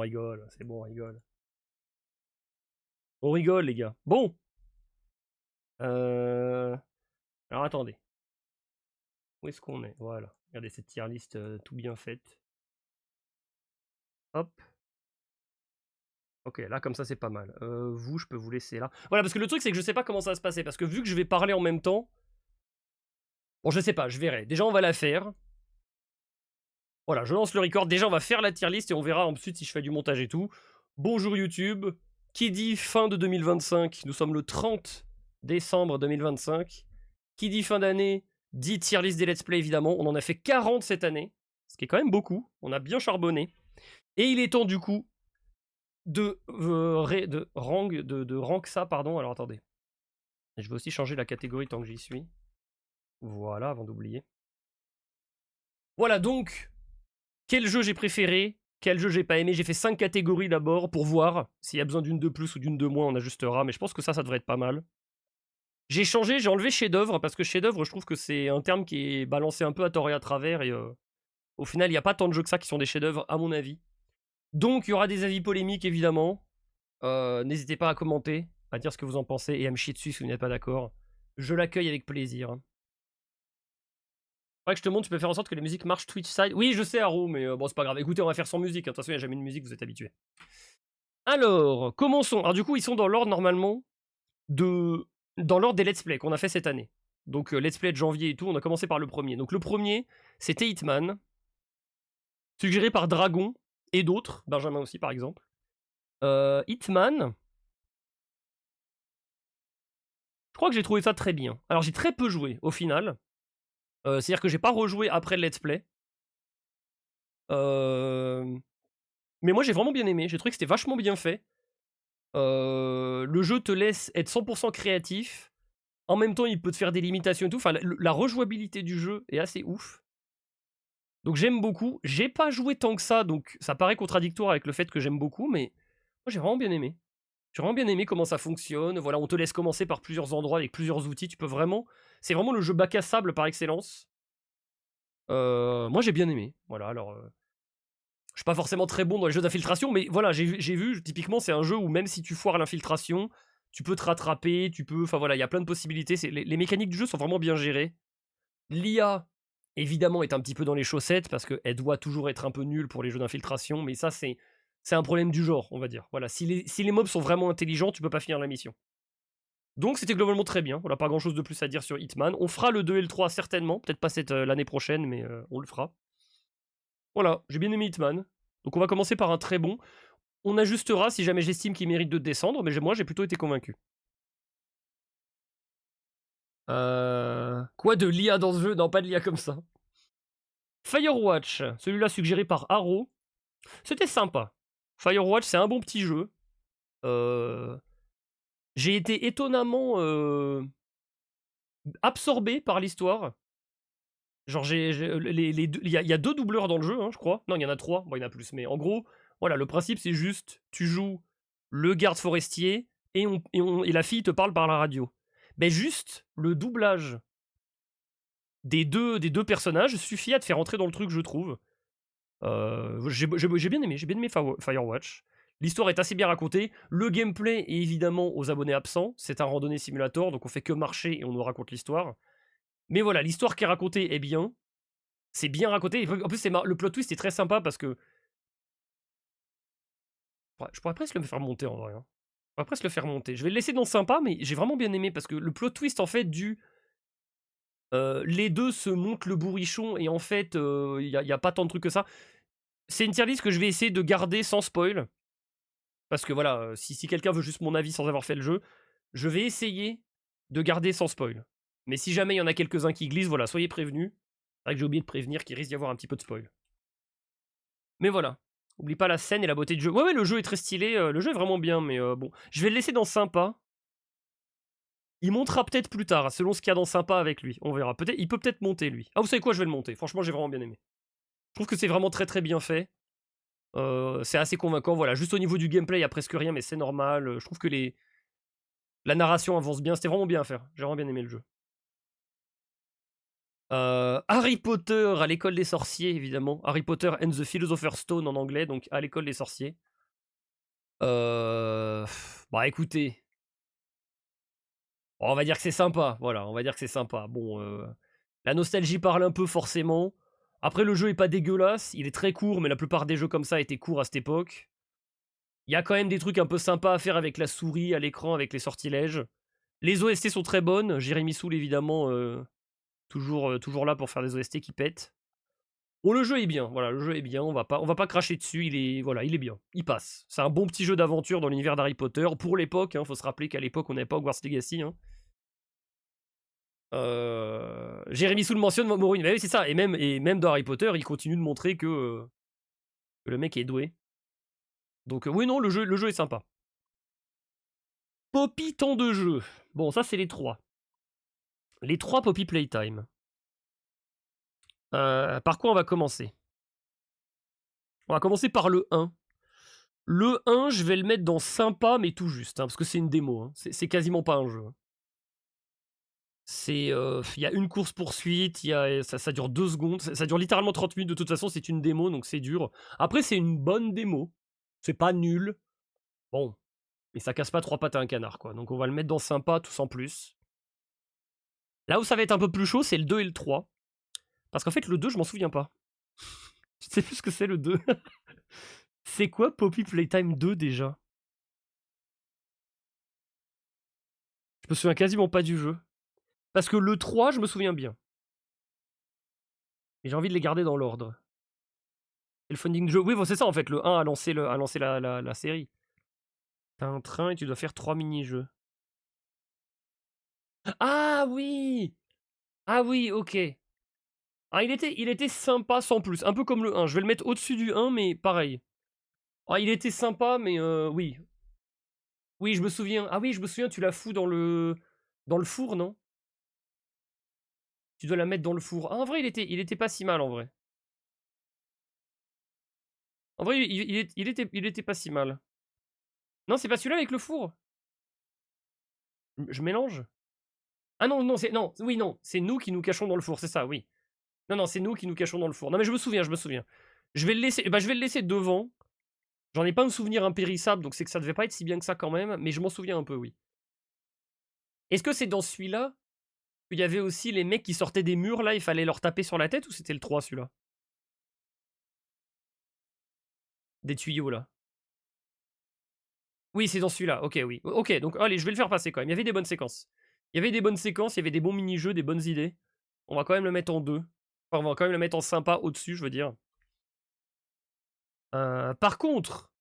On rigole, c'est bon, on rigole. On rigole, les gars. Bon. Alors attendez. Où est-ce qu'on est? Voilà. Regardez cette tier list tout bien faite. Hop. Ok, là comme ça c'est pas mal. Vous, je peux vous laisser là. Voilà, parce que le truc c'est que je sais pas comment ça va se passer. Parce que vu que je vais parler en même temps. Bon, je sais pas, je verrai. Déjà, on va la faire. Voilà, je lance le record. Déjà, on va faire la tier list et on verra ensuite si je fais du montage et tout. Bonjour YouTube. Qui dit fin de 2025? Nous sommes le 30 décembre 2025. Qui dit fin d'année dit tier list des let's play, évidemment. On en a fait 40 cette année, ce qui est quand même beaucoup. On a bien charbonné. Et il est temps, du coup, de rank ça, pardon. Alors, attendez. Je vais aussi changer la catégorie tant que j'y suis. Voilà, avant d'oublier. Voilà, donc, quel jeu j'ai préféré? Quel jeu j'ai pas aimé? J'ai fait 5 catégories d'abord pour voir s'il y a besoin d'une de plus ou d'une de moins, on ajustera. Mais je pense que ça devrait être pas mal. J'ai changé, j'ai enlevé chef-d'œuvre parce que chef-d'œuvre, je trouve que c'est un terme qui est balancé un peu à tort et à travers. Et au final, il n'y a pas tant de jeux que ça qui sont des chefs-d'œuvre, à mon avis. Donc, il y aura des avis polémiques, évidemment. N'hésitez pas à commenter, à dire ce que vous en pensez et à me chier dessus si vous n'êtes pas d'accord. Je l'accueille avec plaisir. Faudrait que je te montre, tu peux faire en sorte que les musiques marchent Twitch side. Oui, je sais, Haro, mais bon, c'est pas grave. Écoutez, on va faire sans musique. De toute façon, il n'y a jamais de musique, vous êtes habitués. Alors, commençons. Alors, du coup, ils sont dans l'ordre, normalement, dans l'ordre des let's play qu'on a fait cette année. Donc, let's play de janvier et tout, on a commencé par le premier. Donc, le premier, c'était Hitman, suggéré par Dragon et d'autres, Benjamin aussi, par exemple. Hitman, je crois que j'ai trouvé ça très bien. Alors, j'ai très peu joué, au final. C'est-à-dire que j'ai pas rejoué après le let's play. Mais moi, j'ai vraiment bien aimé. J'ai trouvé que c'était vachement bien fait. Le jeu te laisse être 100% créatif. En même temps, il peut te faire des limitations et tout. Enfin, la rejouabilité du jeu est assez ouf. Donc j'aime beaucoup. J'ai pas joué tant que ça, donc ça paraît contradictoire avec le fait que j'aime beaucoup, mais moi j'ai vraiment bien aimé. J'ai vraiment bien aimé comment ça fonctionne. Voilà, on te laisse commencer par plusieurs endroits avec plusieurs outils. Tu peux vraiment. C'est vraiment le jeu bac à sable par excellence. Moi j'ai bien aimé. Voilà, alors. Je suis pas forcément très bon dans les jeux d'infiltration, mais voilà, j'ai vu, typiquement, c'est un jeu où même si tu foires l'infiltration, tu peux te rattraper, tu peux. Enfin voilà, il y a plein de possibilités. Les mécaniques du jeu sont vraiment bien gérées. L'IA, évidemment, est un petit peu dans les chaussettes parce qu'elle doit toujours être un peu nulle pour les jeux d'infiltration, mais ça, c'est un problème du genre, on va dire. Voilà, si les mobs sont vraiment intelligents, tu peux pas finir la mission. Donc c'était globalement très bien. On n'a pas grand chose de plus à dire sur Hitman. On fera le 2 et le 3 certainement, peut-être pas l'année prochaine, mais on le fera. Voilà, j'ai bien aimé Hitman. Donc on va commencer par un très bon. On ajustera si jamais j'estime qu'il mérite de descendre, mais moi j'ai plutôt été convaincu. Quoi de l'IA dans ce jeu? Non, pas de l'IA comme ça. Firewatch, celui-là suggéré par Haro. C'était sympa. Firewatch, c'est un bon petit jeu. J'ai été étonnamment absorbé par l'histoire. Genre, il y a 2 doubleurs dans le jeu, hein, je crois. Non, il y en a 3. Bon, il y en a plus. Mais en gros, voilà, le principe, c'est juste, tu joues le garde forestier et la fille te parle par la radio. Mais juste, le doublage des deux personnages suffit à te faire entrer dans le truc, je trouve. J'ai bien aimé Firewatch. L'histoire est assez bien racontée. Le gameplay est évidemment aux abonnés absents. C'est un randonnée simulator, donc on fait que marcher et on nous raconte l'histoire. Mais voilà, l'histoire qui est racontée est bien. C'est bien raconté. En plus, le plot twist est très sympa parce que. Je pourrais presque le faire monter en vrai. Hein. Je pourrais presque le faire monter. Je vais le laisser dans sympa, mais j'ai vraiment bien aimé parce que le plot twist, en fait, les deux se montent le bourrichon et en fait, il y a pas tant de trucs que ça. C'est une tier list que je vais essayer de garder sans spoil. Parce que voilà, si quelqu'un veut juste mon avis sans avoir fait le jeu, je vais essayer de garder sans spoil. Mais si jamais il y en a quelques-uns qui glissent, voilà, soyez prévenus. C'est vrai que j'ai oublié de prévenir qu'il risque d'y avoir un petit peu de spoil. Mais voilà. Oublie pas la scène et la beauté du jeu. Ouais, le jeu est très stylé. Le jeu est vraiment bien, mais bon. Je vais le laisser dans sympa. Il montera peut-être plus tard, selon ce qu'il y a dans sympa avec lui. On verra. Il peut peut-être monter, lui. Ah, vous savez quoi, je vais le monter. Franchement, j'ai vraiment bien aimé. Je trouve que c'est vraiment très très bien fait. C'est assez convaincant. Voilà, juste au niveau du gameplay, il n'y a presque rien, mais c'est normal. Je trouve que la narration avance bien. C'était vraiment bien à faire. J'ai vraiment bien aimé le jeu. Harry Potter à l'école des sorciers, évidemment. Harry Potter and the Philosopher's Stone en anglais, donc à l'école des sorciers. Bah, écoutez, on va dire que c'est sympa, voilà, on va dire que c'est sympa. Bon, la nostalgie parle un peu forcément. Après le jeu est pas dégueulasse, il est très court, mais la plupart des jeux comme ça étaient courts à cette époque. Il y a quand même des trucs un peu sympas à faire avec la souris à l'écran, avec les sortilèges. Les OST sont très bonnes, Jérémy Soul évidemment, toujours là pour faire des OST qui pètent. Bon, le jeu est bien, voilà, le jeu est bien, on va pas cracher dessus, il est bien, il passe. C'est un bon petit jeu d'aventure dans l'univers d'Harry Potter, pour l'époque, hein, faut se rappeler qu'à l'époque on n'avait pas Hogwarts Legacy, hein. Jérémy Soule mentionne Maureen, mais oui c'est ça, et même dans Harry Potter, il continue de montrer que le mec est doué. Donc oui non, le jeu est sympa. Poppy temps de jeu. Bon, ça c'est les 3. Les 3 Poppy Playtime. Par quoi on va commencer? On va commencer par le 1. Le 1, je vais le mettre dans sympa, mais tout juste, hein, parce que c'est une démo, hein. C'est quasiment pas un jeu, hein. Il y a une course-poursuite, ça dure 2 secondes, ça dure littéralement 30 minutes, de toute façon, c'est une démo, donc c'est dur. Après, c'est une bonne démo, c'est pas nul, bon, mais ça casse pas 3 pattes à un canard, quoi. Donc on va le mettre dans sympa, tout sans plus. Là où ça va être un peu plus chaud, c'est le 2 et le 3. Parce qu'en fait, le 2, je m'en souviens pas. Je sais plus ce que c'est le 2. C'est quoi Poppy Playtime 2 déjà? Je me souviens quasiment pas du jeu. Parce que le 3, je me souviens bien. Et j'ai envie de les garder dans l'ordre. Et le funding de jeu. Oui, bon, c'est ça en fait. Le 1 a lancé la série. T'as un train et tu dois faire 3 mini-jeux. Ah oui! Ah oui, ok. Ah, il était sympa sans plus. Un peu comme le 1. Je vais le mettre au-dessus du 1, mais pareil. Ah, il était sympa, mais oui. Oui, je me souviens. Ah oui, je me souviens, tu la fous dans le four, non? Tu dois la mettre dans le four. Ah, en vrai, il était pas si mal, en vrai. En vrai, il était pas si mal. Non, c'est pas celui-là avec le four? Je mélange? Ah non, non, non, oui, non, c'est nous qui nous cachons dans le four, c'est ça, oui. Non, non, c'est nous qui nous cachons dans le four. Non, mais je me souviens, je me souviens. Je vais le laisser, bah, je vais le laisser devant. J'en ai pas un souvenir impérissable, donc c'est que ça devait pas être si bien que ça quand même, mais je m'en souviens un peu, oui. Est-ce que c'est dans celui-là qu'il y avait aussi les mecs qui sortaient des murs, là, il fallait leur taper sur la tête, ou c'était le 3, celui-là? Des tuyaux, là. Oui, c'est dans celui-là, ok, oui. Ok, donc allez, je vais le faire passer quand même. Il y avait des bonnes séquences. Il y avait des bonnes séquences, il y avait des bons mini-jeux, des bonnes idées. On va quand même le mettre en 2. Enfin, on va quand même le mettre en sympa au-dessus, je veux dire. Par contre,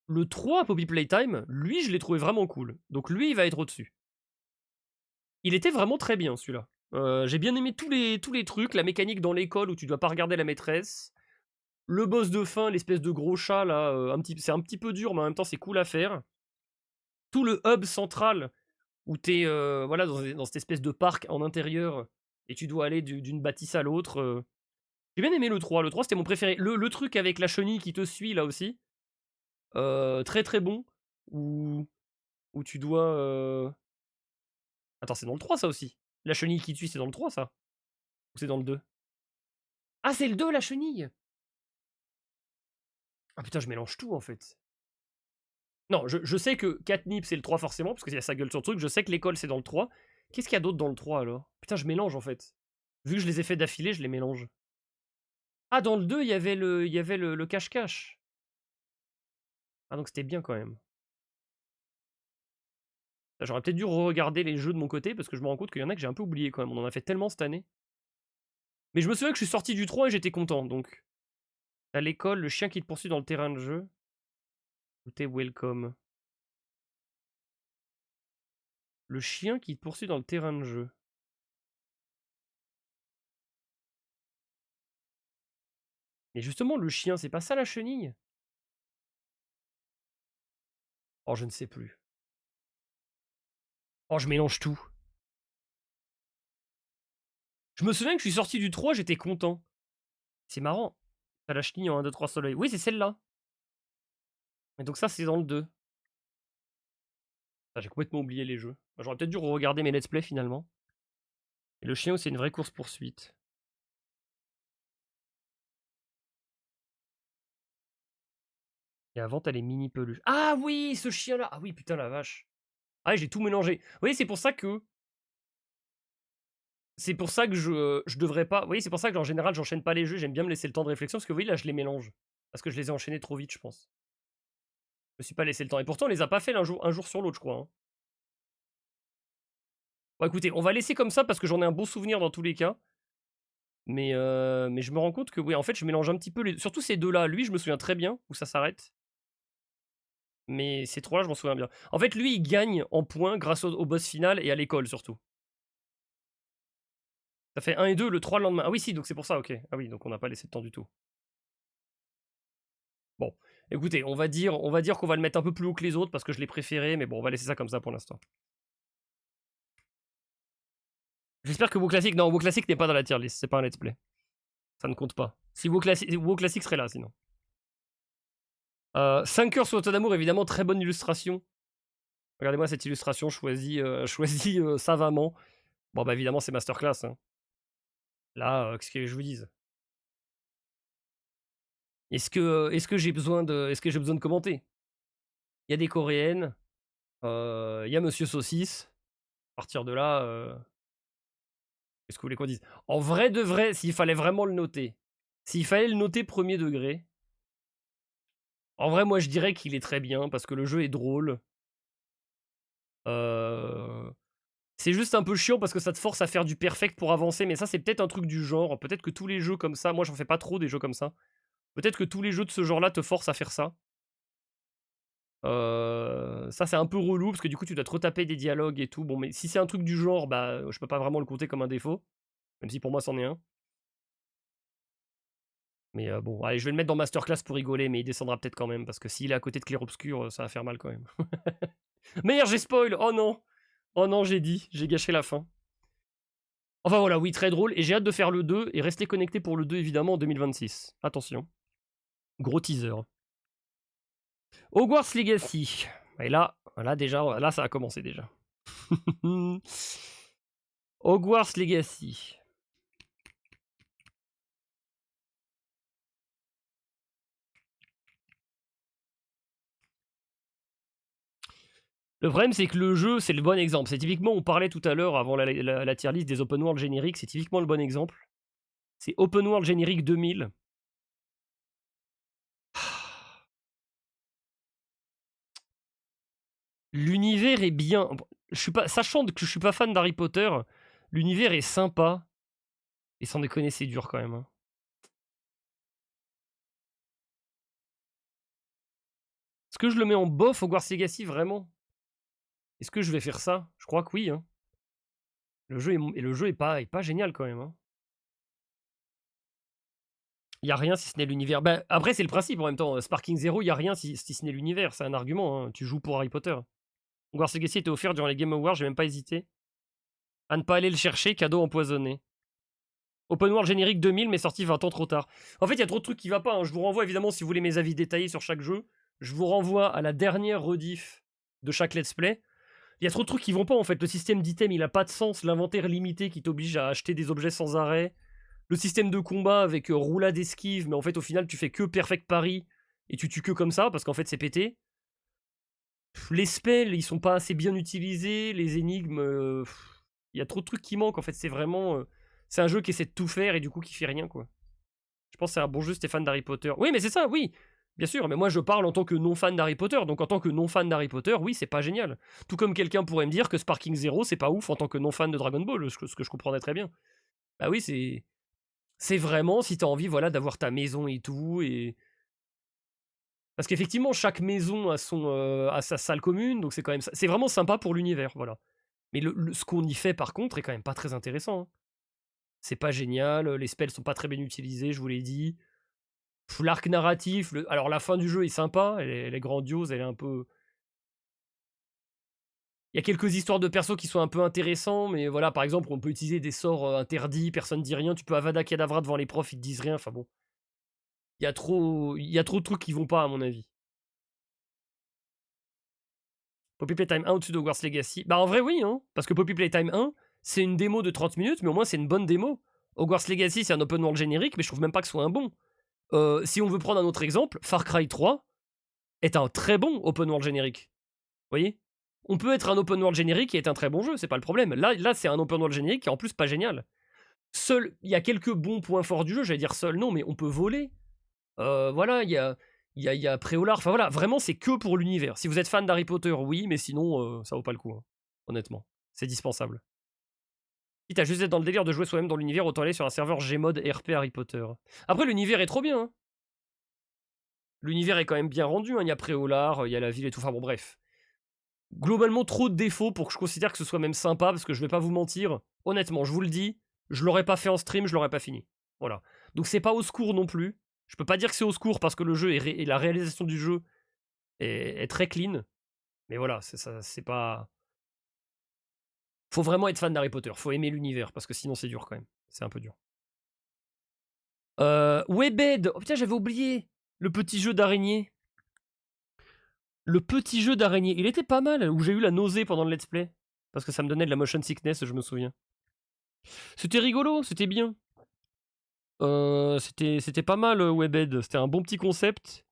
le 3 Poppy Playtime, lui, je l'ai trouvé vraiment cool. Donc lui, il va être au-dessus. Il était vraiment très bien, celui-là. J'ai bien aimé tous les trucs, la mécanique dans l'école où tu dois pas regarder la maîtresse. Le boss de fin, l'espèce de gros chat, là, c'est un petit peu dur, mais en même temps, c'est cool à faire. Tout le hub central où t'es voilà, dans cette espèce de parc en intérieur et tu dois aller d'une bâtisse à l'autre. J'ai bien aimé le 3. Le 3, c'était mon préféré. Le truc avec la chenille qui te suit, là aussi. Très très bon. Où tu dois. Attends, c'est dans le 3 ça aussi. La chenille qui te suit, c'est dans le 3 ça? Ou c'est dans le 2? Ah, c'est le 2 la chenille! Ah putain, je mélange tout en fait. Non, je sais que Catnip c'est le 3 forcément, parce qu'il y a sa gueule sur le truc. Je sais que l'école c'est dans le 3. Qu'est-ce qu'il y a d'autre dans le 3 alors? Putain, je mélange en fait. Vu que je les ai fait d'affilée, je les mélange. Ah, dans le 2, il y avait le cache-cache. Ah, donc c'était bien quand même. J'aurais peut-être dû re-regarder les jeux de mon côté, parce que je me rends compte qu'il y en a que j'ai un peu oublié quand même. On en a fait tellement cette année. Mais je me souviens que je suis sorti du 3 et j'étais content, donc. À l'école, le chien qui te poursuit dans le terrain de jeu. Ou t'es welcome. Le chien qui te poursuit dans le terrain de jeu. Mais justement, le chien, c'est pas ça la chenille? Oh, je ne sais plus. Oh, je mélange tout. Je me souviens que je suis sorti du 3, j'étais content. C'est marrant. T'as la chenille en 1, 2, 3 soleil. Oui, c'est celle-là. Et donc ça, c'est dans le 2. Ah, j'ai complètement oublié les jeux. J'aurais peut-être dû regarder mes let's play finalement. Et le chien, c'est une vraie course-poursuite. Et avant, t'as les mini peluches. Ah oui, ce chien-là. Ah oui, putain, la vache. Ah, j'ai tout mélangé. Vous voyez, c'est pour ça que... C'est pour ça que je devrais pas... Vous voyez, c'est pour ça que en général, j'enchaîne pas les jeux. J'aime bien me laisser le temps de réflexion. Parce que vous voyez, là, je les mélange. Parce que je les ai enchaînés trop vite, je pense. Je me suis pas laissé le temps. Et pourtant, on les a pas fait un jour sur l'autre, je crois. Hein. Bon, écoutez, on va laisser comme ça parce que j'en ai un bon souvenir dans tous les cas. Mais je me rends compte que, oui, en fait, je mélange un petit peu les... Surtout ces deux-là. Lui, je me souviens très bien où ça s'arrête. Mais ces trois-là, je m'en souviens bien. En fait, lui, il gagne en points grâce au boss final et à l'école, surtout. Ça fait 1 et 2, le 3 le lendemain. Ah oui, si, donc c'est pour ça, ok. Ah oui, donc on n'a pas laissé le temps du tout. Bon, écoutez, on va dire qu'on va le mettre un peu plus haut que les autres parce que je l'ai préféré, mais bon, on va laisser ça comme ça pour l'instant. J'espère que WoW Classic... Non, WoW Classic n'est pas dans la tier list, c'est pas un let's play. Ça ne compte pas. Si WoW Classic serait là, sinon. 5 heures sur Auto d'amour, évidemment, très bonne illustration. Regardez-moi cette illustration choisie savamment. Bon, bah évidemment, c'est masterclass. Hein. Là, qu'est-ce que je vous dise? Est-ce que j'ai besoin de commenter? Il y a des coréennes, il y a Monsieur Saucisse. À partir de là, qu'est-ce que vous voulez qu'on dise? En vrai de vrai, s'il fallait vraiment le noter, s'il fallait le noter premier degré, en vrai, moi, je dirais qu'il est très bien parce que le jeu est drôle. C'est juste un peu chiant parce que ça te force à faire du perfect pour avancer, mais ça, c'est peut-être un truc du genre. Peut-être que tous les jeux comme ça, moi, j'en fais pas trop des jeux comme ça. Peut-être que tous les jeux de ce genre-là te forcent à faire ça. Ça, c'est un peu relou parce que du coup, tu dois te retaper des dialogues et tout. Bon, mais si c'est un truc du genre, bah, je peux pas vraiment le compter comme un défaut. Même si pour moi, c'en est un. Mais bon, allez, je vais le mettre dans Masterclass pour rigoler, mais il descendra peut-être quand même parce que s'il est à côté de Clair Obscur, ça va faire mal quand même. Merde, j'ai spoil! Oh non! Oh non, j'ai gâché la fin. Enfin voilà, oui, très drôle. Et j'ai hâte de faire le 2 et restez connectés pour le 2 évidemment en 2026. Attention. Gros teaser. Hogwarts Legacy. Et là déjà, là ça a commencé déjà. Hogwarts Legacy. Le problème, c'est que le jeu, c'est le bon exemple. C'est typiquement, on parlait tout à l'heure, avant la tier list des open world génériques, c'est typiquement le bon exemple. C'est open world générique 2000. L'univers est bien. Sachant que je suis pas fan d'Harry Potter, l'univers est sympa. Et sans déconner, c'est dur quand même. Hein. Est-ce que je le mets en bof Hogwarts Legacy, vraiment? Est-ce que je vais faire ça? Je crois que oui. Hein. Le jeu est pas génial quand même. Hein. Il n'y a rien si ce n'est l'univers. Bah, après, c'est le principe en même temps. Sparking Zero, il n'y a rien si ce n'est l'univers. C'est un argument. Hein. Tu joues pour Harry Potter. Hogwarts Legacy était offert durant les Game Awards, j'ai même pas hésité à ne pas aller le chercher, cadeau empoisonné. Open World générique 2000, mais sorti 20 ans trop tard. En fait, il y a trop de trucs qui va pas. Hein. Je vous renvoie évidemment, si vous voulez mes avis détaillés sur chaque jeu, je vous renvoie à la dernière rediff de chaque let's play. Il y a trop de trucs qui vont pas en fait. Le système d'item, il a pas de sens. L'inventaire limité qui t'oblige à acheter des objets sans arrêt. Le système de combat avec roulade esquive, mais en fait, au final, tu fais que perfect parry et tu tues que comme ça parce qu'en fait, c'est pété. Les spells, ils sont pas assez bien utilisés. Les énigmes, il y a trop de trucs qui manquent. En fait, c'est vraiment. C'est un jeu qui essaie de tout faire et du coup qui fait rien, quoi. Je pense que c'est un bon jeu, Stéphane d'Harry Potter. Oui, mais c'est ça, oui. Bien sûr, mais moi je parle en tant que non-fan d'Harry Potter. Donc en tant que non-fan d'Harry Potter, oui, c'est pas génial. Tout comme quelqu'un pourrait me dire que Sparking Zero, c'est pas ouf en tant que non-fan de Dragon Ball, ce que je comprendrais très bien. Bah oui, c'est vraiment si t'as envie, voilà, d'avoir ta maison et tout, et... Parce qu'effectivement, chaque maison a sa salle commune, donc c'est quand même... C'est vraiment sympa pour l'univers, voilà. Mais ce qu'on y fait, par contre, est quand même pas très intéressant. Hein. C'est pas génial, les spells sont pas très bien utilisés, je vous l'ai dit. L'arc narratif, alors la fin du jeu est sympa, elle est grandiose, elle est un peu... Il y a quelques histoires de persos qui sont un peu intéressants, mais voilà, par exemple, on peut utiliser des sorts interdits, personne dit rien, tu peux Avada Kedavra devant les profs, ils te disent rien, enfin bon. Il y a trop de trucs qui vont pas, à mon avis. Poppy Playtime 1 au-dessus de Hogwarts Legacy. Bah en vrai, oui, hein, parce que Poppy Playtime 1, c'est une démo de 30 minutes, mais au moins c'est une bonne démo. Hogwarts Legacy, c'est un open world générique, mais je trouve même pas que ce soit un bon. Si on veut prendre un autre exemple, Far Cry 3, est un très bon open world générique. Vous voyez? On peut être un open world générique et être un très bon jeu, c'est pas le problème. Là c'est un open world générique qui est en plus pas génial. Il y a quelques bons points forts du jeu, j'allais dire seul, non, mais on peut voler. Voilà, il y a Préolard, enfin voilà, vraiment c'est que pour l'univers. Si vous êtes fan d'Harry Potter, oui, mais sinon, ça vaut pas le coup, hein, honnêtement. C'est dispensable. Quitte à juste être dans le délire de jouer soi-même dans l'univers, autant aller sur un serveur Gmod RP Harry Potter. Après, l'univers est trop bien, hein. L'univers est quand même bien rendu, hein. Il y a Préolard, il y a la ville et tout, enfin bon, bref. Globalement, trop de défauts pour que je considère que ce soit même sympa, parce que je vais pas vous mentir, honnêtement, je vous le dis, je l'aurais pas fait en stream, je l'aurais pas fini. Voilà. Donc c'est pas au secours non plus. Je peux pas dire que c'est au secours parce que le jeu et la réalisation du jeu est très clean. Mais voilà, c'est pas. Faut vraiment être fan d'Harry Potter, faut aimer l'univers, parce que sinon c'est dur quand même. C'est un peu dur. Webed! Oh putain, j'avais oublié! Le petit jeu d'araignée. Le petit jeu d'araignée. Il était pas mal, où j'ai eu la nausée pendant le let's play. Parce que ça me donnait de la motion sickness, je me souviens. C'était rigolo, c'était bien. C'était pas mal, Webed. C'était un bon petit concept.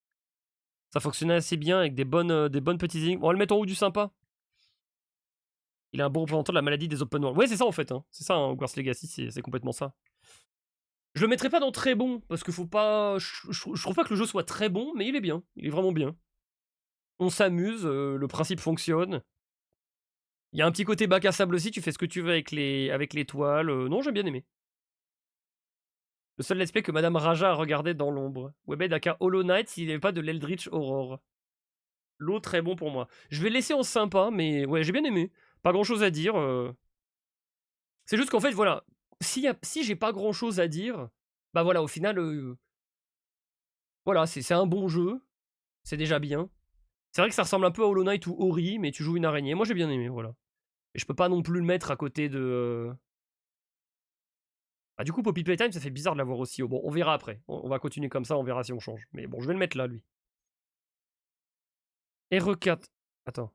Ça fonctionnait assez bien avec des bonnes petites énigmes. On va le mettre en haut du sympa. Il a un bon représentant de la maladie des open world. Ouais, c'est ça en fait. Hein. C'est ça, hein, Hogwarts Legacy, c'est complètement ça. Je le mettrai pas dans très bon, parce que faut pas. Je trouve pas que le jeu soit très bon, mais il est bien. Il est vraiment bien. On s'amuse, le principe fonctionne. Il y a un petit côté bac à sable aussi, tu fais ce que tu veux avec les toiles. Non, j'ai bien aimé. Le seul let's play que Madame Raja a regardé dans l'ombre. Webed aka Hollow Knight s'il n'y avait pas de l'Eldritch Aurore. L'eau, très bon pour moi. Je vais le laisser en sympa, mais ouais, j'ai bien aimé. Pas grand chose à dire. C'est juste qu'en fait, voilà, si j'ai pas grand chose à dire, bah voilà, au final, voilà, c'est un bon jeu. C'est déjà bien. C'est vrai que ça ressemble un peu à Hollow Knight ou Ori, mais tu joues une araignée. Moi, j'ai bien aimé, voilà. Et je peux pas non plus le mettre à côté de. Ah, du coup, Poppy Playtime, ça fait bizarre de l'avoir aussi haut. Bon, on verra après. On va continuer comme ça, on verra si on change. Mais bon, je vais le mettre là, lui. RE4. Attends.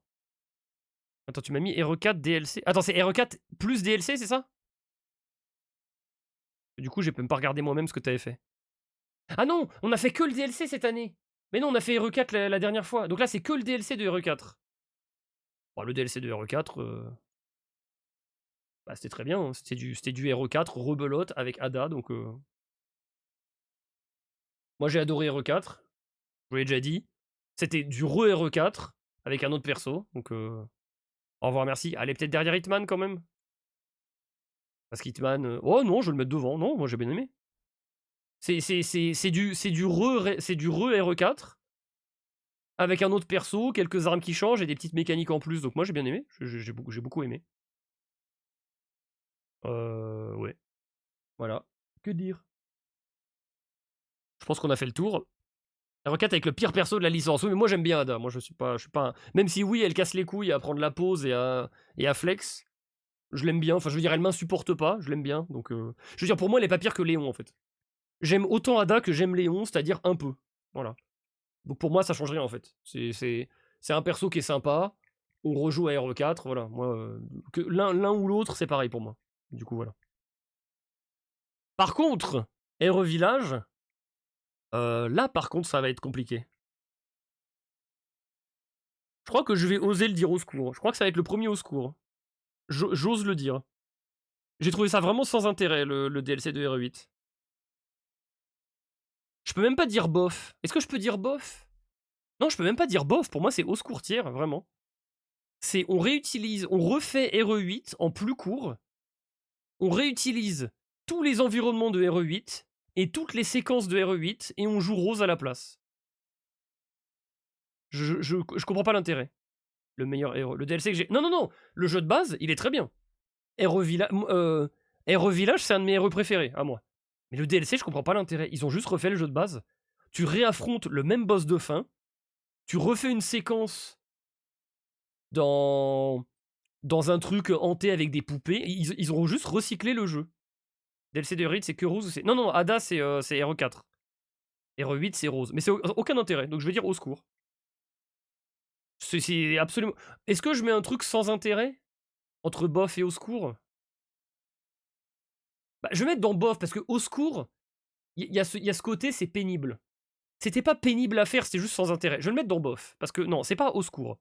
Attends, tu m'as mis RE4 DLC. Attends, c'est RE4 plus DLC, c'est ça? Du coup, je peux même pas regarder moi-même ce que t'avais fait. Ah non, on a fait que le DLC cette année. Mais non, on a fait RE4 la dernière fois. Donc là, c'est que le DLC de RE4. Bon, le DLC de RE4, bah, c'était très bien. Hein. C'était du RE4 rebelote avec Ada. Donc, moi, j'ai adoré RE4. Je vous l'ai déjà dit. C'était du re-RE4 avec un autre perso. Donc, au revoir, merci. Allez, peut-être derrière Hitman quand même. Parce qu'Hitman. Oh non, je vais le mettre devant. Non, moi j'ai bien aimé. C'est du re-RE4 avec un autre perso, quelques armes qui changent et des petites mécaniques en plus. Donc moi j'ai bien aimé. J'ai beaucoup aimé. Ouais. Voilà. Que dire? Je pense qu'on a fait le tour. RE4 avec le pire perso de la licence. Oui, mais moi j'aime bien Ada. Moi je suis pas Même si oui, elle casse les couilles à prendre la pause et à flex. Je l'aime bien. Enfin, je veux dire, elle m'insupporte pas. Je l'aime bien. Donc, je veux dire, pour moi, elle est pas pire que Léon en fait. J'aime autant Ada que j'aime Léon, c'est-à-dire un peu. Voilà. Donc pour moi, ça change rien en fait. C'est un perso qui est sympa. On rejoue à RE4. Voilà. Moi, que l'un ou l'autre, c'est pareil pour moi. Du coup, voilà. Par contre, RE Village, là, par contre, ça va être compliqué. Je crois que je vais oser le dire au secours. Je crois que ça va être le premier au secours. J'ose le dire. J'ai trouvé ça vraiment sans intérêt, le DLC de RE8. Je peux même pas dire bof. Est-ce que je peux dire bof? Non, je peux même pas dire bof. Pour moi, c'est au secours tiers, vraiment. On réutilise, on refait RE8 en plus court. On réutilise tous les environnements de RE8 et toutes les séquences de RE8 et on joue Rose à la place. Je comprends pas l'intérêt. Le meilleur RE. Le DLC que j'ai. Non, non, non. Le jeu de base, il est très bien. RE Village, c'est un de mes RE préférés, à moi. Mais le DLC, je comprends pas l'intérêt. Ils ont juste refait le jeu de base. Tu réaffrontes le même boss de fin. Tu refais une séquence dans un truc hanté avec des poupées. Ils ont juste recyclé le jeu. DLC de RE8, c'est que Rose ou c'est. Non, non, Ada, c'est RE4. RE8, c'est Rose. Mais c'est aucun intérêt. Donc je vais dire au secours. C'est absolument. Est-ce que je mets un truc sans intérêt entre bof et au secours? Bah, je vais mettre dans bof parce que au secours, il y a ce côté, c'est pénible. C'était pas pénible à faire, c'était juste sans intérêt. Je vais le mettre dans bof, parce que non, c'est pas au secours.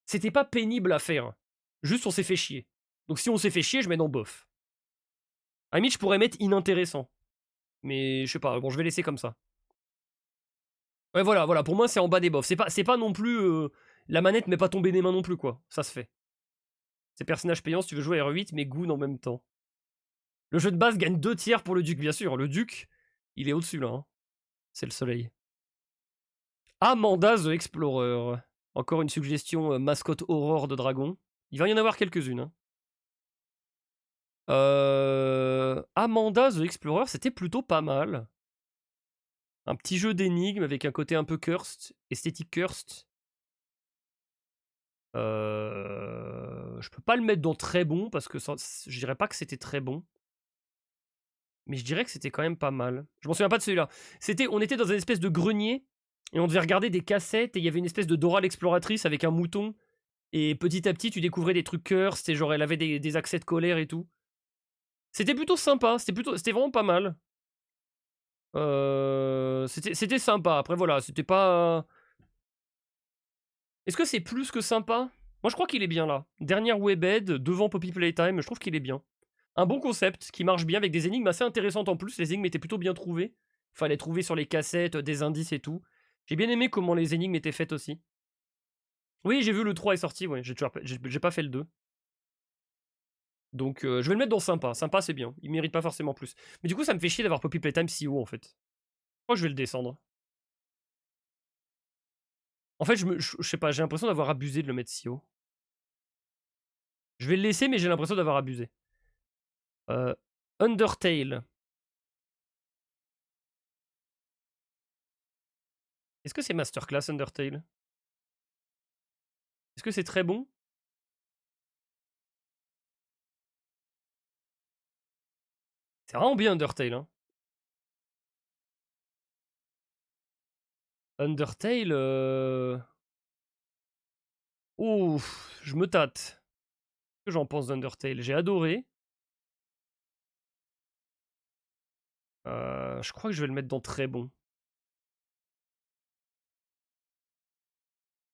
C'était pas pénible à faire. Juste on s'est fait chier. Donc si on s'est fait chier, je mets dans bof. À limite, je pourrais mettre inintéressant. Mais je sais pas, bon, je vais laisser comme ça. Ouais, voilà, pour moi, c'est en bas des bofs. C'est pas non plus... la manette m'est pas tombée des mains non plus, quoi. Ça se fait. C'est personnage payant si tu veux jouer à R8, mais Goon en même temps. Le jeu de base gagne 2 tiers pour le duc, bien sûr. Le duc, il est au-dessus, là. Hein. C'est le soleil. Amanda the Explorer. Encore une suggestion mascotte aurore de dragon. Il va y en avoir quelques-unes. Hein. Amanda the Explorer, c'était plutôt pas mal. Un petit jeu d'énigmes avec un côté un peu cursed, esthétique cursed. Je peux pas le mettre dans très bon parce que je dirais pas que c'était très bon. Mais je dirais que c'était quand même pas mal. Je m'en souviens pas de celui-là. On était dans une espèce de grenier et on devait regarder des cassettes et il y avait une espèce de Dora l'exploratrice avec un mouton. Et petit à petit, tu découvrais des trucs cursed et genre elle avait des accès de colère et tout. C'était plutôt sympa, c'était vraiment pas mal. C'était sympa. Après voilà, c'était pas... Est-ce que c'est plus que sympa? Moi je crois qu'il est bien là. Dernière Webhead, devant Poppy Playtime, je trouve qu'il est bien. Un bon concept, qui marche bien avec des énigmes assez intéressantes en plus. Les énigmes étaient plutôt bien trouvées. Fallait trouver sur les cassettes des indices et tout. J'ai bien aimé comment les énigmes étaient faites aussi. Oui, j'ai vu le 3 est sorti, ouais. J'ai pas fait le 2. Donc je vais le mettre dans sympa. Sympa, c'est bien. Il mérite pas forcément plus. Mais du coup, ça me fait chier d'avoir Poppy Playtime si haut en fait. Moi, je vais le descendre. En fait, je sais pas, j'ai l'impression d'avoir abusé de le mettre si haut. Je vais le laisser, mais j'ai l'impression d'avoir abusé. Undertale. Est-ce que c'est Masterclass Undertale? Est-ce que c'est très bon? C'est vraiment bien Undertale. Hein. Undertale. Ouf, je me tâte. Qu'est-ce que j'en pense d'Undertale? J'ai adoré. Je crois que je vais le mettre dans très bon.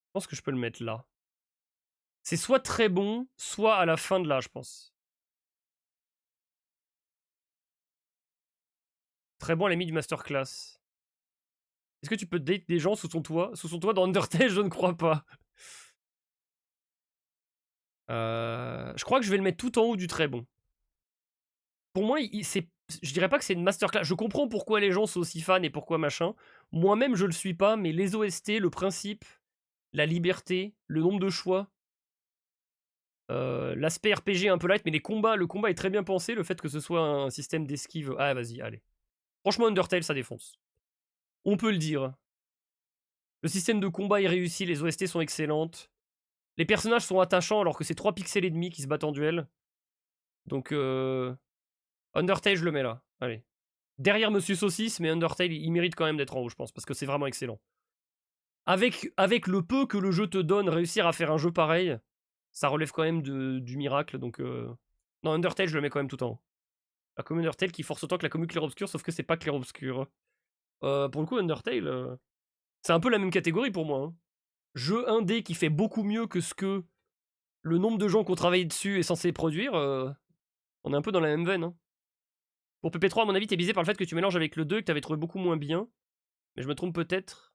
Je pense que je peux le mettre là. C'est soit très bon, soit à la fin de là, je pense. Très bon à la limite du masterclass. Est-ce que tu peux date des gens sous son toit? Sous son toit dans Undertale, je ne crois pas. Je crois que je vais le mettre tout en haut du très bon. Pour moi, je dirais pas que c'est une masterclass. Je comprends pourquoi les gens sont aussi fans et pourquoi machin. Moi-même, je le suis pas, mais les OST, le principe, la liberté, le nombre de choix, l'aspect RPG un peu light, mais le combat est très bien pensé. Le fait que ce soit un système d'esquive. Ah, vas-y, allez. Franchement, Undertale, ça défonce. On peut le dire. Le système de combat est réussi, les OST sont excellentes. Les personnages sont attachants alors que c'est 3 pixels et demi qui se battent en duel. Donc, Undertale, je le mets là. Allez. Derrière Monsieur Saucisse, mais Undertale, il mérite quand même d'être en haut, je pense, parce que c'est vraiment excellent. Avec le peu que le jeu te donne, réussir à faire un jeu pareil, ça relève quand même du miracle. Donc, non, Undertale, je le mets quand même tout en haut. La commune Undertale qui force autant que la commune Clair-Obscur, sauf que c'est pas Clair-Obscur. Pour le coup, Undertale, c'est un peu la même catégorie pour moi. Hein. Jeu indé qui fait beaucoup mieux que ce que le nombre de gens qui ont travaillé dessus est censé produire. On est un peu dans la même veine. Hein. Pour PP3, à mon avis, t'es visé par le fait que tu mélanges avec le 2 que t'avais trouvé beaucoup moins bien. Mais je me trompe peut-être.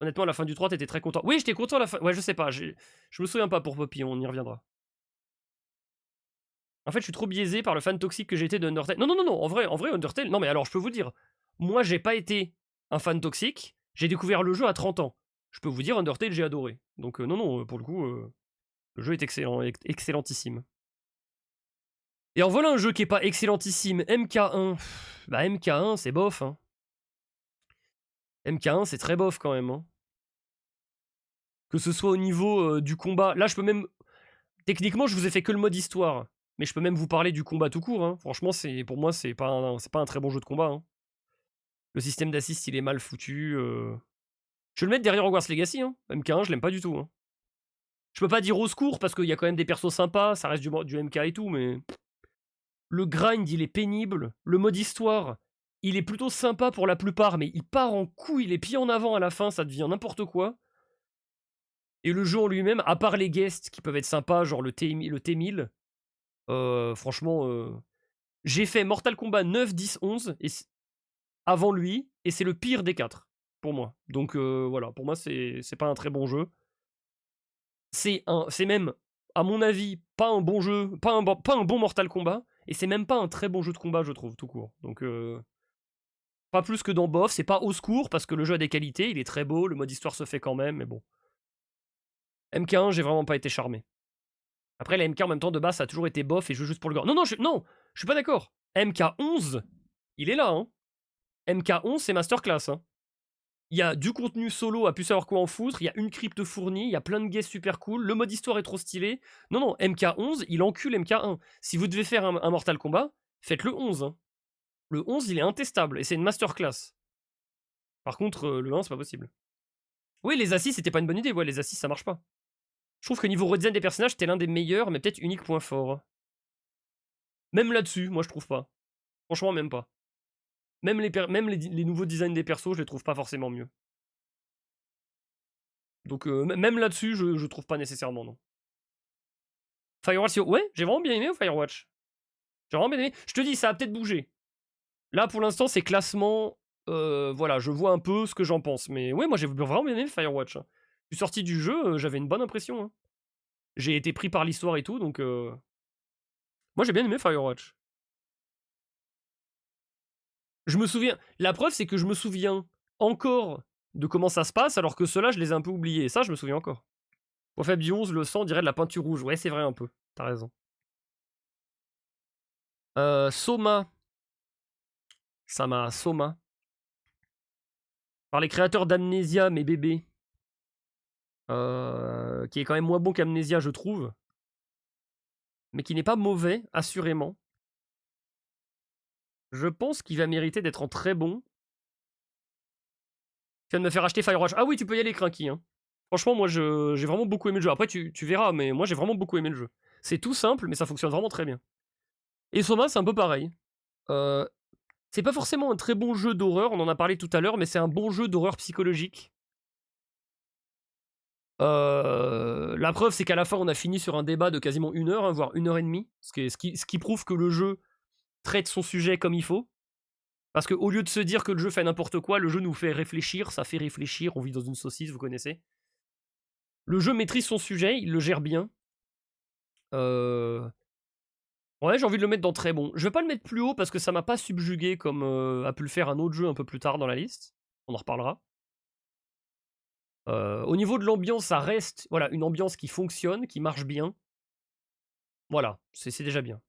Honnêtement, à la fin du 3, t'étais très content. Oui, j'étais content à la fin. Ouais, je sais pas. Je me souviens pas pour Poppy, on y reviendra. En fait, je suis trop biaisé par le fan toxique que j'étais de Undertale. Non, non, non, non, en vrai, Undertale. Non, mais alors, je peux vous dire. Moi, j'ai pas été un fan toxique. J'ai découvert le jeu à 30 ans. Je peux vous dire, Undertale, j'ai adoré. Donc, non, non, pour le coup, le jeu est excellent, excellentissime. Et en voilà un jeu qui est pas excellentissime. MK1. Bah, MK1, c'est bof. Hein. MK1, c'est très bof quand même. Hein. Que ce soit au niveau du combat. Là, je peux même. Techniquement, je vous ai fait que le mode histoire. Mais je peux même vous parler du combat tout court. Hein. Franchement, pour moi, c'est pas un très bon jeu de combat. Hein. Le système d'assist, il est mal foutu. Je vais le mettre derrière Hogwarts Legacy. Hein. MK1, je l'aime pas du tout. Hein. Je peux pas dire au secours parce qu'il y a quand même des persos sympas. Ça reste du MK et tout, mais. Le grind, il est pénible. Le mode histoire, Il est plutôt sympa pour la plupart, mais il part en couille, les pieds en avant à la fin, ça devient n'importe quoi. Et le jeu en lui-même, à part les guests qui peuvent être sympas, genre le T1000, franchement, j'ai fait Mortal Kombat 9, 10, 11 et avant lui, et c'est le pire des 4 pour moi. Donc voilà, pour moi c'est pas un très bon jeu. C'est même, à mon avis, pas un bon jeu, pas un bon Mortal Kombat, et c'est même pas un très bon jeu de combat, je trouve, tout court. Donc pas plus que dans BoF, c'est pas au secours, parce que le jeu a des qualités, il est très beau, le mode histoire se fait quand même, mais bon. MK1, j'ai vraiment pas été charmé. Après, la MK en même temps, de base, ça a toujours été bof et je joue juste pour le gore. Non, non, je suis pas d'accord. MK11, il est là, hein. MK11, c'est masterclass, hein. Il y a du contenu solo à plus savoir quoi en foutre, il y a une crypte fournie, il y a plein de guests super cool, le mode histoire est trop stylé. Non, non, MK11, il encule MK1. Si vous devez faire un Mortal Kombat, faites le 11, hein. Le 11, il est intestable et c'est une masterclass. Par contre, le 1, c'est pas possible. Oui, les assises, c'était pas une bonne idée. Ouais, les assises, ça marche pas. Je trouve que niveau redesign des personnages, c'était l'un des meilleurs, mais peut-être unique point fort. Même là-dessus, moi, je trouve pas. Franchement, même pas. Même les nouveaux designs des persos, je les trouve pas forcément mieux. Donc, même là-dessus, je trouve pas nécessairement, non. Firewatch, ouais, j'ai vraiment bien aimé Firewatch. J'ai vraiment bien aimé. Je te dis, ça a peut-être bougé. Là, pour l'instant, c'est classement. Voilà, je vois un peu ce que j'en pense. Mais ouais, moi, j'ai vraiment bien aimé Firewatch. Je suis sorti du jeu, j'avais une bonne impression, hein. J'ai été pris par l'histoire et tout, donc moi, j'ai bien aimé Firewatch. Je me souviens. La preuve, c'est que je me souviens encore de comment ça se passe, alors que ceux-là, je les ai un peu oubliés. Et ça, je me souviens encore. Au Fab 11, le sang dirait de la peinture rouge. Ouais, c'est vrai un peu. T'as raison. Soma. Soma. Par les créateurs d'Amnesia, mes bébés. Qui est quand même moins bon qu'Amnesia, je trouve. Mais qui n'est pas mauvais, assurément. Je pense qu'il va mériter d'être en très bon. Tu viens de me faire acheter Firewatch. Ah oui, tu peux y aller, Cranky, hein. Franchement, moi, j'ai vraiment beaucoup aimé le jeu. Après, tu verras, mais moi, j'ai vraiment beaucoup aimé le jeu. C'est tout simple, mais ça fonctionne vraiment très bien. Et Soma, c'est un peu pareil. C'est pas forcément un très bon jeu d'horreur, on en a parlé tout à l'heure, mais c'est un bon jeu d'horreur psychologique. La preuve, c'est qu'à la fin, on a fini sur un débat de quasiment 1 heure, hein, voire 1 heure et demie, ce qui prouve que le jeu traite son sujet comme il faut. Parce qu'au lieu de se dire que le jeu fait n'importe quoi, le jeu nous fait réfléchir, ça fait réfléchir, on vit dans une saucisse, vous connaissez. Le jeu maîtrise son sujet, il le gère bien. Ouais, j'ai envie de le mettre dans très bon. Je vais pas le mettre plus haut parce que ça m'a pas subjugué comme a pu le faire un autre jeu un peu plus tard dans la liste. On en reparlera. Au niveau de l'ambiance, ça reste voilà, une ambiance qui fonctionne, qui marche bien. Voilà, c'est déjà bien.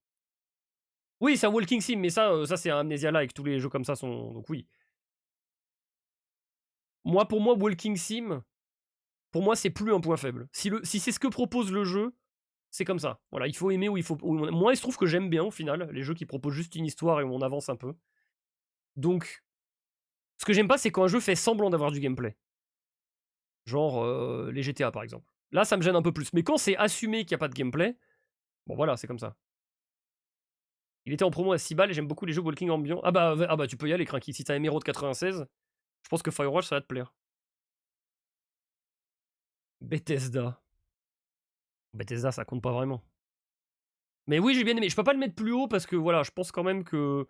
Oui, c'est un walking sim, mais ça c'est un Amnesia-like, tous les jeux comme ça sont... Donc oui. Pour moi, walking sim, pour moi, c'est plus un point faible. Si c'est ce que propose le jeu, c'est comme ça. Voilà, il faut aimer ou il faut... Moi, il se trouve que j'aime bien, au final, les jeux qui proposent juste une histoire et où on avance un peu. Donc, ce que j'aime pas, c'est quand un jeu fait semblant d'avoir du gameplay. Genre les GTA, par exemple. Là, ça me gêne un peu plus. Mais quand c'est assumé qu'il n'y a pas de gameplay, bon voilà, c'est comme ça. Il était en promo à 6 balles et j'aime beaucoup les jeux walking ambiant. Ah bah tu peux y aller, Cranky. Si t'as un Emerald 96, je pense que Firewatch ça va te plaire. Bethesda. Bethesda, ça compte pas vraiment. Mais oui, j'ai bien aimé. Je peux pas le mettre plus haut parce que voilà, je pense quand même que.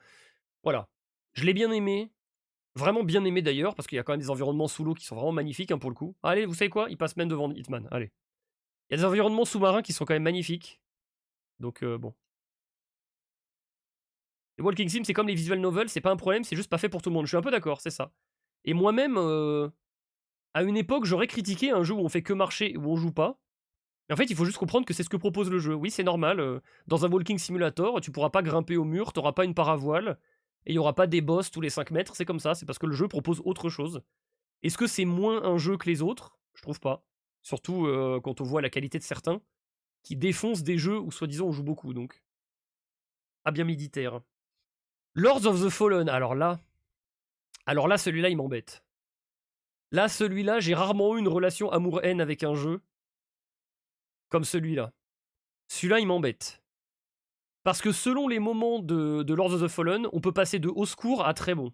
Voilà. Je l'ai bien aimé. Vraiment bien aimé d'ailleurs, parce qu'il y a quand même des environnements sous l'eau qui sont vraiment magnifiques hein, pour le coup. Allez, vous savez quoi? Il passe même devant Hitman. Allez. Il y a des environnements sous-marins qui sont quand même magnifiques. Donc bon. Les walking sim, c'est comme les visual novels, c'est pas un problème, c'est juste pas fait pour tout le monde. Je suis un peu d'accord, c'est ça. Et moi-même, à une époque, j'aurais critiqué un jeu où on fait que marcher, où on joue pas. Mais en fait, il faut juste comprendre que c'est ce que propose le jeu. Oui, c'est normal. Dans un walking simulator, tu pourras pas grimper au mur, t'auras pas une paravoile, et il y aura pas des boss tous les 5 mètres. C'est comme ça, c'est parce que le jeu propose autre chose. Est-ce que c'est moins un jeu que les autres? Je trouve pas. Surtout quand on voit la qualité de certains, qui défoncent des jeux où soi-disant on joue beaucoup, donc. Ah bien militaire. Lords of the Fallen, alors là, celui-là, il m'embête. Là, celui-là, j'ai rarement eu une relation amour-haine avec un jeu comme celui-là. Celui-là, il m'embête. Parce que selon les moments de Lords of the Fallen, on peut passer de au secours à très bon.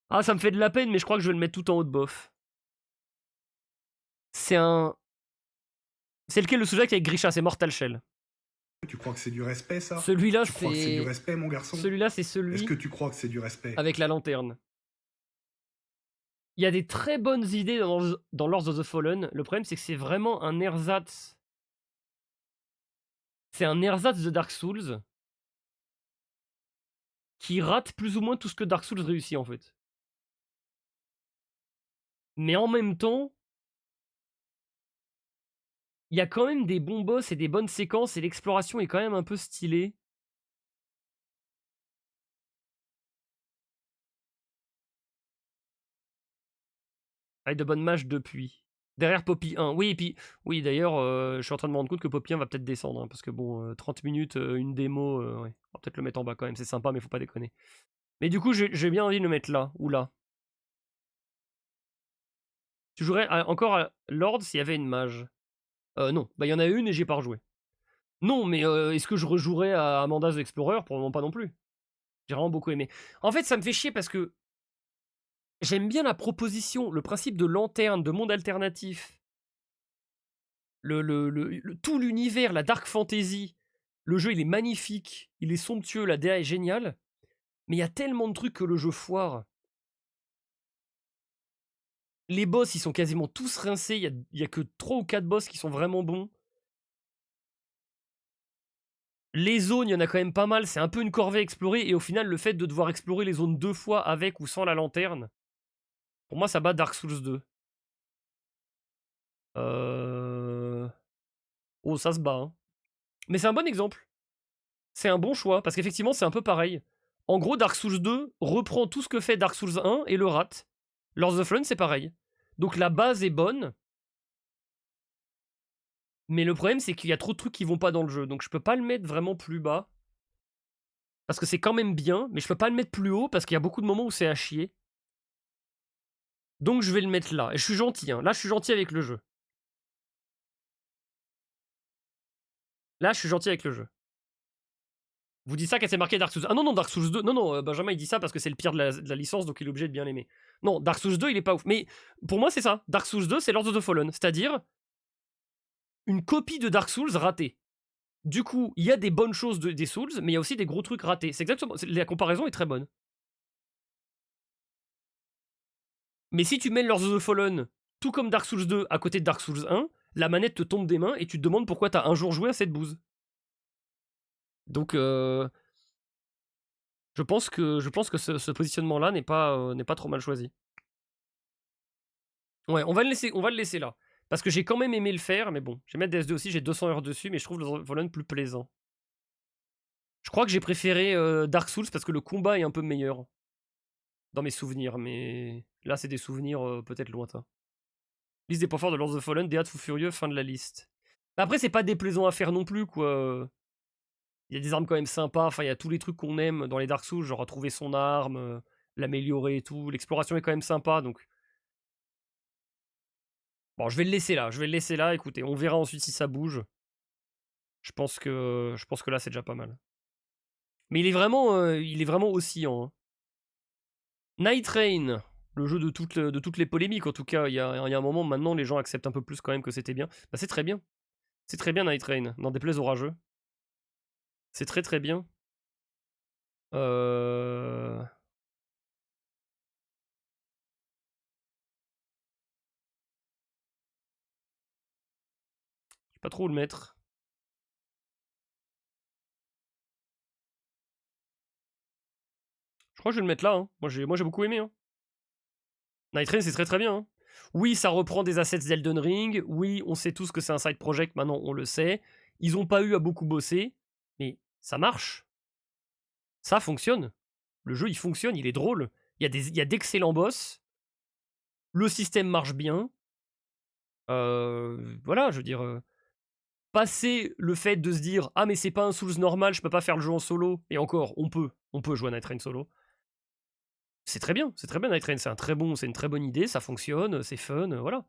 Ah, ça me fait de la peine, mais je crois que je vais le mettre tout en haut de bof. C'est un... C'est lequel le sous-jacque avec Grisha? C'est Mortal Shell. Tu crois que c'est du respect, ça? Celui-là, Tu crois que c'est du c'est... respect, mon garçon? Celui-là, c'est Est-ce celui que tu crois que c'est du respect? avec la lanterne. Il y a des très bonnes idées dans Lords of the Fallen. Le problème, c'est que c'est vraiment un ersatz. C'est un ersatz de Dark Souls qui rate plus ou moins tout ce que Dark Souls réussit, en fait. Mais en même temps, il y a quand même des bons boss et des bonnes séquences, et l'exploration est quand même un peu stylée. Avec de bonnes matchs depuis. Derrière Poppy 1. Oui, et puis, oui, d'ailleurs, je suis en train de me rendre compte que Poppy 1 va peut-être descendre, hein, parce que bon, 30 minutes, une démo, ouais. On va peut-être le mettre en bas quand même, c'est sympa, mais faut pas déconner. Mais du coup, j'ai bien envie de le mettre là, ou là. Tu jouerais encore à Lord s'il y avait une mage? Non. Bah, il y en a une et j'ai pas rejoué. Non, mais est-ce que je rejouerais à Amanda's Explorer? Probablement pas non plus. J'ai vraiment beaucoup aimé. En fait, ça me fait chier parce que j'aime bien la proposition, le principe de lanterne, de monde alternatif. Tout l'univers, la dark fantasy. Le jeu, il est magnifique, il est somptueux, la DA est géniale. Mais il y a tellement de trucs que le jeu foire. Les boss, ils sont quasiment tous rincés. Il y a que 3 ou 4 boss qui sont vraiment bons. Les zones, il y en a quand même pas mal. C'est un peu une corvée à explorer. Et au final, le fait de devoir explorer les zones 2 fois avec ou sans la lanterne, pour moi, ça bat Dark Souls 2. Oh, ça se bat. Hein. Mais c'est un bon exemple. C'est un bon choix. Parce qu'effectivement, c'est un peu pareil. En gros, Dark Souls 2 reprend tout ce que fait Dark Souls 1 et le rate. Lords of the Fallen, c'est pareil. Donc la base est bonne. Mais le problème, c'est qu'il y a trop de trucs qui vont pas dans le jeu. Donc je peux pas le mettre vraiment plus bas. Parce que c'est quand même bien. Mais je peux pas le mettre plus haut parce qu'il y a beaucoup de moments où c'est à chier. Donc je vais le mettre là. Et je suis gentil. Hein. Là, je suis gentil avec le jeu. Là, je suis gentil avec le jeu. Vous dites ça quand c'est marqué Dark Souls. Ah non, non, Dark Souls 2. Non, non, Benjamin, il dit ça parce que c'est le pire de la licence, donc il est obligé de bien l'aimer. Non, Dark Souls 2, il est pas ouf. Mais pour moi, c'est ça. Dark Souls 2, c'est Lords of the Fallen. C'est-à-dire une copie de Dark Souls ratée. Du coup, il y a des bonnes choses des Souls, mais il y a aussi des gros trucs ratés. C'est exactement. La comparaison est très bonne. Mais si tu mets Lords of the Fallen, tout comme Dark Souls 2, à côté de Dark Souls 1, la manette te tombe des mains et tu te demandes pourquoi t'as un jour joué à cette bouse. Donc, je pense que ce positionnement-là n'est pas trop mal choisi. Ouais, on va le laisser là. Parce que j'ai quand même aimé le faire, mais bon, je vais mettre DSD aussi, j'ai 200 heures dessus, mais je trouve le Fallen plus plaisant. Je crois que j'ai préféré Dark Souls parce que le combat est un peu meilleur. Dans mes souvenirs, mais là c'est des souvenirs peut-être lointains. Liste des points forts de Lords of the Fallen, Déat fou furieux, fin de la liste. Bah après, c'est pas déplaisant à faire non plus, quoi. Il y a des armes quand même sympas, enfin, il y a tous les trucs qu'on aime dans les Dark Souls, genre trouver son arme, l'améliorer et tout. L'exploration est quand même sympa, donc. Bon, je vais le laisser là, écoutez, on verra ensuite si ça bouge. Je pense que là, c'est déjà pas mal. Mais il est vraiment oscillant. Hein. Night Rain, le jeu de toutes les polémiques, en tout cas, il y a un moment, maintenant, les gens acceptent un peu plus quand même que c'était bien. Bah, c'est très bien. C'est très bien Night Rain, n'en déplaise aux rageux. C'est très très bien. Je sais pas trop où le mettre. Je crois que je vais le mettre là. Hein. Moi j'ai beaucoup aimé. Hein. Night Rain c'est très très bien. Hein. Oui, ça reprend des assets d'Elden Ring. Oui, on sait tous que c'est un side project, maintenant on le sait. Ils ont pas eu à beaucoup bosser, mais ça marche. Ça fonctionne. Le jeu il fonctionne, il est drôle. Il y a d'excellents boss. Le système marche bien. Voilà, je veux dire. Passer le fait de se dire ah mais c'est pas un Souls normal, je peux pas faire le jeu en solo, et encore on peut jouer à Night Rain solo, c'est très bien, Night Train, c'est une très bonne idée, ça fonctionne, c'est fun, voilà.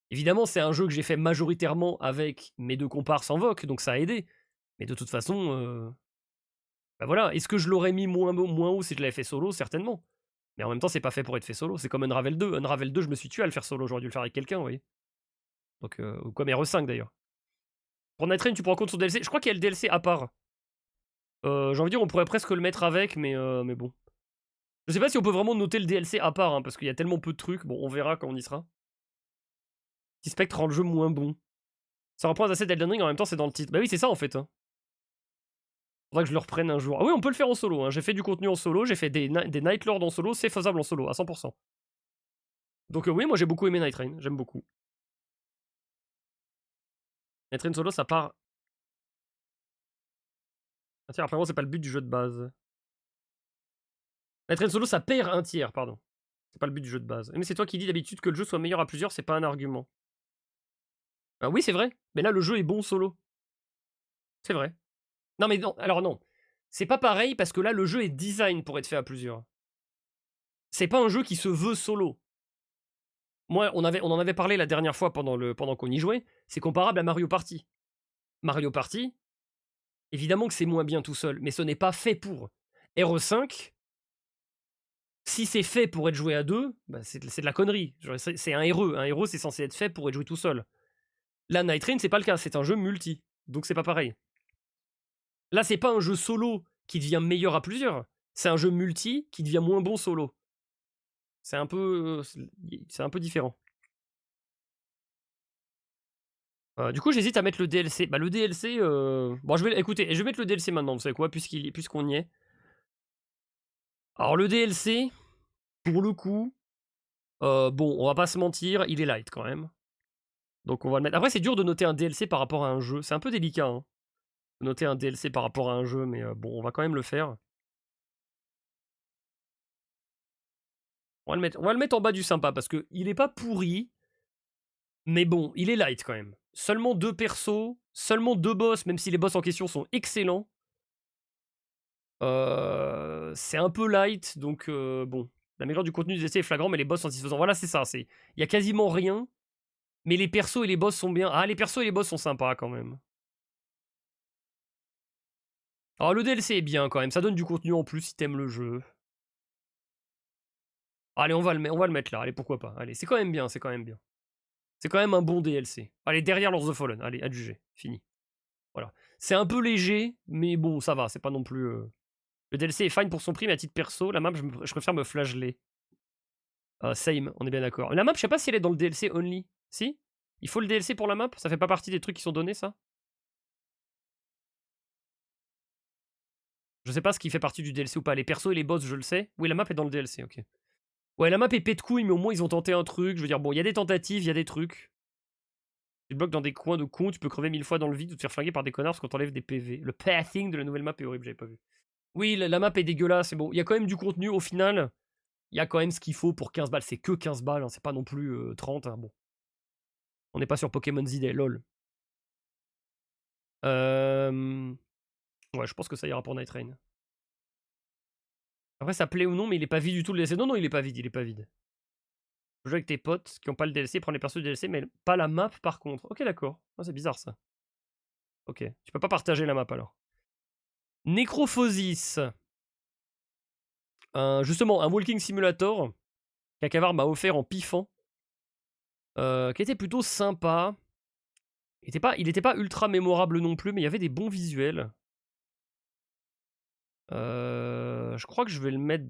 Évidemment, c'est un jeu que j'ai fait majoritairement avec mes 2 comparses en VOC, donc ça a aidé. Mais de toute façon, bah, voilà. Est-ce que je l'aurais mis moins haut si je l'avais fait solo? Certainement. Mais en même temps, c'est pas fait pour être fait solo. C'est comme Unravel 2. Unravel 2, je me suis tué à le faire solo, j'aurais dû le faire avec quelqu'un, vous voyez? Donc, ou comme RE5 d'ailleurs. Pour Night Train, tu prends en compte son DLC? Je crois qu'il y a le DLC à part. J'ai envie de dire, on pourrait presque le mettre avec, mais bon. Je sais pas si on peut vraiment noter le DLC à part, hein, parce qu'il y a tellement peu de trucs. Bon, on verra quand on y sera. Petit Spectre rend le jeu moins bon. Ça reprend assez d'Elden Ring, en même temps, c'est dans le titre. Bah oui, c'est ça en fait, hein. Faudra que je le reprenne un jour. Ah oui, on peut le faire en solo, hein. J'ai fait du contenu en solo, j'ai fait des Night Lords en solo, c'est faisable en solo, à 100%. Donc oui, moi j'ai beaucoup aimé Night Train, j'aime beaucoup. Night Train solo, ça part... Un tiers, après moi, c'est pas le but du jeu de base. Night Train solo, ça perd un tiers, pardon. C'est pas le but du jeu de base. Mais c'est toi qui dis d'habitude que le jeu soit meilleur à plusieurs, c'est pas un argument. Ah oui, c'est vrai, mais là, le jeu est bon solo. C'est vrai. Non, mais non, alors non. C'est pas pareil parce que là, le jeu est design pour être fait à plusieurs. C'est pas un jeu qui se veut solo. Moi, on en avait parlé la dernière fois pendant qu'on y jouait. C'est comparable à Mario Party. Mario Party, évidemment que c'est moins bien tout seul, mais ce n'est pas fait pour. RE5, si c'est fait pour être joué à deux, bah c'est de la connerie. C'est un héros. Un héros, c'est censé être fait pour être joué tout seul. Là, Night Train, c'est pas le cas. C'est un jeu multi. Donc c'est pas pareil. Là, c'est pas un jeu solo qui devient meilleur à plusieurs. C'est un jeu multi qui devient moins bon solo. C'est un peu différent. Du coup, j'hésite à mettre le DLC. Bah, le DLC, bon, je vais mettre le DLC maintenant, vous savez quoi, puisqu'on y est. Alors, le DLC, pour le coup, bon, on va pas se mentir, il est light quand même. Donc, on va le mettre. Après, c'est dur de noter un DLC par rapport à un jeu. C'est un peu délicat, hein, de noter un DLC par rapport à un jeu, mais bon, on va quand même le faire. On va le mettre en bas du sympa, parce que il est pas pourri, mais bon, il est light quand même. Seulement 2 persos, seulement 2 boss, même si les boss en question sont excellents. C'est un peu light, donc bon. La maigreur du contenu des essais est flagrant, mais les boss sont satisfaisants. Voilà, c'est ça. Il y a quasiment rien, mais les persos et les boss sont bien. Ah, les persos et les boss sont sympas quand même. Alors le DLC est bien quand même, ça donne du contenu en plus si t'aimes le jeu. Allez, on va le mettre là, allez, pourquoi pas. Allez, c'est quand même bien, c'est quand même bien. C'est quand même un bon DLC. Allez, derrière Lords of the Fallen, allez, adjugé, fini. Voilà. C'est un peu léger, mais bon, ça va, c'est pas non plus... Le DLC est fine pour son prix, mais à titre perso, la map, je préfère me flageller. Same, on est bien d'accord. La map, je sais pas si elle est dans le DLC only. Si? Il faut le DLC pour la map? Ça fait pas partie des trucs qui sont donnés, ça? Je sais pas ce qui fait partie du DLC ou pas. Les persos et les boss, je le sais. Oui, la map est dans le DLC, ok. Ouais, la map est pète couille, mais au moins ils ont tenté un truc. Je veux dire, bon, il y a des tentatives, il y a des trucs. Tu te bloques dans des coins de con, tu peux crever 1000 fois dans le vide ou te faire flinguer par des connards parce qu'on t'enlève des PV. Le pathing de la nouvelle map est horrible, j'avais pas vu. Oui, la map est dégueulasse, c'est bon. Il y a quand même du contenu au final. Il y a quand même ce qu'il faut pour 15 balles. C'est que 15 balles, hein, c'est pas non plus 30. Hein, bon. On n'est pas sur Pokémon Z-Day, lol. Ouais, je pense que ça ira pour Night Rain. Après, ça plaît ou non, mais il est pas vide du tout le DLC. Non, non, il est pas vide, il est pas vide. Joue avec tes potes qui ont pas le DLC, prends les persos du DLC, mais pas la map par contre. Ok, d'accord. Ah, c'est bizarre ça. Ok, tu peux pas partager la map alors. Necrophosis. Justement, un walking simulator qu'Akavar m'a offert en piffant. Qui était plutôt sympa. Il était pas ultra mémorable non plus, mais il y avait des bons visuels. Je crois que je vais le mettre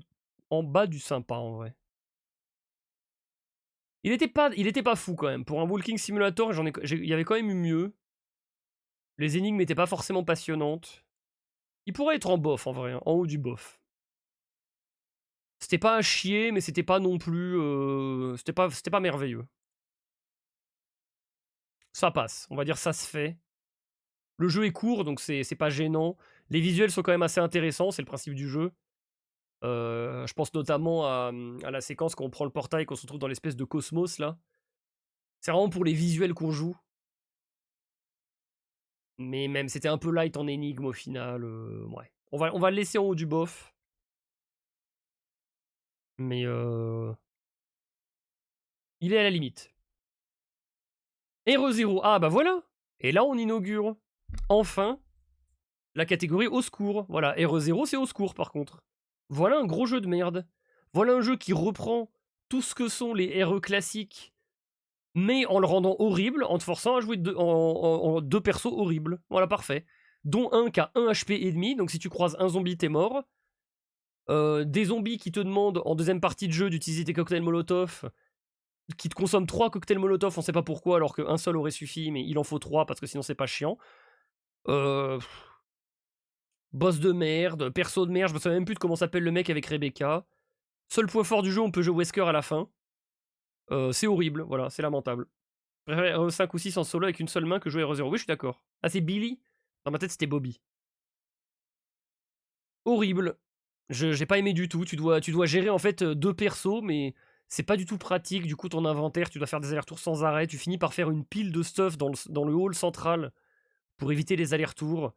en bas du sympa en vrai. Il était pas fou quand même. Pour un walking simulator, il y avait quand même eu mieux. Les énigmes n'étaient pas forcément passionnantes. Il pourrait être en bof en vrai, hein, en haut du bof. C'était pas à chier, mais c'était pas non plus. C'était pas merveilleux. Ça passe, on va dire ça se fait. Le jeu est court, donc c'est pas gênant. Les visuels sont quand même assez intéressants, c'est le principe du jeu. Je pense notamment à la séquence quand on prend le portail, qu'on se retrouve dans l'espèce de cosmos là. C'est vraiment pour les visuels qu'on joue. Mais même, c'était un peu light en énigme au final. Ouais. On va le laisser en haut du bof. Mais il est à la limite. RE0, ah bah voilà! Et là, on inaugure, enfin, la catégorie au secours. Voilà, RE0, c'est au secours, par contre. Voilà un gros jeu de merde. Voilà un jeu qui reprend tout ce que sont les RE classiques, mais en le rendant horrible, en te forçant à jouer en deux persos horribles. Voilà, parfait. Dont un qui a 1 HP et demi, donc si tu croises un zombie, t'es mort. Des zombies qui te demandent, en deuxième partie de jeu, d'utiliser tes cocktails Molotov, qui te consomment 3 cocktails Molotov, on sait pas pourquoi, alors qu'un seul aurait suffi, mais il en faut 3 parce que sinon c'est pas chiant. Euh, Boss de merde, perso de merde, je me souviens même plus de comment s'appelle le mec avec Rebecca. Seul point fort du jeu, on peut jouer Wesker à la fin. C'est horrible, voilà, c'est lamentable. Je préfère RE5 ou 6 en solo avec une seule main que jouer RE0. Oui, je suis d'accord. Ah, c'est Billy? Dans ma tête, c'était Bobby. Horrible. J'ai pas aimé du tout. Tu dois gérer en fait deux persos, mais c'est pas du tout pratique. Du coup, ton inventaire, tu dois faire des allers-retours sans arrêt. Tu finis par faire une pile de stuff dans le hall central pour éviter les allers-retours.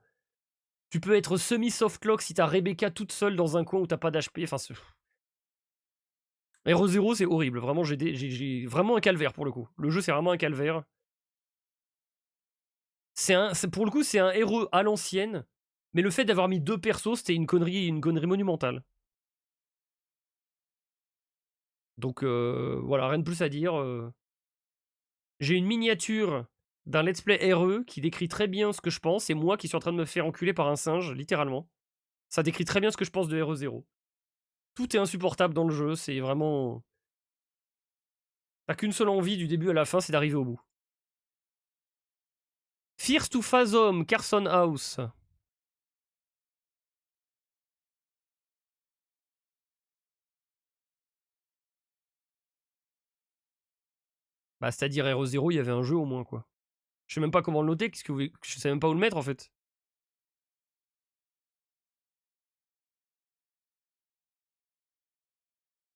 Tu peux être semi-softlock si t'as Rebecca toute seule dans un coin où t'as pas d'HP. Enfin, RE0, c'est horrible. Vraiment, j'ai vraiment un calvaire pour le coup. Le jeu, c'est vraiment un calvaire. Pour le coup, c'est un RE à l'ancienne, mais le fait d'avoir mis deux persos, c'était une connerie monumentale. Donc voilà, rien de plus à dire. J'ai une miniature d'un let's play RE qui décrit très bien ce que je pense, et moi qui suis en train de me faire enculer par un singe, littéralement. Ça décrit très bien ce que je pense de RE0. Tout est insupportable dans le jeu, c'est vraiment... T'as qu'une seule envie du début à la fin, c'est d'arriver au bout. Fears to Fathom, Carson House. Bah, c'est-à-dire RE0, il y avait un jeu au moins, quoi. Je sais même pas comment le noter, je sais même pas où le mettre, en fait.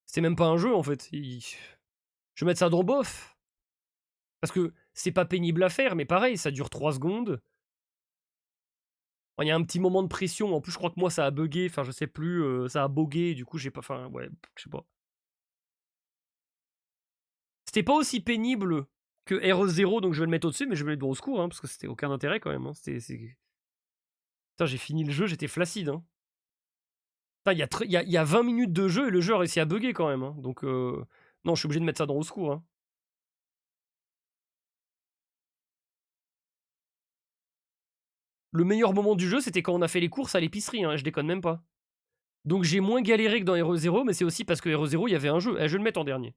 C'est même pas un jeu, en fait. Je vais mettre ça dans bof. Parce que c'est pas pénible à faire, mais pareil, ça dure 3 secondes. Il y a un petit moment de pression. En plus, je crois que moi, ça a bugué. Enfin, je sais plus. Ça a bogué. Du coup, j'ai pas. Enfin, ouais, je sais pas. C'était pas aussi pénible que RE0, donc je vais le mettre au-dessus, mais je vais le mettre au secours, hein, parce que c'était aucun intérêt quand même. Hein. Putain, j'ai fini le jeu, j'étais flacide. Hein. Putain, il y a 20 minutes de jeu et le jeu a réussi à bugger quand même. Hein. Donc, non, je suis obligé de mettre ça dans au secours. Hein. Le meilleur moment du jeu, c'était quand on a fait les courses à l'épicerie. Hein, je déconne même pas. Donc, j'ai moins galéré que dans RE0, mais c'est aussi parce que RE0, il y avait un jeu. Eh, je vais le mettre en dernier.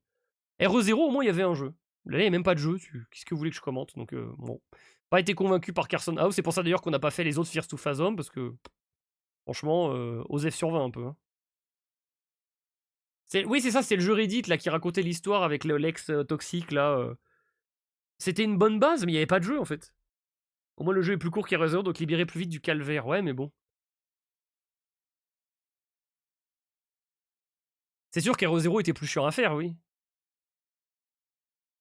RE0, au moins, il y avait un jeu. Là, il n'y a même pas de jeu. Qu'est-ce que vous voulez que je commente? Donc, bon. Pas été convaincu par Carson House. C'est pour ça d'ailleurs qu'on n'a pas fait les autres Fears to Fathom, parce que, franchement, OSEF sur 20 un peu. Hein. Oui, c'est ça, c'est le jeu Reddit là, qui racontait l'histoire avec l'ex toxique. Là. C'était une bonne base, mais il n'y avait pas de jeu en fait. Au moins, le jeu est plus court qu'RE0, donc libéré plus vite du calvaire. Ouais, mais bon. C'est sûr qu'RE0 était plus chiant à faire, oui.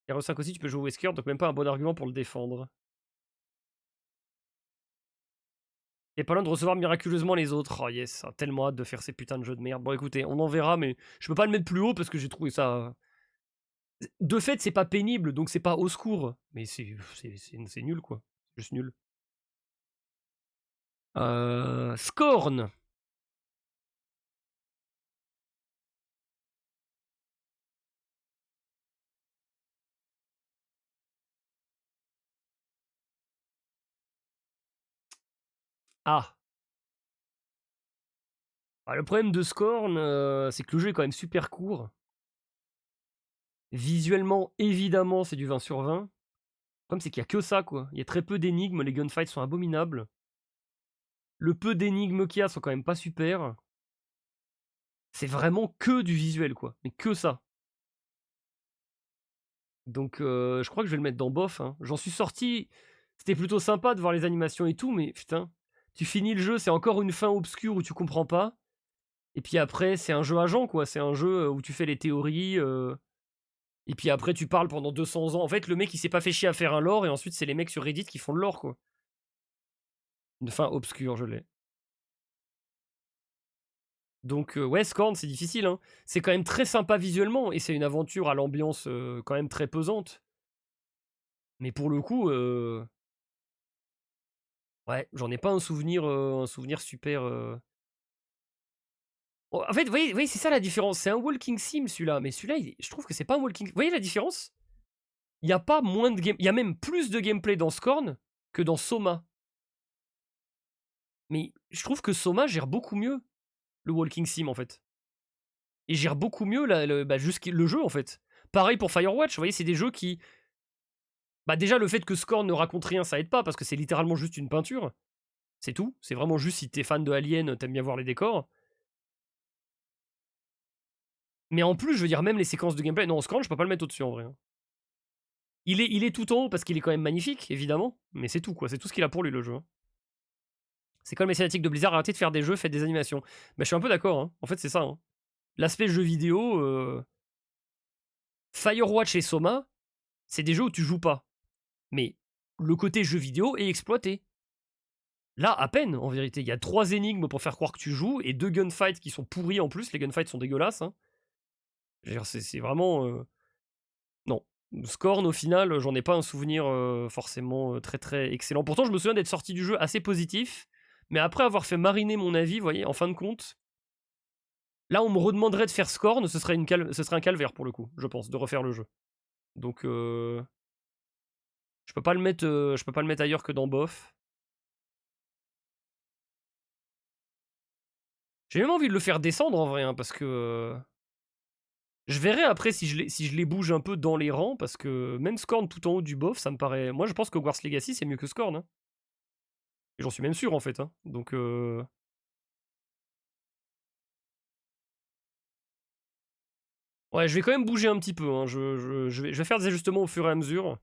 RE5 aussi, tu peux jouer au Wesker, donc même pas un bon argument pour le défendre. Et pas loin de recevoir miraculeusement les autres. Oh yes, tellement hâte de faire ces putains de jeux de merde. Bon écoutez, on en verra, mais je peux pas le mettre plus haut parce que j'ai trouvé ça... De fait, c'est pas pénible, donc c'est pas au secours. Mais c'est nul, quoi. Juste nul. Scorn. Ah. Le problème de Scorn, c'est que le jeu est quand même super court. Visuellement, évidemment, c'est du 20 sur 20. Le problème, c'est qu'il y a que ça, quoi. Il y a très peu d'énigmes, les gunfights sont abominables. Le peu d'énigmes qu'il y a sont quand même pas super. C'est vraiment que du visuel, quoi. Mais que ça. Donc, je crois que je vais le mettre dans bof. Hein. J'en suis sorti. C'était plutôt sympa de voir les animations et tout, mais putain, tu finis le jeu, c'est encore une fin obscure où tu comprends pas. Et puis après, c'est un jeu agent, quoi. C'est un jeu où tu fais les théories. Et puis après, tu parles pendant 200 ans. En fait, le mec, il s'est pas fait chier à faire un lore, et ensuite, c'est les mecs sur Reddit qui font le lore, quoi. Une fin obscure, je l'ai. Donc ouais, Scorn, c'est difficile, hein. C'est quand même très sympa visuellement et c'est une aventure à l'ambiance, quand même très pesante. Mais pour le coup, ouais, j'en ai pas un souvenir super, en fait, vous voyez, c'est ça la différence. C'est un walking sim celui-là, mais celui-là, je trouve que c'est pas un walking. Vous voyez la différence? Il y a pas moins de game, il y a même plus de gameplay dans Scorn que dans Soma. Mais je trouve que Soma gère beaucoup mieux le walking sim en fait. Et gère beaucoup mieux juste le jeu en fait. Pareil pour Firewatch, vous voyez, c'est des jeux qui. Bah déjà, le fait que Scorn ne raconte rien, ça aide pas parce que c'est littéralement juste une peinture. C'est tout. C'est vraiment juste si t'es fan de Alien, t'aimes bien voir les décors. Mais en plus, je veux dire, même les séquences de gameplay. Non, Scorn, je peux pas le mettre au-dessus en vrai, hein. Il est tout en haut parce qu'il est quand même magnifique, évidemment. Mais c'est tout quoi. C'est tout ce qu'il a pour lui le jeu, hein. C'est comme les cinématiques de Blizzard, arrêtez de faire des jeux, faites des animations. Mais je suis un peu d'accord, hein. En fait, c'est ça, hein. L'aspect jeu vidéo, Firewatch et Soma, c'est des jeux où tu joues pas. Mais le côté jeu vidéo est exploité. Là, à peine, en vérité. Il y a 3 énigmes pour faire croire que tu joues et 2 gunfights qui sont pourris en plus. Les gunfights sont dégueulasses, hein. Je veux dire, c'est vraiment. Non. Scorn, au final, j'en ai pas un souvenir forcément très très excellent. Pourtant, je me souviens d'être sorti du jeu assez positif. Mais après avoir fait mariner mon avis, vous voyez, en fin de compte, là, on me redemanderait de faire Scorn, ce serait un calvaire pour le coup, je pense, de refaire le jeu. Donc, je peux pas le mettre ailleurs que dans Bof. J'ai même envie de le faire descendre en vrai, hein, parce que je verrai après si je les bouge un peu dans les rangs, parce que même Scorn tout en haut du Bof, ça me paraît. Moi, je pense que Hogwarts Legacy c'est mieux que Scorn, hein. Et j'en suis même sûr en fait, hein. Donc, ouais, je vais quand même bouger un petit peu, hein. Je vais faire des ajustements au fur et à mesure.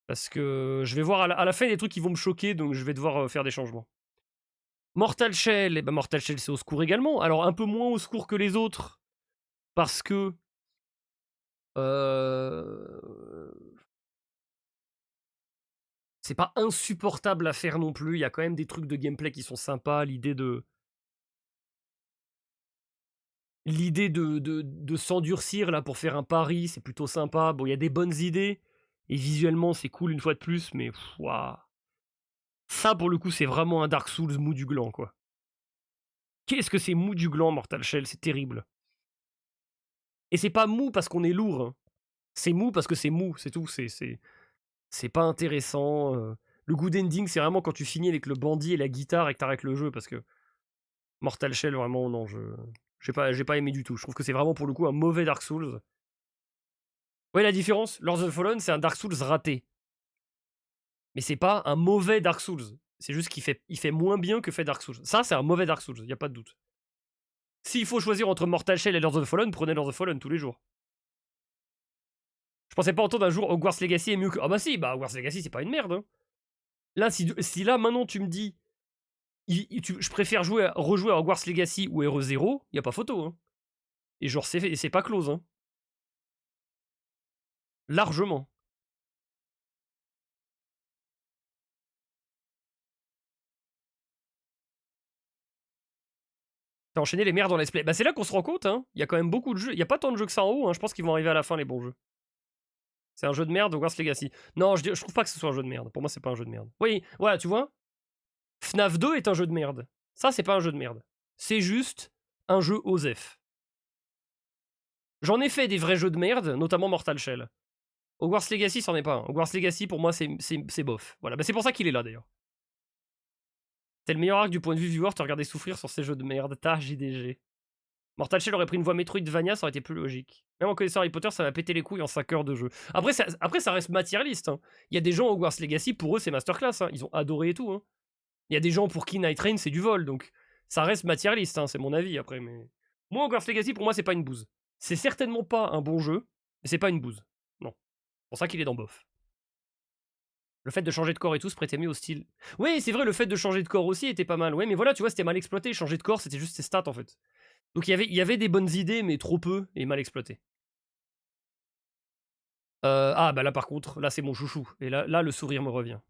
Parce que je vais voir à la fin des trucs qui vont me choquer, donc je vais devoir faire des changements. Mortal Shell, et ben Mortal Shell c'est au secours également. Alors un peu moins au secours que les autres, parce que c'est pas insupportable à faire non plus. Il y a quand même des trucs de gameplay qui sont sympas. L'idée de s'endurcir là pour faire un pari, c'est plutôt sympa. Bon, il y a des bonnes idées et visuellement c'est cool une fois de plus, mais waouh. Ça pour le coup c'est vraiment un Dark Souls mou du gland quoi. Qu'est-ce que c'est mou du gland Mortal Shell, c'est terrible. Et c'est pas mou parce qu'on est lourd, hein. C'est mou parce que c'est mou, c'est tout. C'est pas intéressant. Le good ending, c'est vraiment quand tu finis avec le bandit et la guitare et que t'arrêtes le jeu parce que Mortal Shell, vraiment, non, j'ai pas aimé du tout. Je trouve que c'est vraiment pour le coup un mauvais Dark Souls. Ouais, la différence, Lords of the Fallen, c'est un Dark Souls raté. Mais c'est pas un mauvais Dark Souls. C'est juste qu'il fait moins bien que fait Dark Souls. Ça, c'est un mauvais Dark Souls, y a pas de doute. S'il faut choisir entre Mortal Shell et Lords of the Fallen, prenez Lords of the Fallen tous les jours. Je pensais pas entendre un jour Hogwarts Legacy est mieux que. Ah bah si, bah Hogwarts Legacy c'est pas une merde, hein. Là, si là maintenant tu me dis je préfère rejouer à Hogwarts Legacy ou RE0, y a pas photo, hein. Et genre, c'est pas close, hein. Largement. T'as enchaîné les merdes dans let's play. Bah, c'est là qu'on se rend compte, hein. Il y a quand même beaucoup de jeux. Il y a pas tant de jeux que ça en haut, hein. Je pense qu'ils vont arriver à la fin, les bons jeux. C'est un jeu de merde, Hogwarts Legacy. Non, je trouve pas que ce soit un jeu de merde. Pour moi, c'est pas un jeu de merde. Oui, voilà, tu vois. FNAF 2 est un jeu de merde. Ça, c'est pas un jeu de merde. C'est juste un jeu OSEF. J'en ai fait des vrais jeux de merde, notamment Mortal Shell. Hogwarts Legacy, c'en est pas un. Hogwarts Legacy, pour moi, c'est bof. Voilà, bah, c'est pour ça qu'il est là, d'ailleurs. C'est le meilleur arc du point de vue viewer, te regarder souffrir sur ces jeux de merde. Ta JDG. Mortal Shell aurait pris une voix Metroidvania, ça aurait été plus logique. Même en connaissant Harry Potter, ça va péter les couilles en 5 heures de jeu. Après, ça reste matérialiste, hein. Il y a des gens Hogwarts Legacy, pour eux, c'est masterclass, hein. Ils ont adoré et tout, hein. Il y a des gens pour qui Night Rain, c'est du vol, donc ça reste matérialiste, hein. C'est mon avis après. Mais moi, Hogwarts Legacy, pour moi, c'est pas une bouse. C'est certainement pas un bon jeu, mais c'est pas une bouse. Non. C'est pour ça qu'il est dans bof. Le fait de changer de corps et tout se prêtait mieux au style. Oui, c'est vrai, le fait de changer de corps aussi était pas mal. Ouais, mais voilà, tu vois, c'était mal exploité. Changer de corps, c'était juste ses stats en fait. Donc il y avait des bonnes idées, mais trop peu et mal exploitées. Ah, bah là par contre, là c'est mon chouchou. Et là, le sourire me revient.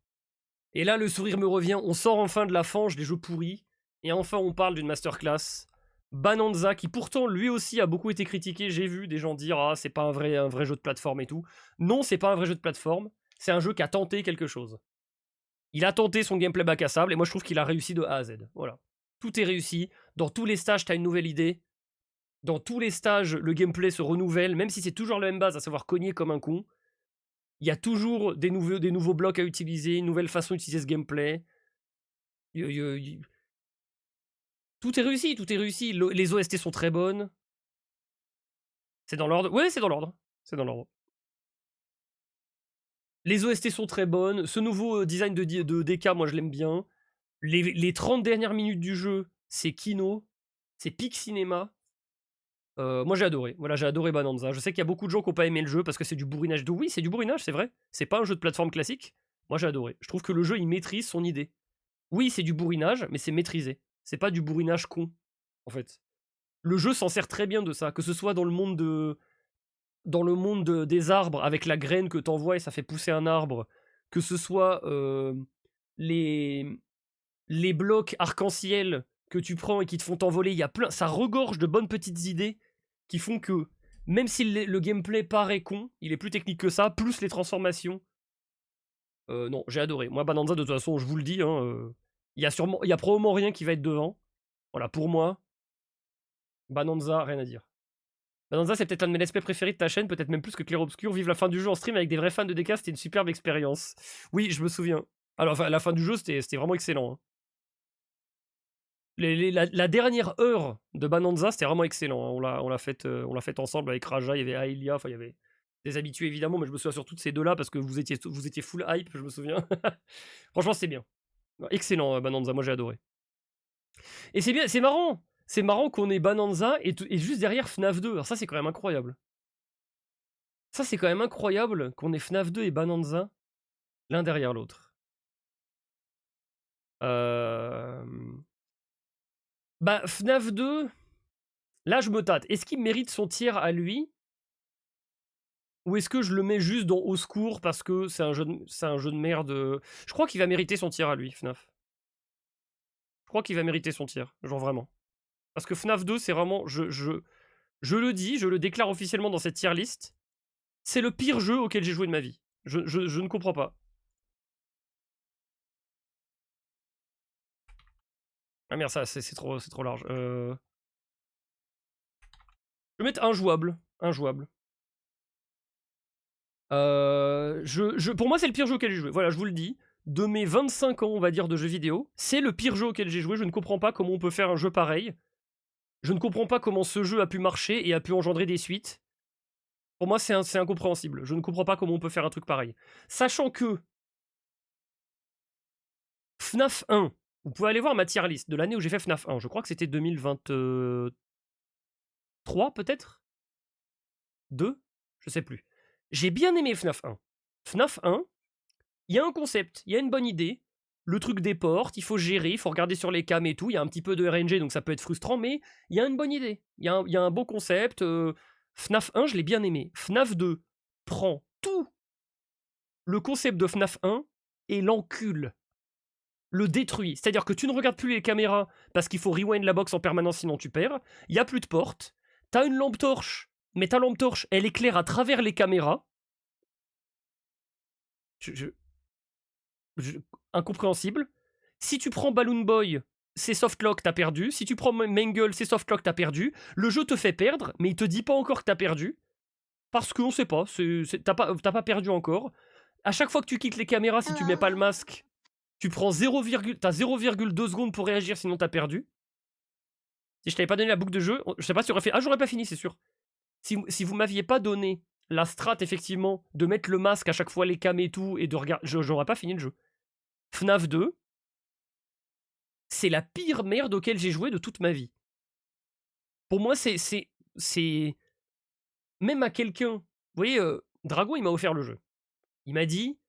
Et là, le sourire me revient. On sort enfin de la fange des jeux pourris. Et enfin, on parle d'une masterclass. Bananza, qui pourtant lui aussi a beaucoup été critiqué. J'ai vu des gens dire ah c'est pas un vrai jeu de plateforme et tout. Non, c'est pas un vrai jeu de plateforme. C'est un jeu qui a tenté quelque chose. Il a tenté son gameplay bac à sable et moi je trouve qu'il a réussi de A à Z. Voilà. Tout est réussi. Dans tous les stages, t'as une nouvelle idée. Dans tous les stages, le gameplay se renouvelle, même si c'est toujours la même base, à savoir cogner comme un con. Il y a toujours des nouveaux blocs à utiliser, une nouvelle façon d'utiliser ce gameplay. Tout est réussi, tout est réussi. Les OST sont très bonnes. C'est dans l'ordre. Ouais, c'est dans l'ordre. C'est dans l'ordre. Les OST sont très bonnes. Ce nouveau design de DK, moi je l'aime bien. Les 30 dernières minutes du jeu, c'est Kino. C'est Peak Cinéma. Moi j'ai adoré. Voilà, j'ai adoré Bananza. Je sais qu'il y a beaucoup de gens qui n'ont pas aimé le jeu parce que c'est du bourrinage. Oui, c'est du bourrinage, c'est vrai. C'est pas un jeu de plateforme classique. Moi j'ai adoré. Je trouve que le jeu il maîtrise son idée. Oui, c'est du bourrinage, mais c'est maîtrisé. C'est pas du bourrinage con, en fait. Le jeu s'en sert très bien de ça, que ce soit dans le monde des arbres avec la graine que t'envoies et ça fait pousser un arbre, que ce soit les blocs arc-en-ciel que tu prends et qui te font t'envoler, il y a plein, ça regorge de bonnes petites idées qui font que même si le gameplay paraît con, il est plus technique que ça, plus les transformations. Non, j'ai adoré. Moi, Bananza, de toute façon, je vous le dis, hein, il y a probablement rien qui va être devant. Voilà, pour moi, Bananza, rien à dire. Bananza, c'est peut-être un de mes let's play préférés de ta chaîne, peut-être même plus que Clair Obscur. Vive la fin du jeu en stream avec des vrais fans de DK, c'était une superbe expérience. Oui, je me souviens. Alors, enfin, la fin du jeu, c'était vraiment excellent. Hein. La dernière heure de Bananza, c'était vraiment excellent. Hein. On l'a fait ensemble avec Raja, il y avait Aelia, enfin, il y avait des habitués évidemment, mais je me souviens surtout de ces deux-là parce que vous étiez full hype, je me souviens. Franchement, c'était bien. Excellent, Bananza, moi j'ai adoré. Et c'est bien, c'est marrant. C'est marrant qu'on ait Bananza et juste derrière FNAF 2. Alors ça, c'est quand même incroyable. Ça, c'est quand même incroyable qu'on ait FNAF 2 et Bananza l'un derrière l'autre. Bah, FNAF 2, là, je me tâte. Est-ce qu'il mérite son tir à lui? Ou est-ce que je le mets juste dans Au secours parce que c'est un jeu de merde? Je crois qu'il va mériter son tir à lui, FNAF. Je crois qu'il va mériter son tir, genre vraiment. Parce que FNAF 2, c'est vraiment... Je le dis, je le déclare officiellement dans cette tier list. C'est le pire jeu auquel j'ai joué de ma vie. Je ne comprends pas. Ah merde, ça, c'est trop large. Je vais mettre injouable. Injouable. Pour moi, c'est le pire jeu auquel j'ai joué. Voilà, je vous le dis. De mes 25 ans, on va dire, de jeux vidéo, c'est le pire jeu auquel j'ai joué. Je ne comprends pas comment on peut faire un jeu pareil. Je ne comprends pas comment ce jeu a pu marcher et a pu engendrer des suites. Pour moi, c'est incompréhensible. Je ne comprends pas comment on peut faire un truc pareil. Sachant que FNAF 1, vous pouvez aller voir ma tier list de l'année où j'ai fait FNAF 1. Je crois que c'était 2023, peut-être 2. Je sais plus. J'ai bien aimé FNAF 1. FNAF 1, il y a un concept, il y a une bonne idée. Le truc des portes, il faut gérer, il faut regarder sur les cams et tout. Il y a un petit peu de RNG, donc ça peut être frustrant, mais il y a une bonne idée. Il y a un beau concept. FNAF 1, je l'ai bien aimé. FNAF 2 prend tout le concept de FNAF 1 et l'encule. Le détruit. C'est-à-dire que tu ne regardes plus les caméras parce qu'il faut rewind la box en permanence, sinon tu perds. Il n'y a plus de porte. T'as une lampe torche, mais ta lampe torche, elle éclaire à travers les caméras. Incompréhensible. Si tu prends Balloon Boy, c'est softlock, t'as perdu. Si tu prends Mangle, c'est softlock, t'as perdu. Le jeu te fait perdre, mais il te dit pas encore que t'as perdu. Parce qu'on sait pas, t'as pas perdu encore. À chaque fois que tu quittes les caméras, si tu mets pas le masque, tu prends 0,2 secondes pour réagir, sinon t'as perdu. Si je t'avais pas donné la boucle de jeu, je sais pas si j'aurais fait... Ah, j'aurais pas fini, c'est sûr. Si vous m'aviez pas donné la strat, effectivement, de mettre le masque à chaque fois, les cams et tout, et de regarder... J'aurais pas fini le jeu. FNAF 2, c'est la pire merde auquel j'ai joué de toute ma vie. Pour moi, c'est... Même à quelqu'un... Vous voyez, Dragon, il m'a offert le jeu. Il m'a dit...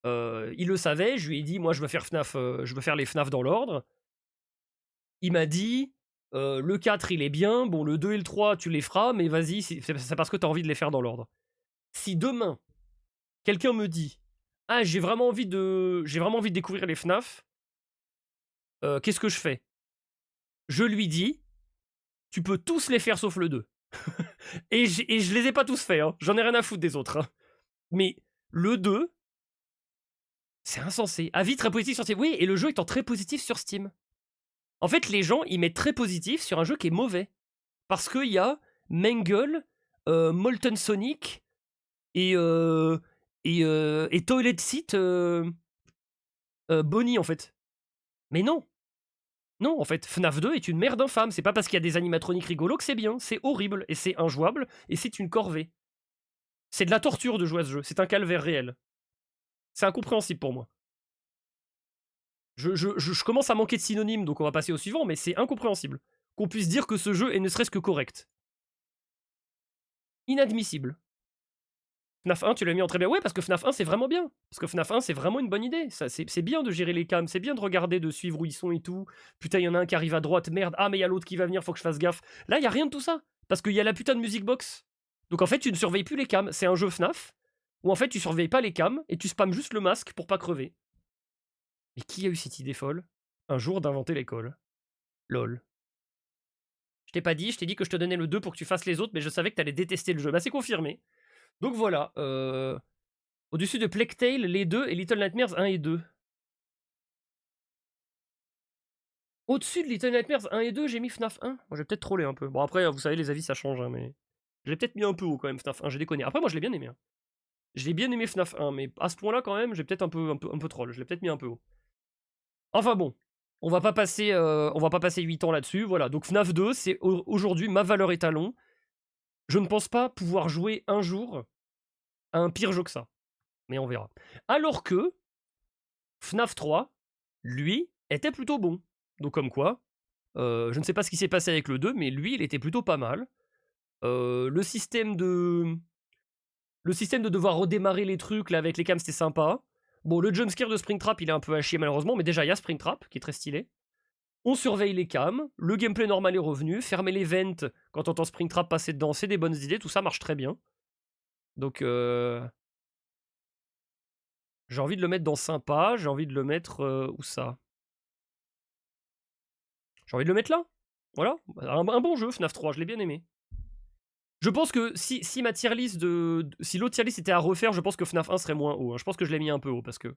il le savait, je lui ai dit, moi, je veux faire FNAF, je veux faire les FNAF dans l'ordre. Il m'a dit... le 4, il est bien. Bon, le 2 et le 3, tu les feras, mais vas-y, c'est parce que t'as envie de les faire dans l'ordre. Si demain, quelqu'un me dit « Ah, j'ai vraiment envie de découvrir les FNAF, qu'est-ce que je fais ?» Je lui dis, tu peux tous les faire sauf le 2. Et je les ai pas tous faits, hein. J'en ai rien à foutre des autres, hein. Mais le 2, c'est insensé. Avis très positif sur Steam. Oui, et le jeu étant très positif sur Steam. En fait, les gens, ils mettent très positif sur un jeu qui est mauvais. Parce qu'il y a Mangle, Molten Sonic et Toilet Seat Bonnie, en fait. Mais non. Non, en fait, FNAF 2 est une merde infâme. C'est pas parce qu'il y a des animatroniques rigolos que c'est bien. C'est horrible, et c'est injouable, et c'est une corvée. C'est de la torture de jouer à ce jeu. C'est un calvaire réel. C'est incompréhensible pour moi. Je commence à manquer de synonymes, donc on va passer au suivant, mais c'est incompréhensible qu'on puisse dire que ce jeu est ne serait-ce que correct. Inadmissible. FNAF 1, tu l'as mis en très bien. Ouais, parce que FNAF 1, c'est vraiment bien. Parce que FNAF 1, c'est vraiment une bonne idée. C'est bien de gérer les cams, c'est bien de regarder, de suivre où ils sont et tout. Putain, il y en a un qui arrive à droite, merde. Ah, mais il y a l'autre qui va venir, faut que je fasse gaffe. Là, il y a rien de tout ça. Parce qu'il y a la putain de music box. Donc en fait, tu ne surveilles plus les cams. C'est un jeu FNAF où en fait, tu surveilles pas les cams et tu spammes juste le masque pour pas crever. Mais qui a eu cette idée folle un jour d'inventer l'école? Lol. Je t'ai pas dit, je t'ai dit que je te donnais le 2 pour que tu fasses les autres, mais je savais que t'allais détester le jeu. Bah, c'est confirmé. Donc voilà. Au-dessus de Plague Tale, les 2 et Little Nightmares 1 et 2. Au-dessus de Little Nightmares 1 et 2, j'ai mis FNAF 1. Moi, j'ai peut-être trollé un peu. Bon, après, vous savez, les avis, ça change, hein, mais. Je l'ai peut-être mis un peu haut quand même, FNAF 1, j'ai déconné. Après, moi, je l'ai bien aimé. Hein. Je l'ai bien aimé FNAF 1, mais à ce point-là, quand même, j'ai peut-être un peu troll. Je l'ai peut-être mis un peu haut. Enfin bon, on va pas passer 8 ans là-dessus. Voilà, donc FNAF 2, c'est aujourd'hui ma valeur étalon. Je ne pense pas pouvoir jouer un jour à un pire jeu que ça. Mais on verra. Alors que FNAF 3, lui, était plutôt bon. Donc comme quoi, je ne sais pas ce qui s'est passé avec le 2, mais lui, il était plutôt pas mal. Le système de devoir redémarrer les trucs là avec les cams, c'était sympa. Bon, le jumpscare de Springtrap, il est un peu à chier malheureusement, mais déjà, il y a Springtrap, qui est très stylé. On surveille les cams, le gameplay normal est revenu, fermer les vents quand on entend Springtrap passer dedans, c'est des bonnes idées, tout ça marche très bien. Donc, j'ai envie de le mettre dans sympa, j'ai envie de le mettre... où ça? J'ai envie de le mettre là. Voilà, un bon jeu, FNAF 3, je l'ai bien aimé. Je pense que si ma tier list si l'autre tier list était à refaire, je pense que FNAF 1 serait moins haut. Hein. Je pense que je l'ai mis un peu haut parce que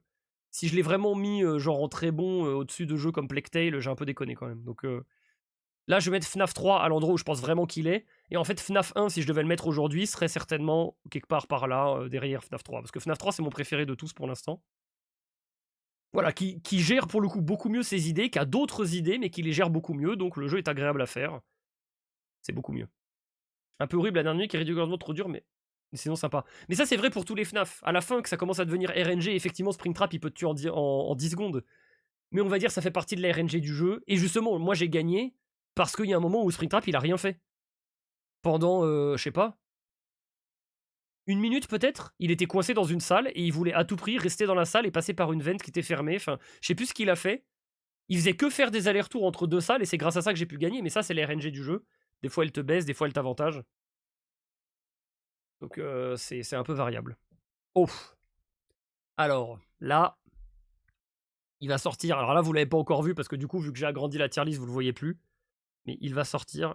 si je l'ai vraiment mis genre en très bon au-dessus de jeux comme Plague Tale, j'ai un peu déconné quand même. Donc là, je vais mettre FNAF 3 à l'endroit où je pense vraiment qu'il est. Et en fait, FNAF 1, si je devais le mettre aujourd'hui, serait certainement quelque part par là, derrière FNAF 3. Parce que FNAF 3, c'est mon préféré de tous pour l'instant. Voilà, qui gère pour le coup beaucoup mieux ses idées, qui a d'autres idées, mais qui les gère beaucoup mieux. Donc le jeu est agréable à faire. C'est beaucoup mieux. Un peu horrible la dernière nuit qui est ridiculement trop dur, mais sinon sympa. Mais ça, c'est vrai pour tous les FNAF. À la fin, que ça commence à devenir RNG, effectivement, Springtrap, il peut te tuer en 10 secondes. Mais on va dire, ça fait partie de la RNG du jeu. Et justement, moi, j'ai gagné parce qu'il y a un moment où Springtrap, il a rien fait. Pendant, je sais pas, 1 minute peut-être, il était coincé dans une salle et il voulait à tout prix rester dans la salle et passer par une vente qui était fermée. Enfin, je sais plus ce qu'il a fait. Il faisait que faire des allers-retours entre deux salles et c'est grâce à ça que j'ai pu gagner. Mais ça, c'est la RNG du jeu. Des fois, elle te baisse, des fois, elle t'avantage. Donc c'est un peu variable. Oh. Alors, là, il va sortir. Alors là, vous l'avez pas encore vu parce que du coup, vu que j'ai agrandi la tier list, vous le voyez plus. Mais il va sortir.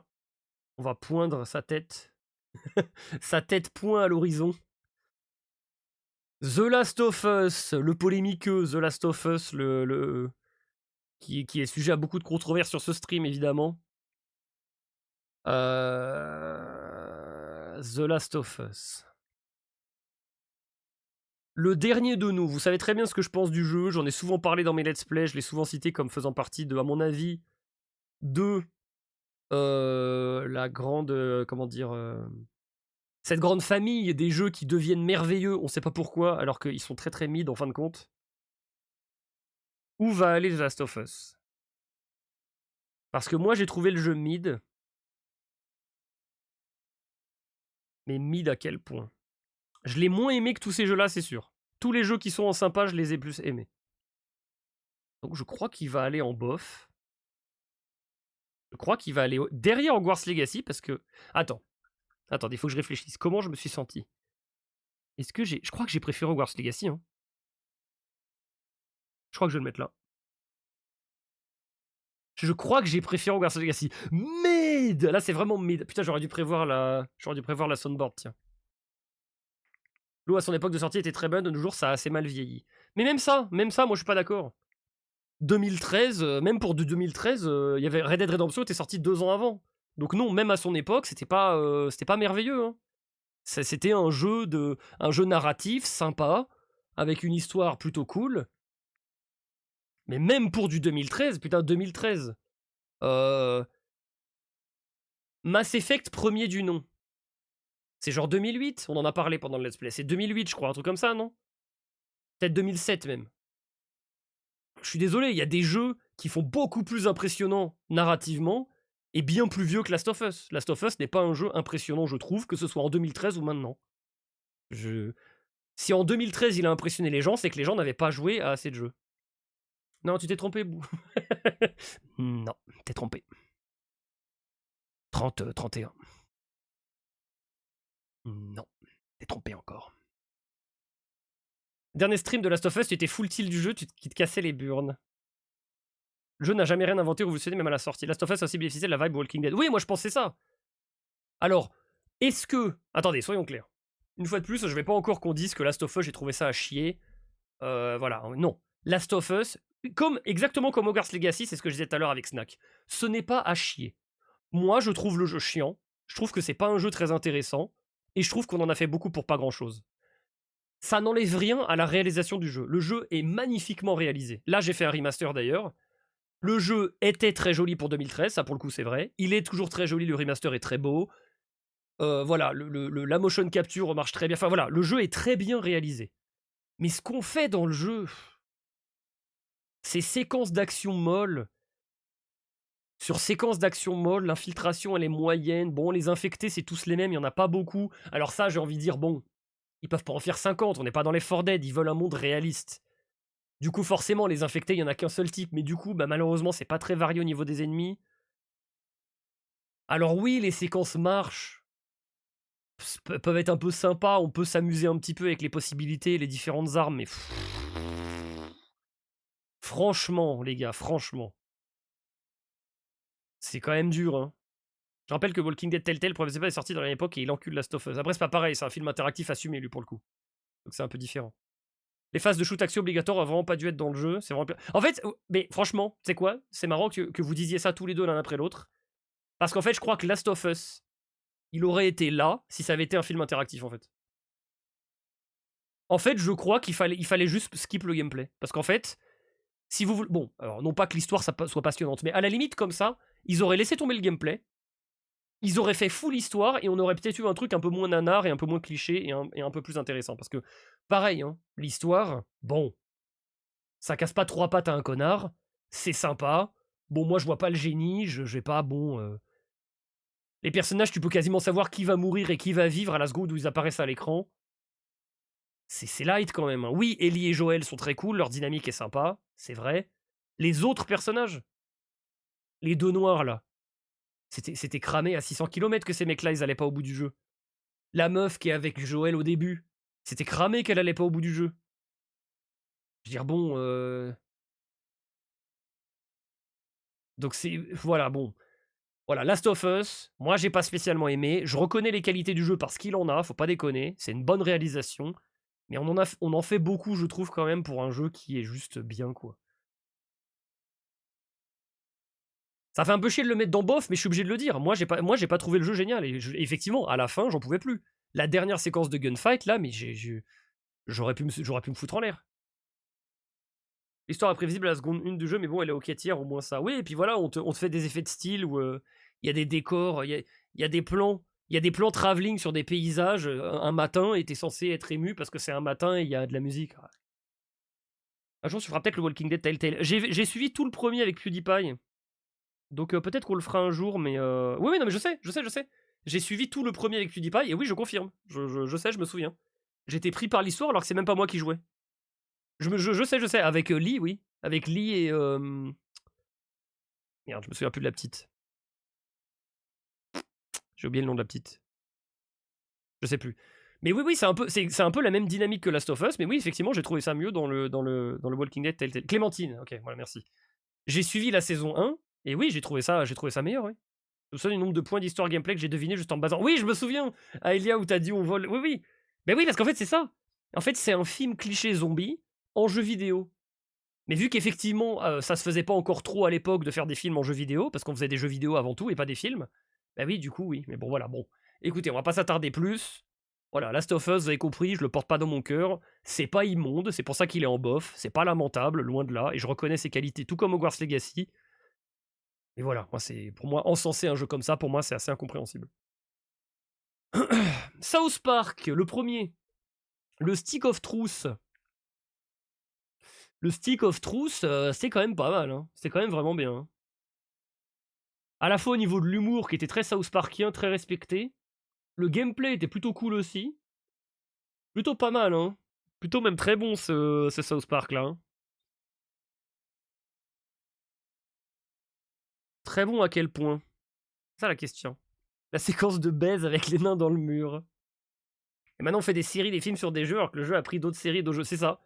On va poindre sa tête. Sa tête point à l'horizon. The Last of Us, le polémiqueux The Last of Us, qui est sujet à beaucoup de controverses sur ce stream, évidemment. The Last of Us. Le dernier de nous, vous savez très bien ce que je pense du jeu, j'en ai souvent parlé dans mes let's play, je l'ai souvent cité comme faisant partie de, à mon avis, de la grande, comment dire, cette grande famille des jeux qui deviennent merveilleux, on sait pas pourquoi, alors qu'ils sont très très mid en fin de compte. Où va aller The Last of Us? Parce que moi j'ai trouvé le jeu mid, mais mid à quel point? Je l'ai moins aimé que tous ces jeux-là, c'est sûr. Tous les jeux qui sont en sympa, je les ai plus aimés. Donc je crois qu'il va aller en bof. Je crois qu'il va aller derrière Hogwarts Legacy parce que... Attends, il faut que je réfléchisse. Comment je me suis senti? Est-ce que j'ai... Je crois que j'ai préféré Hogwarts Legacy. Hein. Je crois que je vais le mettre là. Je crois que j'ai préféré Hogwarts Legacy. Mid! Là, c'est vraiment mid. Putain, j'aurais dû prévoir la soundboard, tiens. L'eau à son époque de sortie était très bonne, de nos jours, ça a assez mal vieilli. Mais même ça, moi, je suis pas d'accord. 2013, même pour de 2013, il y avait Red Dead Redemption était sorti 2 ans avant. Donc non, même à son époque, c'était pas merveilleux, hein. C'était un jeu narratif sympa, avec une histoire plutôt cool. Mais même pour du 2013, putain, 2013. Mass Effect premier du nom. C'est genre 2008, on en a parlé pendant le let's play. C'est 2008, je crois, un truc comme ça, non? Peut-être 2007 même. Je suis désolé, il y a des jeux qui font beaucoup plus impressionnants narrativement et bien plus vieux que Last of Us. Last of Us n'est pas un jeu impressionnant, je trouve, que ce soit en 2013 ou maintenant. Si en 2013 il a impressionné les gens, c'est que les gens n'avaient pas joué à assez de jeux. Non, tu t'es trompé, Bou. Non, t'es trompé. 31. Non, t'es trompé encore. Dernier stream de Last of Us, tu étais full tilt du jeu, qui te cassait les burnes. Le jeu n'a jamais rien inventé ou révolutionné même à la sortie. Last of Us a aussi bénéficié de la vibe Walking Dead. Oui, moi je pensais ça. Alors, est-ce que... Attendez, soyons clairs. Une fois de plus, je vais pas encore qu'on dise que Last of Us, j'ai trouvé ça à chier. Voilà, non. Last of Us, exactement comme Hogwarts Legacy, c'est ce que je disais tout à l'heure avec Snack. Ce n'est pas à chier. Moi, je trouve le jeu chiant. Je trouve que c'est pas un jeu très intéressant. Et je trouve qu'on en a fait beaucoup pour pas grand-chose. Ça n'enlève rien à la réalisation du jeu. Le jeu est magnifiquement réalisé. Là, j'ai fait un remaster d'ailleurs. Le jeu était très joli pour 2013, ça pour le coup c'est vrai. Il est toujours très joli, le remaster est très beau. Voilà, la motion capture marche très bien. Enfin voilà, le jeu est très bien réalisé. Mais ce qu'on fait dans le jeu, ces séquences d'action molles, sur séquences d'action molles, l'infiltration elle est moyenne. Bon, les infectés c'est tous les mêmes, il n'y en a pas beaucoup. Alors ça, j'ai envie de dire, bon, ils peuvent pas en faire 50, on n'est pas dans les 4 Dead, ils veulent un monde réaliste. Du coup, forcément, les infectés, il n'y en a qu'un seul type, mais du coup, bah, malheureusement, c'est pas très varié au niveau des ennemis. Alors oui, les séquences marchent, peuvent être un peu sympas, on peut s'amuser un petit peu avec les possibilités, les différentes armes, mais... Franchement, les gars, franchement. C'est quand même dur, hein. Je rappelle que Walking Dead Telltale, le premier est sorti dans l'époque et il encule Last of Us. Après, c'est pas pareil, c'est un film interactif assumé, lui, pour le coup. Donc c'est un peu différent. Les phases de shoot action obligatoires ont vraiment pas dû être dans le jeu. C'est vraiment... En fait, mais franchement, c'est quoi? C'est marrant que vous disiez ça tous les deux l'un après l'autre. Parce qu'en fait, je crois que Last of Us, il aurait été là si ça avait été un film interactif, en fait. En fait, je crois qu'il fallait juste skip le gameplay. Parce qu'en fait, si vous voulez... Bon, alors non pas que l'histoire soit passionnante, mais à la limite, comme ça, ils auraient laissé tomber le gameplay. Ils auraient fait full histoire et on aurait peut-être eu un truc un peu moins nanar et un peu moins cliché et un peu plus intéressant. Parce que, pareil, hein, l'histoire, bon, ça casse pas 3 pattes à un connard, c'est sympa. Bon, moi, je vois pas le génie, je vais pas, bon... Les personnages, tu peux quasiment savoir qui va mourir et qui va vivre à la seconde où ils apparaissent à l'écran. C'est light quand même, hein. Oui, Ellie et Joël sont très cool, leur dynamique est sympa, c'est vrai. Les autres personnages, les deux noirs là, c'était cramé à 600 km que ces mecs-là, ils allaient pas au bout du jeu. La meuf qui est avec Joël au début, c'était cramé qu'elle allait pas au bout du jeu. Je veux dire, bon... Donc c'est... Voilà, bon. Voilà, Last of Us, moi j'ai pas spécialement aimé. Je reconnais les qualités du jeu parce qu'il en a, faut pas déconner. C'est une bonne réalisation. Mais on en fait beaucoup, je trouve, quand même, pour un jeu qui est juste bien, quoi. Ça fait un peu chier de le mettre dans bof, mais je suis obligé de le dire. Moi, j'ai pas trouvé le jeu génial. Et effectivement, à la fin, j'en pouvais plus. La dernière séquence de gunfight, là, mais j'aurais pu me foutre en l'air. L'histoire est prévisible à la seconde 1 du jeu, mais bon, elle est au tiers, au moins ça. Oui, et puis voilà, on te fait des effets de style où il y a des décors, il y a des plans. Il y a des plans travelling sur des paysages un matin et t'es censé être ému parce que c'est un matin et il y a de la musique. Un jour, tu feras peut-être le Walking Dead Telltale. J'ai suivi tout le premier avec PewDiePie. Donc peut-être qu'on le fera un jour, mais... Oui, non, mais je sais. J'ai suivi tout le premier avec PewDiePie et oui, je confirme. Je sais, je me souviens. J'étais pris par l'histoire alors que c'est même pas moi qui jouais. Je sais. Avec Lee, oui. Avec Lee et... Merde, je me souviens plus de la petite. J'ai oublié le nom de la petite. Je sais plus. Mais oui, c'est un peu la même dynamique que Last of Us, mais oui, effectivement, j'ai trouvé ça mieux dans le Walking Dead Telltale. Clémentine, ok, voilà, merci. J'ai suivi la saison 1, Et oui, j'ai trouvé ça meilleur, oui. Je me souviens du nombre de points d'histoire gameplay que j'ai deviné juste en me basant. Oui, je me souviens, Aelia, où t'as dit on vole. Oui, oui. Ben oui, parce qu'en fait, c'est ça. En fait, c'est un film cliché zombie en jeu vidéo. Mais vu qu'effectivement, ça se faisait pas encore trop à l'époque de faire des films en jeu vidéo, parce qu'on faisait des jeux vidéo avant tout et pas des films, bah oui, du coup, oui. Mais bon, voilà, bon. Écoutez, on va pas s'attarder plus. Voilà, Last of Us, vous avez compris, je le porte pas dans mon cœur. C'est pas immonde, c'est pour ça qu'il est en bof. C'est pas lamentable, loin de là. Et je reconnais ses qualités, tout comme Hogwarts Legacy. Et voilà, moi, c'est pour moi, encenser un jeu comme ça, pour moi, c'est assez incompréhensible. South Park, le premier. Le Stick of Truth. Le Stick of Truth, c'est quand même pas mal. Hein. C'est quand même vraiment bien. Hein. À la fois au niveau de l'humour, qui était très South Parkien, très respecté. Le gameplay était plutôt cool aussi. Plutôt pas mal, hein. Plutôt même très bon, ce South Park, là. Hein. Très bon à quel point? C'est ça la question. La séquence de baise avec les nains dans le mur. Et maintenant, on fait des séries, des films sur des jeux, alors que le jeu a pris d'autres séries, d'autres jeux. C'est ça.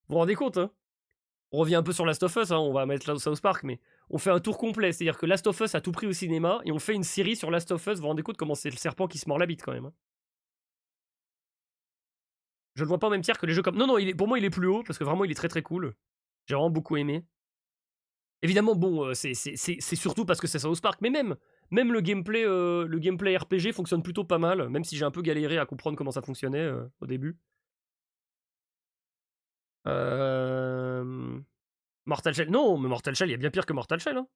Vous vous rendez compte, hein? On revient un peu sur Last of Us, hein, on va mettre South Park, mais on fait un tour complet. C'est-à-dire que Last of Us a tout pris au cinéma, et on fait une série sur Last of Us. Vous vous rendez compte comment c'est le serpent qui se mord la bite, quand même. Hein. Je le vois pas au même tiers que les jeux comme... Non, non, pour moi, il est plus haut, parce que vraiment, il est très très cool. J'ai vraiment beaucoup aimé. Évidemment, bon, c'est surtout parce que c'est South Park, mais même le gameplay RPG fonctionne plutôt pas mal, même si j'ai un peu galéré à comprendre comment ça fonctionnait au début. Mortal Shell, non, mais Mortal Shell, il y a bien pire que Mortal Shell. Hein.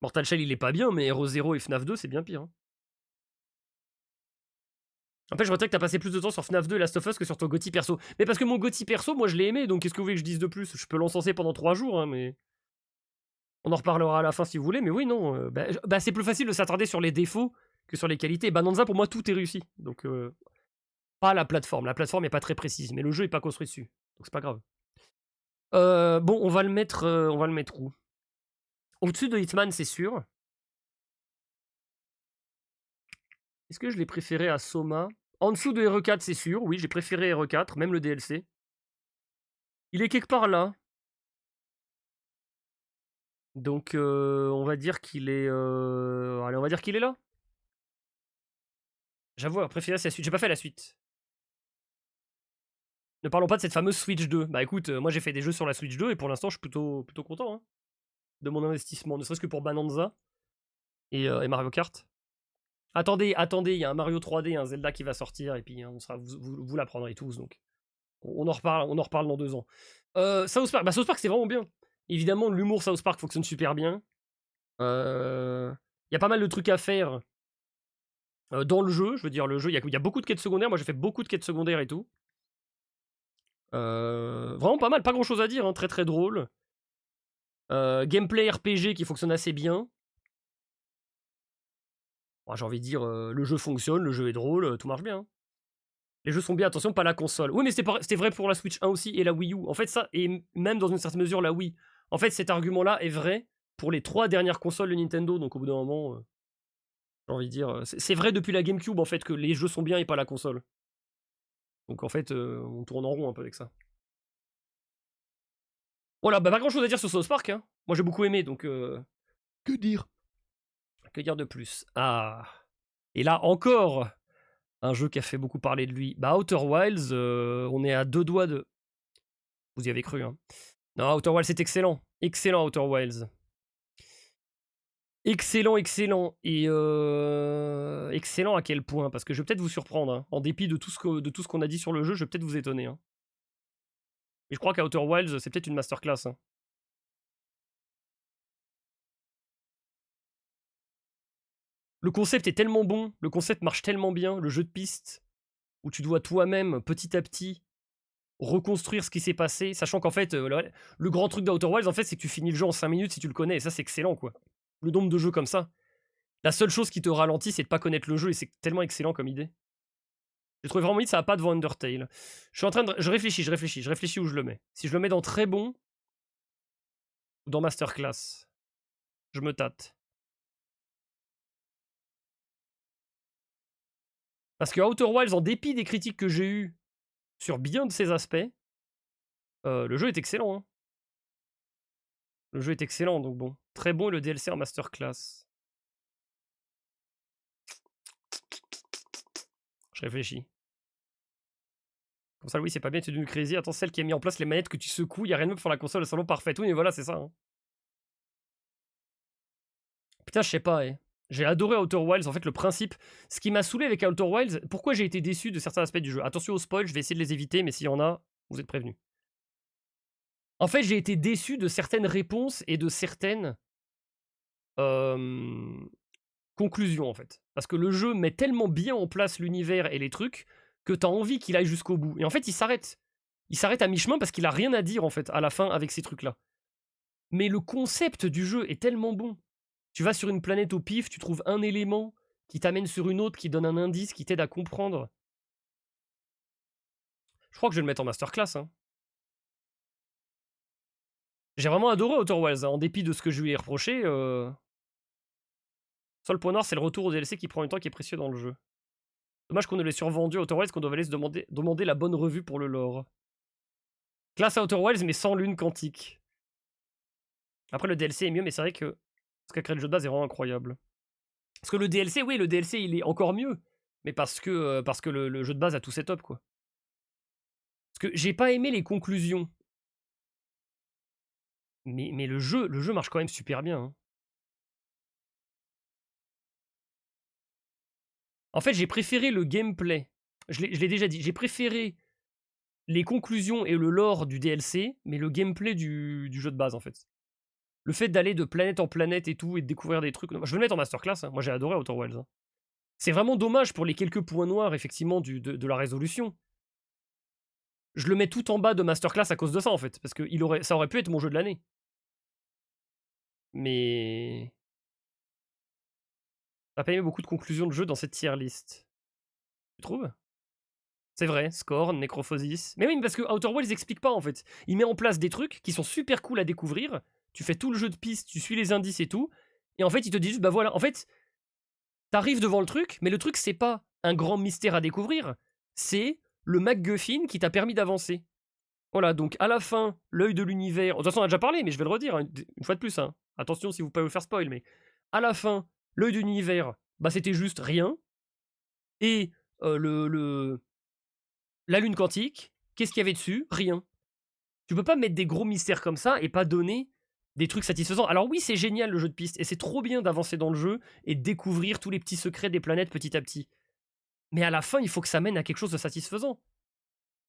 Mortal Shell, il est pas bien, mais Hero Zero et FNAF 2, c'est bien pire. Hein. En fait, je retiens que t'as passé plus de temps sur FNAF 2 et Last of Us que sur ton GOTY perso. Mais parce que mon GOTY perso, moi je l'ai aimé, donc qu'est-ce que vous voulez que je dise de plus? Je peux l'encenser pendant 3 jours, hein, mais... On en reparlera à la fin si vous voulez, mais oui, non. C'est plus facile de s'attarder sur les défauts que sur les qualités. Bananza, pour moi, tout est réussi. Donc, pas la plateforme. La plateforme n'est pas très précise, mais le jeu n'est pas construit dessus. Donc, c'est pas grave. Bon, on va le mettre où? Au-dessus de Hitman, c'est sûr. Est-ce que je l'ai préféré à Soma? En dessous de RE4, c'est sûr. Oui, j'ai préféré RE4, même le DLC. Il est quelque part là. Donc, on va dire qu'il est... Allez, on va dire qu'il est là. J'avoue, avoir préféré, c'est la suite. J'ai pas fait la suite. Ne parlons pas de cette fameuse Switch 2. Bah écoute, moi j'ai fait des jeux sur la Switch 2 et pour l'instant je suis plutôt content hein, de mon investissement, ne serait-ce que pour Bananza et Mario Kart. Attendez, il y a un Mario 3D, un Zelda qui va sortir et puis hein, vous l'apprendrez tous donc. On en reparle dans 2 ans. South Park, South Park c'est vraiment bien. Évidemment l'humour South Park fonctionne super bien. Il y a pas mal de trucs à faire dans le jeu, je veux dire le jeu, il y a beaucoup de quêtes secondaires, moi j'ai fait beaucoup de quêtes secondaires et tout. Vraiment pas mal, pas grand chose à dire, hein, très très drôle. Gameplay RPG qui fonctionne assez bien. Bon, j'ai envie de dire, le jeu fonctionne, le jeu est drôle, tout marche bien. Hein. Les jeux sont bien, attention, pas la console. Oui, mais c'était vrai pour la Switch 1 aussi et la Wii U. En fait, ça, et même dans une certaine mesure la Wii. En fait, cet argument-là est vrai pour les 3 dernières consoles de Nintendo, donc au bout d'un moment, j'ai envie de dire, c'est vrai depuis la GameCube, en fait, que les jeux sont bien et pas la console. Donc en fait, on tourne en rond un peu avec ça. Voilà, pas grand chose à dire sur South Park, hein. Moi j'ai beaucoup aimé, donc... Que dire? Que dire de plus? Ah. Et là encore, un jeu qui a fait beaucoup parler de lui. Outer Wilds, on est à 2 doigts de... Vous y avez cru, hein. Non, Outer Wilds, c'est excellent. Excellent, Outer Wilds. Excellent, excellent. Et excellent à quel point? Parce que je vais peut-être vous surprendre. Hein. En dépit de tout ce qu'on a dit sur le jeu, je vais peut-être vous étonner. Hein. Et je crois qu'Outer Wilds, c'est peut-être une masterclass. Hein. Le concept est tellement bon, le concept marche tellement bien, le jeu de piste, où tu dois toi-même, petit à petit, reconstruire ce qui s'est passé, sachant qu'en fait, le grand truc d'Outer Wilds, en fait, c'est que tu finis le jeu en 5 minutes si tu le connais, et ça, c'est excellent, quoi. Le nombre de jeux comme ça. La seule chose qui te ralentit, c'est de pas connaître le jeu, et c'est tellement excellent comme idée. J'ai trouvé vraiment vite, ça va pas devant Undertale. Je suis en train de... Je réfléchis où je le mets. Si je le mets dans très bon, ou dans masterclass, je me tâte. Parce que Outer Wilds, en dépit des critiques que j'ai eues sur bien de ses aspects, le jeu est excellent. Hein. Le jeu est excellent, donc bon. Très bon et le DLC en masterclass. Je réfléchis. Comme ça, oui, c'est pas bien, tu es devenu crazy. Attends, celle qui a mis en place les manettes que tu secoues, il y a rien de mieux pour la console, le salon parfait. Oui, mais voilà, c'est ça. Hein. Putain, je sais pas, eh. J'ai adoré Outer Wilds. En fait, le principe, ce qui m'a saoulé avec Outer Wilds, pourquoi j'ai été déçu de certains aspects du jeu. Attention aux spoils, je vais essayer de les éviter, mais s'il y en a, vous êtes prévenus. En fait, j'ai été déçu de certaines réponses et de certaines conclusions, en fait. Parce que le jeu met tellement bien en place l'univers et les trucs que t'as envie qu'il aille jusqu'au bout. Et en fait, il s'arrête. Il s'arrête à mi-chemin parce qu'il a rien à dire, en fait, à la fin avec ces trucs-là. Mais le concept du jeu est tellement bon. Tu vas sur une planète au pif, tu trouves un élément qui t'amène sur une autre, qui donne un indice, qui t'aide à comprendre. Je crois que je vais le mettre en masterclass. Hein. J'ai vraiment adoré Outer Wilds, hein, en dépit de ce que je lui ai reproché. Seul point noir, c'est le retour au DLC qui prend un temps qui est précieux dans le jeu. Dommage qu'on ne l'ait survendu à Outer Wilds, qu'on devait aller se demander la bonne revue pour le lore. Classe à Outer Wilds, mais sans lune quantique. Après, le DLC est mieux, mais c'est vrai que ce qu'a créé le jeu de base est vraiment incroyable. Parce que le DLC, oui, le DLC, il est encore mieux. Mais parce que le jeu de base a tout setup, quoi. Parce que j'ai pas aimé les conclusions. Mais le jeu marche quand même super bien. Hein. En fait, j'ai préféré le gameplay. Je l'ai déjà dit. J'ai préféré les conclusions et le lore du DLC, mais le gameplay du jeu de base, en fait. Le fait d'aller de planète en planète et tout, et de découvrir des trucs... Je vais le mettre en masterclass. Hein. Moi, j'ai adoré Outer Wilds. Hein. C'est vraiment dommage pour les quelques points noirs, effectivement, de la résolution. Je le mets tout en bas de masterclass à cause de ça, en fait. Parce que ça aurait pu être mon jeu de l'année. Mais... T'as pas aimé beaucoup de conclusions de jeu dans cette tier list. Tu trouves? C'est vrai, Scorn, Necrophosis. Mais oui, parce que Outer Wilds explique pas en fait. Il met en place des trucs qui sont super cool à découvrir. Tu fais tout le jeu de piste, tu suis les indices et tout. Et en fait, il te dit juste, bah voilà, en fait, t'arrives devant le truc, mais le truc, c'est pas un grand mystère à découvrir. C'est le MacGuffin qui t'a permis d'avancer. Voilà, donc à la fin, l'œil de l'univers. De toute façon, on a déjà parlé, mais je vais le redire une fois de plus. Hein. Attention si vous pouvez vous faire spoil, mais à la fin, l'œil de l'univers, bah c'était juste rien. Et la lune quantique, qu'est-ce qu'il y avait dessus? Rien. Tu peux pas mettre des gros mystères comme ça et pas donner des trucs satisfaisants. Alors oui, c'est génial le jeu de piste, et c'est trop bien d'avancer dans le jeu et de découvrir tous les petits secrets des planètes petit à petit. Mais à la fin, il faut que ça mène à quelque chose de satisfaisant.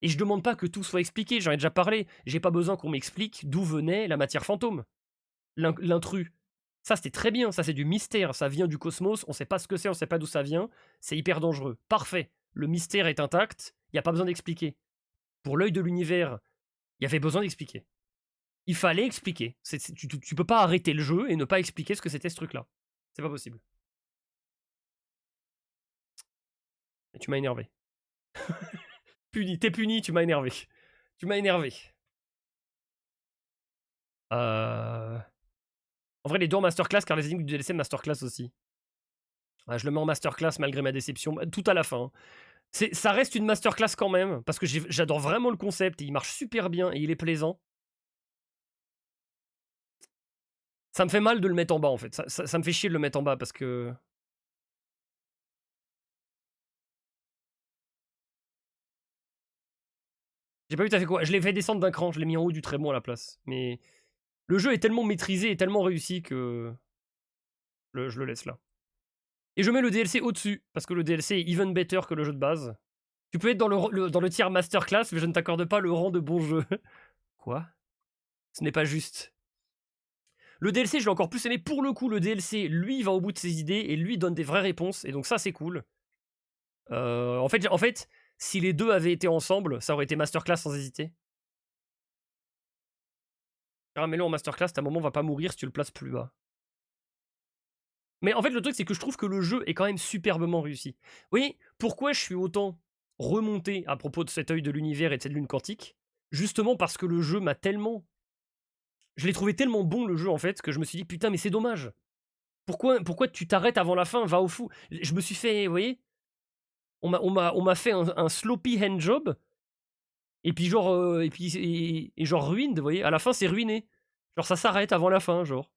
Et je demande pas que tout soit expliqué, j'en ai déjà parlé. J'ai pas besoin qu'on m'explique d'où venait la matière fantôme. L'intrus. Ça, c'était très bien, ça c'est du mystère, ça vient du cosmos, on sait pas ce que c'est, on sait pas d'où ça vient, c'est hyper dangereux. Parfait, le mystère est intact, il n'y a pas besoin d'expliquer. Pour l'œil de l'univers, il y avait besoin d'expliquer. Il fallait expliquer. Tu peux pas arrêter le jeu et ne pas expliquer ce que c'était ce truc-là. C'est pas possible. Et tu m'as énervé. T'es puni, tu m'as énervé. Tu m'as énervé. En vrai, les deux en masterclass, car les énigmes du DLC masterclass aussi. Je le mets en masterclass malgré ma déception. Tout à la fin. Ça reste une masterclass quand même, parce que j'adore vraiment le concept, et il marche super bien, et il est plaisant. Ça me fait mal de le mettre en bas, en fait. Ça me fait chier de le mettre en bas, parce que... J'ai pas vu t'as fait quoi. Je l'ai fait descendre d'un cran, je l'ai mis en haut du très bon à la place. Mais le jeu est tellement maîtrisé et tellement réussi que... je le laisse là. Et je mets le DLC au-dessus, parce que le DLC est even better que le jeu de base. Tu peux être dans le tiers masterclass, mais je ne t'accorde pas le rang de bon jeu. Quoi? Ce n'est pas juste. Le DLC, je l'ai encore plus aimé. Pour le coup, le DLC, lui, va au bout de ses idées et lui donne des vraies réponses. Et donc ça, c'est cool. En fait, si les deux avaient été ensemble, ça aurait été masterclass sans hésiter. Mets-le en masterclass, ta moment va pas mourir si tu le places plus bas. Mais en fait, le truc, c'est que je trouve que le jeu est quand même superbement réussi. Vous voyez, pourquoi je suis autant remonté à propos de cet œil de l'univers et de cette lune quantique? Justement parce que le jeu m'a tellement... Je l'ai trouvé tellement bon, le jeu, en fait, que je me suis dit, putain, mais c'est dommage. Pourquoi tu t'arrêtes avant la fin? Va au fou. Je me suis fait, vous voyez, on m'a fait un sloppy handjob, et puis genre, genre ruined, vous voyez, à la fin, c'est ruiné. Genre ça s'arrête avant la fin, genre.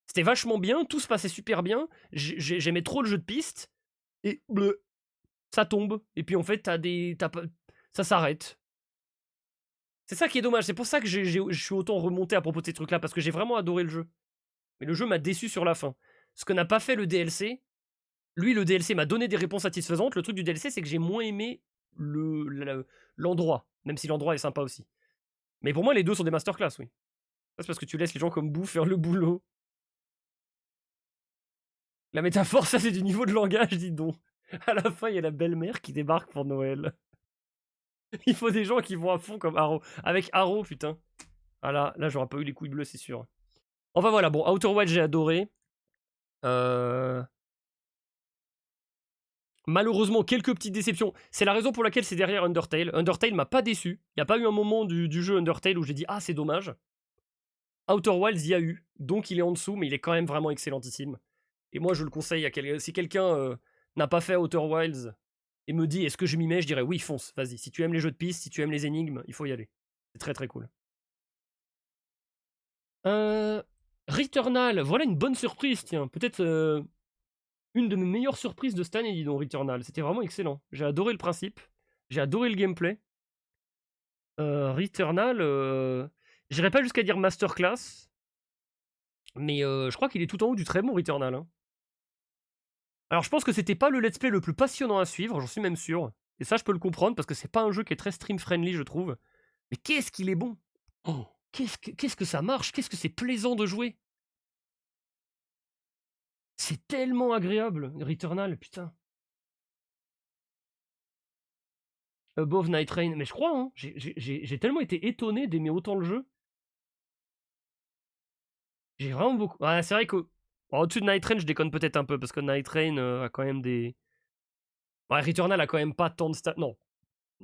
C'était vachement bien, tout se passait super bien, j'aimais trop le jeu de piste, et bleu, ça tombe. Et puis en fait, t'as pas, ça s'arrête. C'est ça qui est dommage, c'est pour ça que je suis autant remonté à propos de ces trucs-là, parce que j'ai vraiment adoré le jeu. Mais le jeu m'a déçu sur la fin. Ce que n'a pas fait le DLC, lui, le DLC m'a donné des réponses satisfaisantes. Le truc du DLC, c'est que j'ai moins aimé l'endroit, même si l'endroit est sympa aussi. Mais pour moi, les deux sont des masterclass, oui. Ça, c'est parce que tu laisses les gens comme Boo faire le boulot. La métaphore, ça, c'est du niveau de langage, dis donc. À la fin, il y a la belle-mère qui débarque pour Noël. Il faut des gens qui vont à fond comme Arrow. Avec Arrow, putain. Ah là, j'aurais pas eu les couilles bleues, c'est sûr. Enfin voilà, bon, Outer Wilds, j'ai adoré. Malheureusement, quelques petites déceptions. C'est la raison pour laquelle c'est derrière Undertale. Undertale m'a pas déçu. Il n'y a pas eu un moment du jeu Undertale où j'ai dit « Ah, c'est dommage ». Outer Wilds, il y a eu. Donc il est en dessous, mais il est quand même vraiment excellentissime. Et moi, je le conseille à quelqu'un. Si quelqu'un n'a pas fait Outer Wilds et me dit « Est-ce que je m'y mets ?» Je dirais « Oui, fonce, vas-y. Si tu aimes les jeux de piste, si tu aimes les énigmes, il faut y aller. » C'est très très cool. Returnal, voilà une bonne surprise, tiens. Peut-être une de mes meilleures surprises de cette année, dis donc, Returnal. C'était vraiment excellent. J'ai adoré le principe. J'ai adoré le gameplay. Returnal, j'irai pas jusqu'à dire masterclass, mais je crois qu'il est tout en haut du très bon Returnal, hein. Alors je pense que c'était pas le let's play le plus passionnant à suivre, j'en suis même sûr. Et ça, je peux le comprendre, parce que c'est pas un jeu qui est très stream-friendly, je trouve. Mais qu'est-ce qu'il est bon! Oh, qu'est-ce que ça marche! Qu'est-ce que c'est plaisant de jouer! C'est tellement agréable, Returnal, putain. Above Night Rain, mais je crois, hein, j'ai tellement été étonné d'aimer autant le jeu. J'ai vraiment beaucoup. Ouais, c'est vrai que au-dessus de Night Rain, je déconne peut-être un peu parce que Night Rain a quand même des. Ouais, Returnal a quand même pas tant de stats. Non,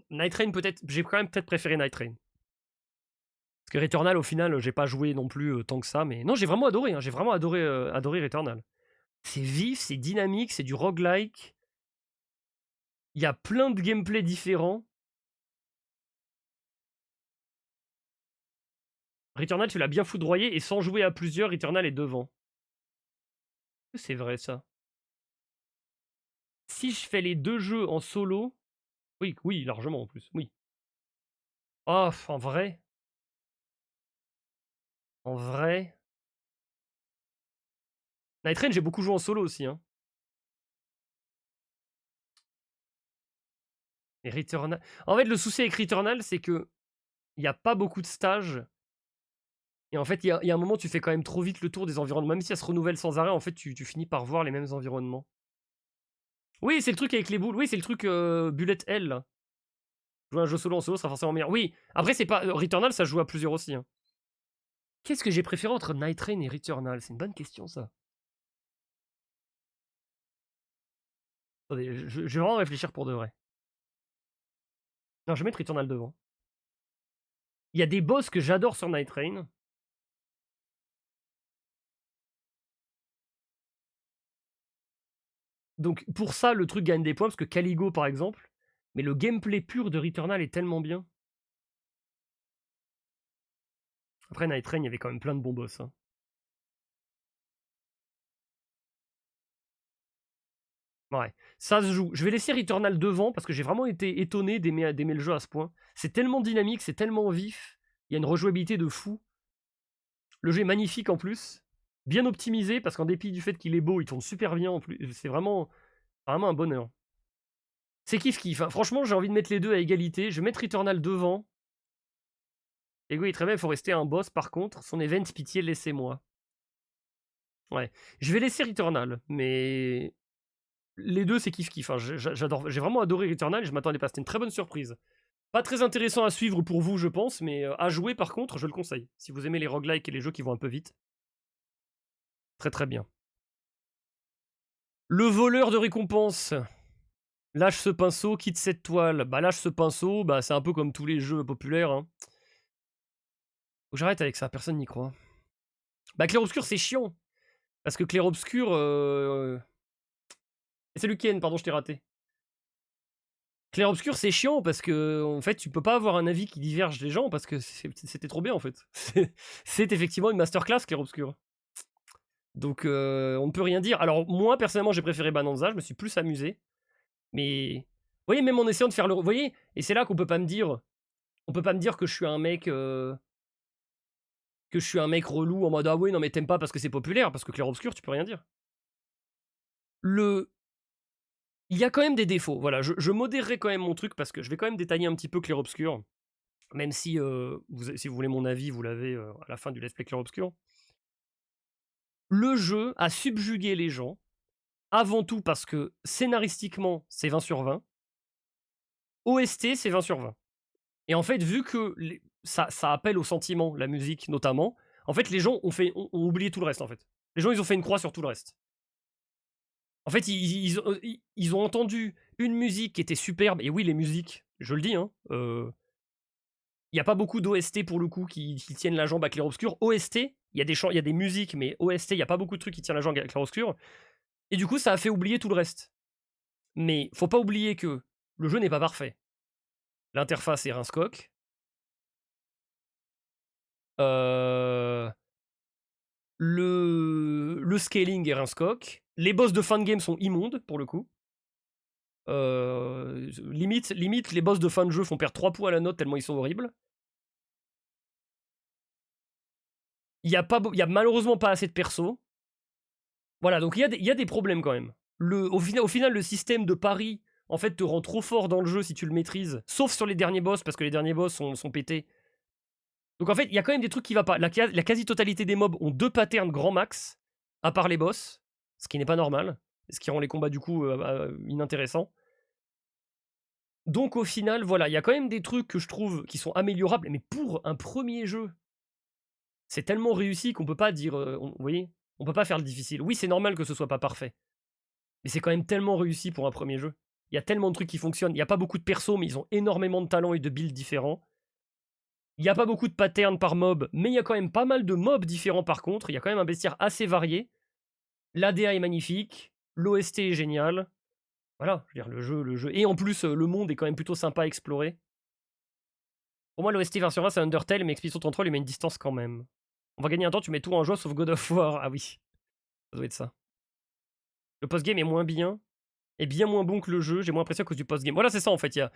Night Rain peut-être. J'ai quand même peut-être préféré Night Rain. Parce que Returnal, au final, j'ai pas joué non plus tant que ça, mais non, j'ai vraiment adoré. Hein, j'ai vraiment adoré Returnal. C'est vif, c'est dynamique, c'est du roguelike. Il y a plein de gameplay différents. Returnal, tu l'as bien foudroyé et sans jouer à plusieurs, Returnal est devant. C'est vrai ça. Si je fais les deux jeux en solo, oui, oui, largement en plus, oui. Oh, en vrai, en vrai. Night Rain, j'ai beaucoup joué en solo aussi, hein. Et Returnal. En fait, le souci avec Returnal, c'est que il n'y a pas beaucoup de stages. Et en fait, il y a un moment, tu fais quand même trop vite le tour des environnements. Même si ça se renouvelle sans arrêt, en fait, tu finis par voir les mêmes environnements. Oui, c'est le truc avec les boules. Oui, c'est le truc Bullet Hell, là. Jouer un jeu solo en solo sera forcément meilleur. Oui, après, c'est pas. Returnal, ça se joue à plusieurs aussi, hein. Qu'est-ce que j'ai préféré entre Night Rain et Returnal? C'est une bonne question, ça. Attendez, je vais vraiment réfléchir pour de vrai. Non, je vais mettre Returnal devant. Il y a des boss que j'adore sur Night Rain. Donc pour ça, le truc gagne des points, parce que Caligo, par exemple, mais le gameplay pur de Returnal est tellement bien. Après, Night Rain, il y avait quand même plein de bons boss, hein. Ouais, ça se joue. Je vais laisser Returnal devant, parce que j'ai vraiment été étonné d'aimer le jeu à ce point. C'est tellement dynamique, c'est tellement vif, il y a une rejouabilité de fou. Le jeu est magnifique en plus, bien optimisé, parce qu'en dépit du fait qu'il est beau, il tourne super bien en plus. C'est vraiment un bonheur. C'est kiff-kiff, hein. Franchement, j'ai envie de mettre les deux à égalité. Je vais mettre Returnal devant. Et oui, très bien, il faut rester un boss par contre. Son event, pitié, laissez-moi. Ouais. Je vais laisser Returnal, mais les deux, c'est kiff-kiff, hein. J'adore. J'ai vraiment adoré Returnal et je m'attendais pas. C'était une très bonne surprise. Pas très intéressant à suivre pour vous, je pense, mais à jouer par contre, je le conseille. Si vous aimez les roguelikes et les jeux qui vont un peu vite. Très très bien. Le voleur de récompenses. Lâche ce pinceau, quitte cette toile. Bah lâche ce pinceau, bah c'est un peu comme tous les jeux populaires, hein. Faut que j'arrête avec ça, personne n'y croit. Bah clair-obscur, c'est chiant. Parce que clair-obscur... C'est Lucienne, pardon, je t'ai raté. Clair obscur, c'est chiant parce que en fait, tu peux pas avoir un avis qui diverge des gens parce que c'était trop bien en fait. C'est effectivement une masterclass Clair obscur. Donc on ne peut rien dire. Alors moi personnellement, j'ai préféré Bananza, je me suis plus amusé. Mais vous voyez, même en essayant de faire le, vous voyez, et c'est là qu'on peut pas me dire, on peut pas me dire que je suis un mec relou en mode ah oui non mais t'aimes pas parce que c'est populaire parce que Clair obscur, tu peux rien dire. Le Il y a quand même des défauts. Voilà, je modérerai quand même mon truc parce que je vais quand même détailler un petit peu Clair obscur. Même si, si vous voulez mon avis, vous l'avez à la fin du let's play Clair obscur. Le jeu a subjugué les gens, avant tout parce que scénaristiquement, c'est 20 sur 20. OST, c'est 20 sur 20. Et en fait, vu que ça appelle au sentiment, la musique notamment, en fait, les gens ont oublié tout le reste, en fait. Les gens, ils ont fait une croix sur tout le reste. En fait, ils ont entendu une musique qui était superbe, et oui, les musiques, je le dis, hein, il y a pas beaucoup d'OST pour le coup qui tiennent la jambe à Clair obscur. OST, il y a des chants, il y a des musiques, mais OST, il y a pas beaucoup de trucs qui tiennent la jambe à Clair obscur. Et du coup, ça a fait oublier tout le reste. Mais faut pas oublier que le jeu n'est pas parfait. L'interface est rince-coque. Le scaling est rince-coque. Les boss de fin de game sont immondes, pour le coup. Limite, les boss de fin de jeu font perdre 3 points à la note tellement ils sont horribles. Il y a malheureusement pas assez de persos. Voilà, donc il y a des problèmes quand même. Au final, le système de pari, en fait, te rend trop fort dans le jeu si tu le maîtrises, sauf sur les derniers boss, parce que les derniers boss sont pétés. Donc en fait, il y a quand même des trucs qui va pas. La quasi-totalité des mobs ont 2 patterns grand max, à part les boss, ce qui n'est pas normal, ce qui rend les combats du coup inintéressants. Donc au final, voilà, il y a quand même des trucs que je trouve qui sont améliorables, mais pour un premier jeu, c'est tellement réussi qu'on peut pas dire, vous voyez, on peut pas faire le difficile. Oui, c'est normal que ce soit pas parfait, mais c'est quand même tellement réussi pour un premier jeu. Il y a tellement de trucs qui fonctionnent. Il y a pas beaucoup de persos, mais ils ont énormément de talents et de builds différents. Il y a pas beaucoup de patterns par mob, mais il y a quand même pas mal de mobs différents par contre. Il y a quand même un bestiaire assez varié. L'ADA est magnifique, l'OST est génial. Voilà, je veux dire, le jeu. Et en plus, le monde est quand même plutôt sympa à explorer. Pour moi, l'OST version 1, c'est Undertale, mais Expedition 33 lui met une distance quand même. On va gagner un temps, tu mets tout en joie sauf God of War. Ah oui, ça doit être ça. Le post-game est moins bien, est bien moins bon que le jeu. J'ai moins l'impression à cause du post-game. Voilà, c'est ça en fait. Il y a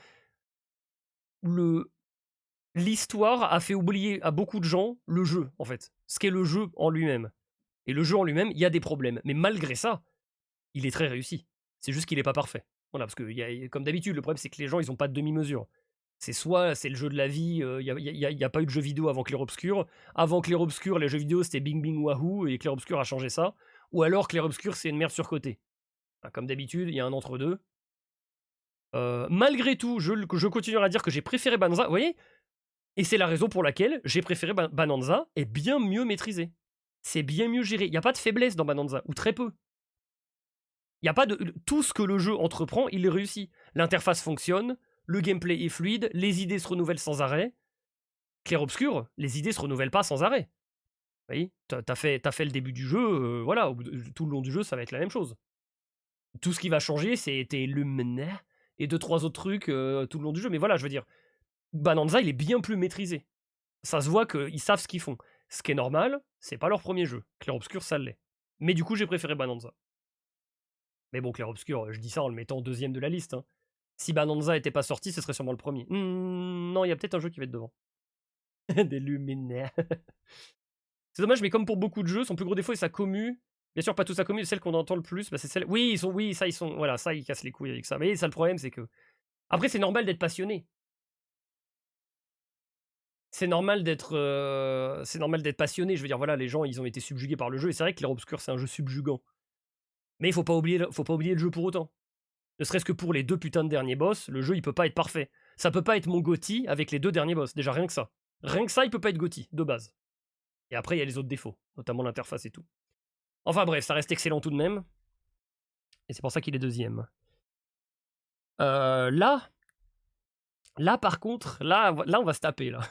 l'histoire a fait oublier à beaucoup de gens le jeu, en fait. Ce qu'est le jeu en lui-même. Et le jeu en lui-même, il y a des problèmes. Mais malgré ça, il est très réussi. C'est juste qu'il n'est pas parfait. Voilà, parce que comme d'habitude, le problème c'est que les gens, ils n'ont pas de demi-mesure. C'est soit c'est le jeu de la vie, il n'y a pas eu de jeu vidéo avant Clair Obscur. Avant Clair Obscur, les jeux vidéo c'était Bing Bing Wahoo, et Clair Obscur a changé ça. Ou alors Clair Obscur c'est une merde surcotée. Enfin, comme d'habitude, il y a un entre-deux. Malgré tout, je continuerai à dire que j'ai préféré Banza. Vous voyez, et c'est la raison pour laquelle j'ai préféré Bananza est bien mieux maîtrisé. C'est bien mieux géré. Il n'y a pas de faiblesse dans Bananza, ou très peu. Il y a pas de. Tout ce que le jeu entreprend, il réussit. L'interface fonctionne, le gameplay est fluide, les idées se renouvellent sans arrêt. Clair obscur, les idées se renouvellent pas sans arrêt. Vous voyez, t'as fait le début du jeu, voilà, tout le long du jeu, ça va être la même chose. Tout ce qui va changer, c'est tes lumina et 2-3 autres trucs tout le long du jeu. Mais voilà, je veux dire, Bananza, il est bien plus maîtrisé. Ça se voit qu'ils savent ce qu'ils font. Ce qui est normal, c'est pas leur premier jeu. Clair obscur, ça l'est. Mais du coup, j'ai préféré Bananza. Mais bon, Clair obscur, je dis ça en le mettant deuxième de la liste. Hein. Si Bananza était pas sorti, ce serait sûrement le premier. Non, il y a peut-être un jeu qui va être devant. Des luminaires. C'est dommage, mais comme pour beaucoup de jeux, son plus gros défaut est sa commu. Bien sûr, pas toute sa commu, celle qu'on entend le plus, bah, c'est celle. Oui, ils sont. Voilà, ça, ils cassent les couilles avec ça. Mais ça, le problème, c'est que. Après, c'est normal d'être passionné. C'est normal d'être passionné. Je veux dire, voilà, les gens, ils ont été subjugués par le jeu. Et c'est vrai que Clair obscur, c'est un jeu subjugant. Mais il faut pas oublier le jeu pour autant. Ne serait-ce que pour les 2 putains de derniers boss, le jeu, il peut pas être parfait. Ça peut pas être mon GOTY avec les 2 derniers boss. Déjà, rien que ça. Rien que ça, il peut pas être GOTY, de base. Et après, il y a les autres défauts, notamment l'interface et tout. Enfin bref, ça reste excellent tout de même. Et c'est pour ça qu'il est deuxième. Là, par contre, là, on va se taper, là.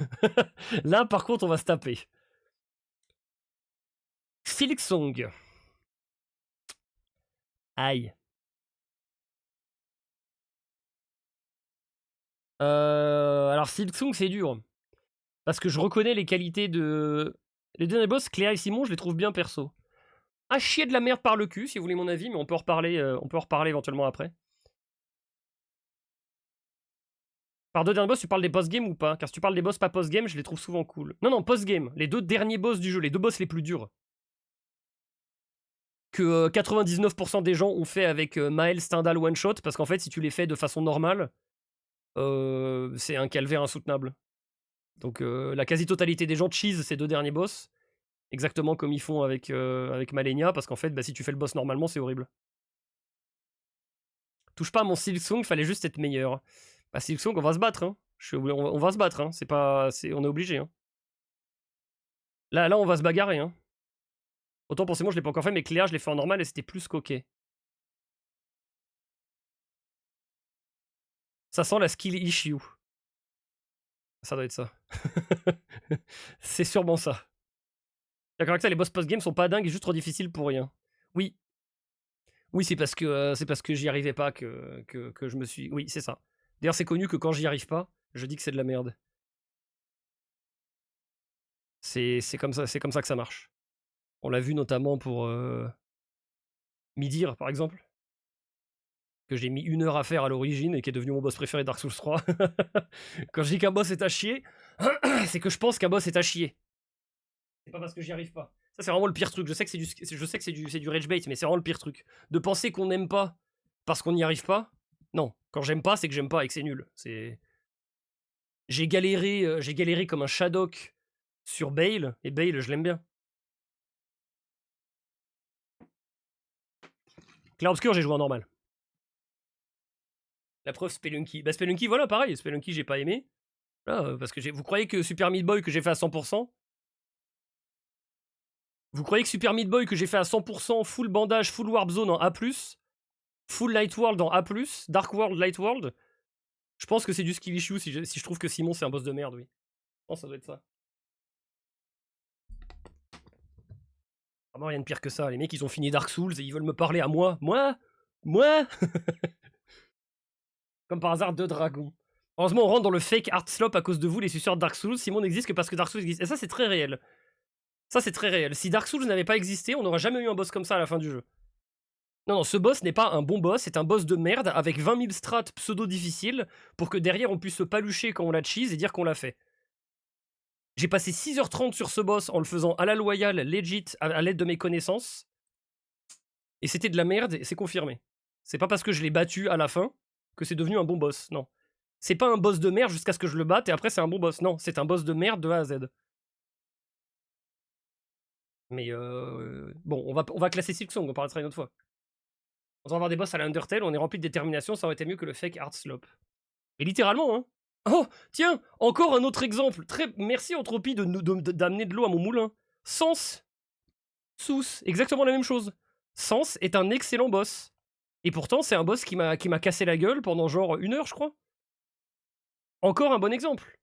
Là, par contre, on va se taper. Silksong. Aïe. Alors Silksong, c'est dur. Parce que je reconnais les qualités de... Les derniers boss, Cléa et Simon, je les trouve bien perso. À chier de la merde par le cul, si vous voulez mon avis, mais on peut en reparler éventuellement après. Par deux derniers boss, tu parles des boss-game ou pas? Car si tu parles des boss pas post-game, je les trouve souvent cool. Non, non, post-game. Les deux derniers boss du jeu, les deux boss les plus durs. Que 99% des gens ont fait avec Mael, Stendhal, One Shot, parce qu'en fait, si tu les fais de façon normale, c'est un calvaire insoutenable. Donc la quasi-totalité des gens cheese ces deux derniers boss, exactement comme ils font avec, avec Malenia, parce qu'en fait, bah, si tu fais le boss normalement, c'est horrible. Touche pas à mon Silksong, fallait juste être meilleur. Bah Silksong, on va se battre, hein. On va se battre, hein. C'est pas... on est obligé, hein. Là, on va se bagarrer, hein. Autant pour moi, je l'ai pas encore fait, mais Cléa, je l'ai fait en normal et c'était plus qu'ok. Ça sent la skill issue. Ça doit être ça. C'est sûrement ça. D'accord avec ça, les boss post-game sont pas dingues et juste trop difficiles pour rien. Oui. Oui, c'est parce que j'y arrivais pas que je me suis... Oui, c'est ça. D'ailleurs, c'est connu que quand j'y arrive pas, je dis que c'est de la merde. C'est comme ça que ça marche. On l'a vu notamment pour Midir, par exemple, que j'ai mis 1 heure à faire à l'origine et qui est devenu mon boss préféré de Dark Souls 3. Quand je dis qu'un boss est à chier, c'est que je pense qu'un boss est à chier. C'est pas parce que j'y arrive pas. Ça, c'est vraiment le pire truc. Je sais que c'est du rage bait, mais c'est vraiment le pire truc. De penser qu'on n'aime pas parce qu'on n'y arrive pas. Non, quand j'aime pas, c'est que j'aime pas et que c'est nul. J'ai galéré comme un Shadok sur Bale, et Bale, je l'aime bien. Clair Obscur, j'ai joué en normal. La preuve, Spelunky. Bah, Spelunky, voilà, pareil. Spelunky, j'ai pas aimé. Là, parce que vous croyez que Super Meat Boy que j'ai fait à 100%, vous croyez que Super Meat Boy que j'ai fait à 100%, full bandage, full warp zone en A+, full light world en A+, dark world, light world, je pense que c'est du skill issue si je trouve que Simon c'est un boss de merde, oui. Je pense que ça doit être ça. Vraiment rien de pire que ça. Les mecs, ils ont fini Dark Souls et ils veulent me parler à moi. Moi Comme par hasard, 2 dragons. Heureusement, on rentre dans le fake art slop à cause de vous, les suceurs de Dark Souls. Simon n'existe que parce que Dark Souls existe. Et ça, c'est très réel. Ça, c'est très réel. Si Dark Souls n'avait pas existé, on n'aurait jamais eu un boss comme ça à la fin du jeu. Non, non, ce boss n'est pas un bon boss, c'est un boss de merde avec 20 000 strats pseudo-difficiles pour que derrière on puisse se palucher quand on l'a cheese et dire qu'on l'a fait. J'ai passé 6h30 sur ce boss en le faisant à la loyale, legit, à l'aide de mes connaissances. Et c'était de la merde, et c'est confirmé. C'est pas parce que je l'ai battu à la fin que c'est devenu un bon boss, non. C'est pas un boss de merde jusqu'à ce que je le batte et après c'est un bon boss. Non, c'est un boss de merde de A à Z. Mais bon, on va classer Silksong, on parlera une autre fois. On va avoir des boss à la Undertale, on est rempli de détermination, ça aurait été mieux que le fake art slope. Et littéralement, hein. Oh, tiens, encore un autre exemple. Merci Entropie d'amener de l'eau à mon moulin. Sens. Sous, exactement la même chose. Sens est un excellent boss. Et pourtant, c'est un boss qui m'a cassé la gueule pendant genre 1 heure, je crois. Encore un bon exemple.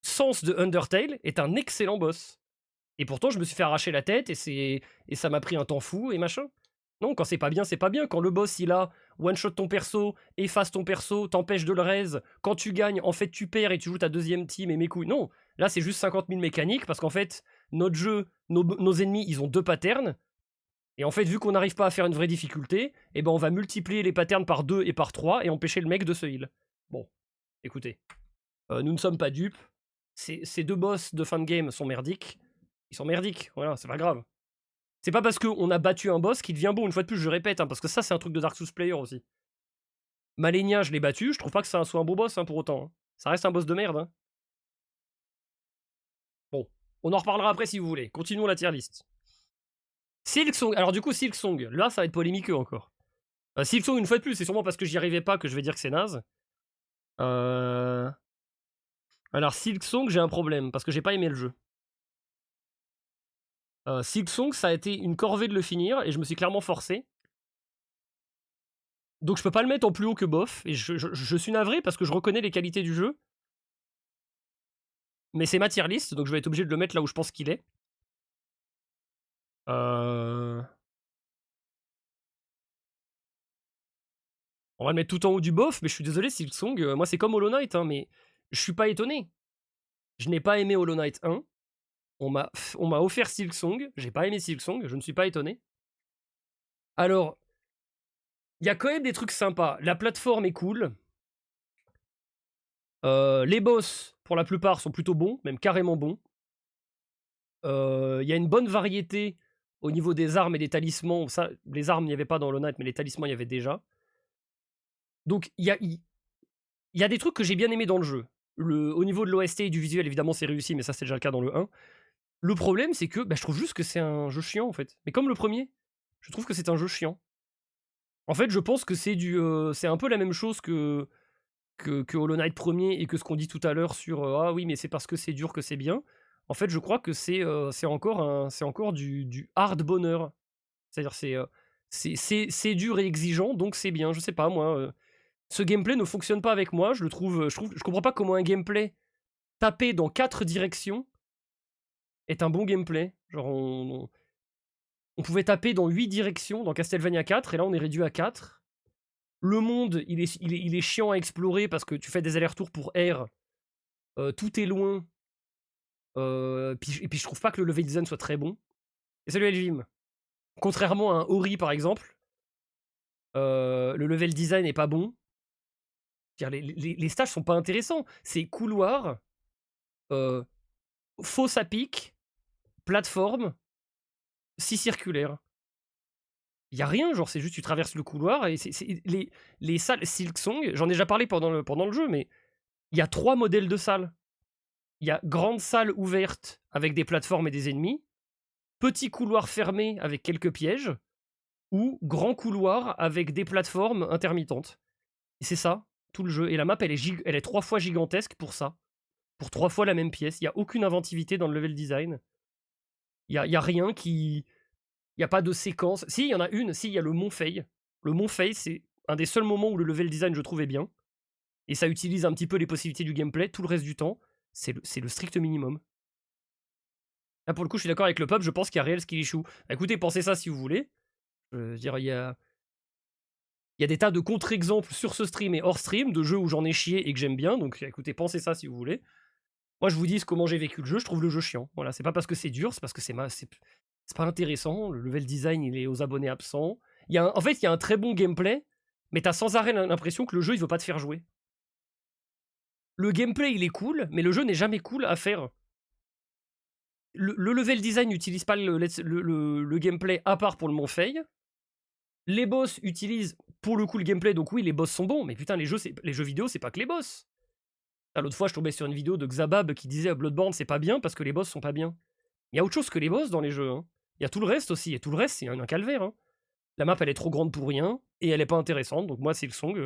Sens de Undertale est un excellent boss. Et pourtant, je me suis fait arracher la tête et ça m'a pris un temps fou et machin. Non, quand c'est pas bien, c'est pas bien. Quand le boss, il a one-shot ton perso, efface ton perso, t'empêche de le raise, quand tu gagnes, en fait, tu perds et tu joues ta deuxième team et mes couilles. Non, là, c'est juste 50 000 mécaniques parce qu'en fait, notre jeu, nos ennemis, ils ont 2 patterns. Et en fait, vu qu'on n'arrive pas à faire une vraie difficulté, eh ben on va multiplier les patterns par 2 et par 3 et empêcher le mec de se heal. Bon, écoutez, nous ne sommes pas dupes. Ces 2 boss de fin de game sont merdiques. Ils sont merdiques, voilà, c'est pas grave. C'est pas parce qu'on a battu un boss qu'il devient bon, une fois de plus, je répète, hein, parce que ça, c'est un truc de Dark Souls player aussi. Malenia, je l'ai battu, je trouve pas que ça soit un beau boss hein, pour autant. Hein. Ça reste un boss de merde. Hein. Bon, on en reparlera après si vous voulez. Continuons la tier list. Silksong, alors du coup, Silksong, là, ça va être polémiqueux encore. Silksong, une fois de plus, c'est sûrement parce que j'y arrivais pas que je vais dire que c'est naze. Alors, Silksong, j'ai un problème, parce que j'ai pas aimé le jeu. Silksong, ça a été une corvée de le finir, et je me suis clairement forcé. Donc je peux pas le mettre en plus haut que bof, et je suis navré parce que je reconnais les qualités du jeu. Mais c'est ma tier list, donc je vais être obligé de le mettre là où je pense qu'il est. En On va le mettre tout en haut du bof, mais je suis désolé, Silksong, moi c'est comme Hollow Knight, hein, mais je suis pas étonné. Je n'ai pas aimé Hollow Knight 1. On m'a offert Silksong, j'ai pas aimé Silksong, je ne suis pas étonné. Alors, il y a quand même des trucs sympas. La plateforme est cool. Les boss, pour la plupart, sont plutôt bons, même carrément bons. Il y a une bonne variété au niveau des armes et des talismans. Ça, les armes, il n'y avait pas dans Hollow Knight, mais les talismans, il y avait déjà. Donc, il y a des trucs que j'ai bien aimés dans le jeu. Au niveau de l'OST et du visuel, évidemment, c'est réussi, mais ça, c'est déjà le cas dans le 1. Le problème, c'est que je trouve juste que c'est un jeu chiant, en fait. Mais comme le premier, je trouve que c'est un jeu chiant. En fait, je pense que c'est un peu la même chose que Hollow Knight premier et que ce qu'on dit tout à l'heure sur ah oui, mais c'est parce que c'est dur que c'est bien. En fait, je crois que c'est encore du hard bonheur. C'est-à-dire, c'est dur et exigeant, donc c'est bien. Je sais pas, moi. Ce gameplay ne fonctionne pas avec moi. Je comprends pas comment un gameplay tapé dans 4 directions est un bon gameplay. Genre, on pouvait taper dans 8 directions dans Castlevania 4, et là, on est réduit à 4. Le monde, il est chiant à explorer parce que tu fais des allers-retours pour R. Tout est loin. Et puis je trouve pas que le level design soit très bon. Et salut Elvim. Contrairement à un Ori par exemple, le level design est pas bon. Les stages sont pas intéressants. C'est couloir, fosse à pic, plateforme, scie circulaire. Il y a rien, genre c'est juste tu traverses le couloir et les salles Silksong, j'en ai déjà parlé pendant le jeu, mais il y a 3 modèles de salles. Il y a grande salle ouverte avec des plateformes et des ennemis, petit couloir fermé avec quelques pièges, ou grand couloir avec des plateformes intermittentes. Et c'est ça, tout le jeu. Et la map, elle est 3 fois gigantesque pour ça. Pour 3 fois la même pièce. Il n'y a aucune inventivité dans le level design. Il y a rien qui... Il n'y a pas de séquence. Si, il y en a une. Si, il y a le Mont Fay. Le Mont Fay, c'est un des seuls moments où le level design, je trouvais bien. Et ça utilise un petit peu les possibilités du gameplay. Tout le reste du temps, c'est le strict minimum. Là, pour le coup, je suis d'accord avec le pub. Je pense qu'il y a réel skill issue. Écoutez, pensez ça si vous voulez. Je veux dire, il y a des tas de contre-exemples sur ce stream et hors stream de jeux où j'en ai chié et que j'aime bien. Donc écoutez, pensez ça si vous voulez. Moi, je vous dis comment j'ai vécu le jeu. Je trouve le jeu chiant. Voilà, c'est pas parce que c'est dur, c'est parce que c'est pas intéressant. Le level design, il est aux abonnés absents. En fait, il y a un très bon gameplay, mais t'as sans arrêt l'impression que le jeu, il veut pas te faire jouer. Le gameplay, il est cool, mais le jeu n'est jamais cool à faire. Le level design n'utilise pas le gameplay à part pour le Monfey. Les boss utilisent pour le coup le gameplay, donc oui, les boss sont bons, mais putain, les jeux vidéo, c'est pas que les boss. L'autre fois, je tombais sur une vidéo de Xabab qui disait à Bloodborne, c'est pas bien parce que les boss sont pas bien. Il y a autre chose que les boss dans les jeux. Hein. Il y a tout le reste aussi, et tout le reste, c'est un calvaire. Hein. La map, elle est trop grande pour rien, et elle est pas intéressante, donc moi, Silksong,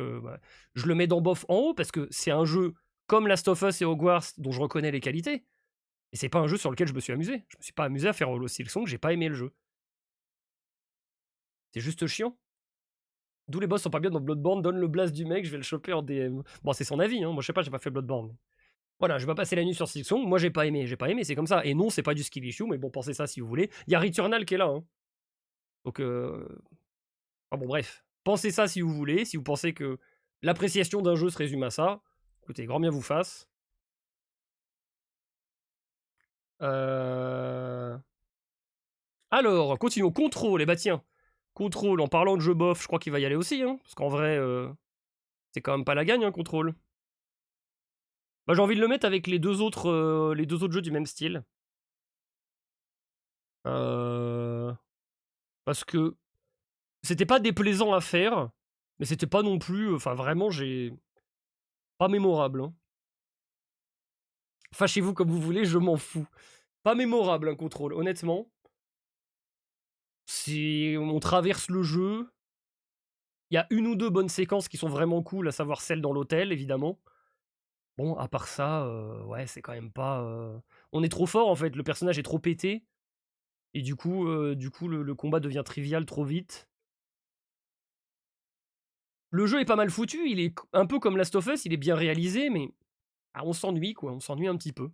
je le mets dans bof en haut parce que c'est un jeu comme Last of Us et Hogwarts dont je reconnais les qualités. Et c'est pas un jeu sur lequel je me suis amusé. Je me suis pas amusé à faire Holo Silksong, j'ai pas aimé le jeu. C'est juste chiant. D'où les boss sont pas bien dans Bloodborne, donne le blast du mec, je vais le choper en DM. Bon, c'est son avis, hein. Moi je sais pas, j'ai pas fait Bloodborne. Mais... Voilà, je vais pas passer la nuit sur Silksong, moi j'ai pas aimé, c'est comme ça. Et non, c'est pas du skill issue, mais bon, pensez ça si vous voulez. Il y a Returnal qui est là, hein. Donc, ah bon, bref. Pensez ça si vous voulez, si vous pensez que l'appréciation d'un jeu se résume à ça. Écoutez, grand bien vous fasse. Alors, continuons. Contrôle, et bah tiens. Contrôle, en parlant de jeu bof, je crois qu'il va y aller aussi, hein. Parce qu'en vrai, c'est quand même pas la gagne, hein, contrôle. Bah, j'ai envie de le mettre avec les deux autres jeux du même style. Parce que c'était pas déplaisant à faire, mais c'était pas non plus... Enfin, vraiment, pas mémorable. Hein. Fâchez-vous comme vous voulez, je m'en fous. Pas mémorable, un contrôle, honnêtement. On traverse le jeu. Il y a une ou deux bonnes séquences qui sont vraiment cool, à savoir celle dans l'hôtel, évidemment. Bon, à part ça, ouais, c'est quand même pas... On est trop fort, en fait. Le personnage est trop pété. Et du coup, le combat devient trivial trop vite. Le jeu est pas mal foutu. Il est un peu comme Last of Us. Il est bien réalisé, mais... Ah, on s'ennuie, quoi. On s'ennuie un petit peu.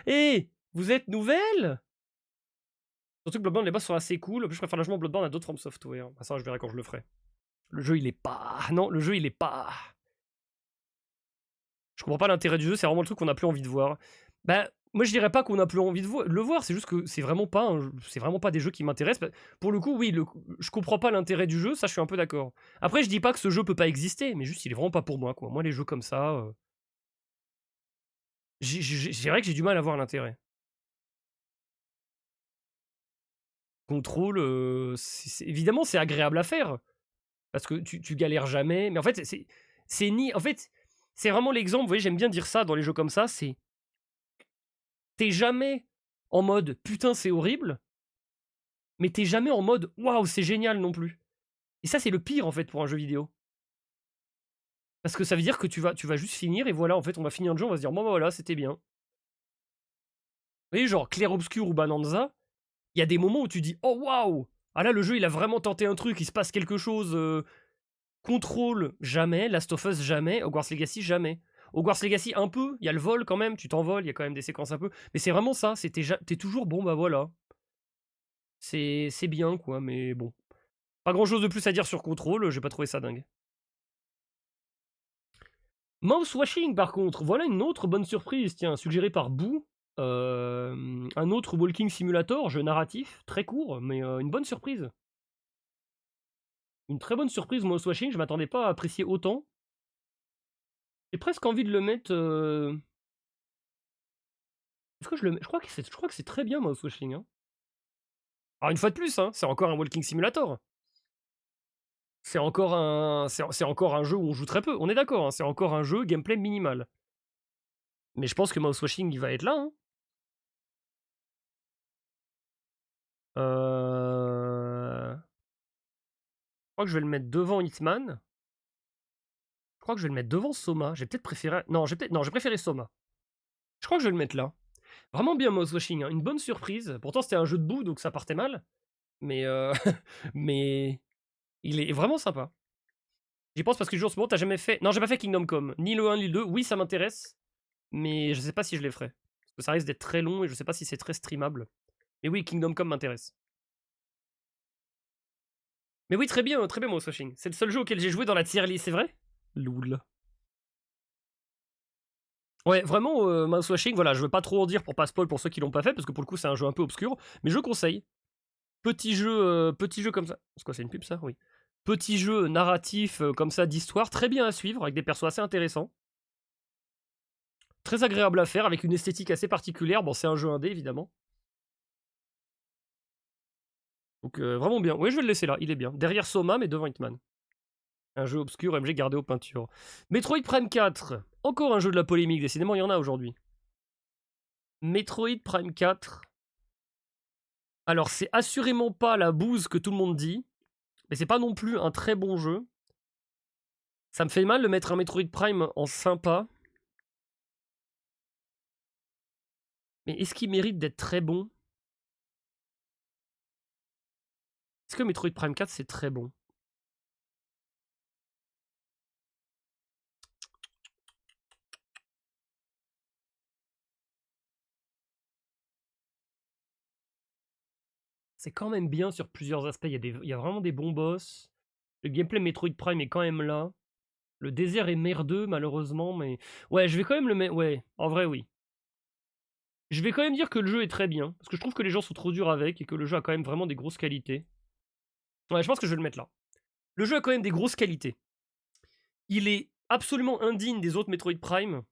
Hé, vous êtes nouvelle? Surtout que Bloodborne, les boss sont assez cool. En plus, je préfère largement Bloodborne à d'autres From Software. Ah, ça, je verrai quand je le ferai. Le jeu, il est pas... Non, le jeu, il est pas... Je comprends pas l'intérêt du jeu, c'est vraiment le truc qu'on a plus envie de voir. Bah, moi je dirais pas qu'on a plus envie de le voir, c'est juste que c'est vraiment pas c'est vraiment pas des jeux qui m'intéressent. Pour le coup, oui, je comprends pas l'intérêt du jeu, ça je suis un peu d'accord. Après, je dis pas que ce jeu peut pas exister, mais juste il est vraiment pas pour moi, quoi. Moi, les jeux comme ça, c'est vrai que j'ai du mal à voir l'intérêt. Contrôle, évidemment, c'est agréable à faire parce que tu galères jamais, mais en fait, c'est ni en fait, c'est vraiment l'exemple, vous voyez, j'aime bien dire ça dans les jeux comme ça, c'est t'es jamais en mode putain, c'est horrible, mais t'es jamais en mode waouh, c'est génial non plus. Et ça, c'est le pire en fait pour un jeu vidéo. Parce que ça veut dire que tu vas juste finir et voilà, en fait, on va finir le jeu, on va se dire bon, bah voilà, c'était bien. Vous voyez, genre Clair Obscur ou Bonanza, il y a des moments où tu dis oh waouh, ah là, le jeu il a vraiment tenté un truc, il se passe quelque chose. Contrôle, jamais. Last of Us, jamais. Hogwarts Legacy, jamais. Hogwarts Legacy, un peu. Il y a le vol quand même, tu t'envoles, il y a quand même des séquences un peu. Mais c'est vraiment ça, t'es toujours bon, bah voilà. C'est bien, quoi, mais bon. Pas grand chose de plus à dire sur Control, j'ai pas trouvé ça dingue. Mouse Washing, par contre, voilà une autre bonne surprise, tiens, suggérée par Boo. Un autre Walking Simulator, jeu narratif, très court, mais une bonne surprise. Une très bonne surprise, Mouse Washing, je m'attendais pas à apprécier autant. J'ai presque envie de le mettre. Est-ce que je crois que c'est très bien, Mouse Washing. Hein. Alors, une fois de plus, hein, c'est encore un Walking Simulator. C'est encore un jeu où on joue très peu, on est d'accord, hein, c'est encore un jeu gameplay minimal. Mais je pense que Mouse Washing, il va être là. Hein. Je crois que je vais le mettre devant Hitman. Je crois que je vais le mettre devant Soma. J'ai peut-être préféré. Non, j'ai préféré Soma. Je crois que je vais le mettre là. Vraiment bien, Mouse Washing. Hein. Une bonne surprise. Pourtant, c'était un jeu de bout, donc ça partait mal. Mais, mais il est vraiment sympa. J'y pense parce que ce moment, t'as jamais fait. Non, j'ai pas fait Kingdom Come. Ni le 1 ni le 2. Oui, ça m'intéresse. Mais je sais pas si je les ferai. Parce que ça risque d'être très long et je sais pas si c'est très streamable. Mais oui, Kingdom Come m'intéresse. Mais oui, très bien, Mouse Washing. C'est le seul jeu auquel j'ai joué dans la tier list, c'est vrai? Loul. Ouais, vraiment, Mouse Washing, voilà, je veux pas trop en dire pour pas spoil pour ceux qui l'ont pas fait, parce que pour le coup, c'est un jeu un peu obscur. Mais je conseille. Petit jeu comme ça. C'est quoi, c'est une pub ça? Oui. Petit jeu narratif comme ça d'histoire, très bien à suivre, avec des persos assez intéressants. Très agréable à faire, avec une esthétique assez particulière. Bon, c'est un jeu indé, évidemment. Donc vraiment bien. Oui, je vais le laisser là, il est bien. Derrière Soma, mais devant Hitman. Un jeu obscur, MG gardé aux peintures. Metroid Prime 4. Encore un jeu de la polémique, décidément, il y en a aujourd'hui. Metroid Prime 4. Alors, c'est assurément pas la bouse que tout le monde dit, mais c'est pas non plus un très bon jeu. Ça me fait mal de mettre un Metroid Prime en sympa. Mais est-ce qu'il mérite d'être très bon? Est-ce que Metroid Prime 4 c'est très bon? C'est quand même bien sur plusieurs aspects. Il y a vraiment des bons boss. Le gameplay Metroid Prime est quand même là. Le désert est merdeux, malheureusement, mais... Ouais, je vais quand même le mettre... Ouais, en vrai, oui. Je vais quand même dire que le jeu est très bien, parce que je trouve que les gens sont trop durs avec, et que le jeu a quand même vraiment des grosses qualités. Ouais, je pense que je vais le mettre là. Le jeu a quand même des grosses qualités. Il est absolument indigne des autres Metroid Prime,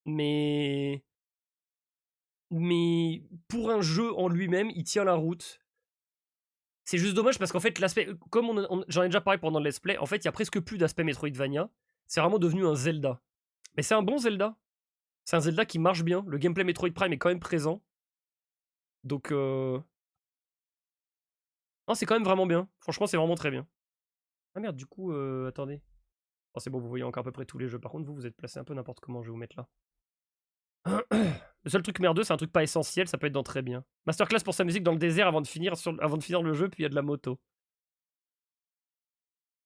mais pour un jeu en lui-même, il tient la route. C'est juste dommage parce qu'en fait, l'aspect, comme j'en ai déjà parlé pendant le let's play, en fait, il y a presque plus d'aspect Metroidvania. C'est vraiment devenu un Zelda. Mais c'est un bon Zelda. C'est un Zelda qui marche bien. Le gameplay Metroid Prime est quand même présent. Donc, non, c'est quand même vraiment bien. Franchement, c'est vraiment très bien. Ah merde, du coup, attendez. Oh, c'est bon, vous voyez encore à peu près tous les jeux. Par contre, vous êtes placé un peu n'importe comment. Je vais vous mettre là. Le seul truc merdeux, c'est un truc pas essentiel, ça peut être dans très bien. Masterclass pour sa musique dans le désert avant de finir le jeu, puis il y a de la moto.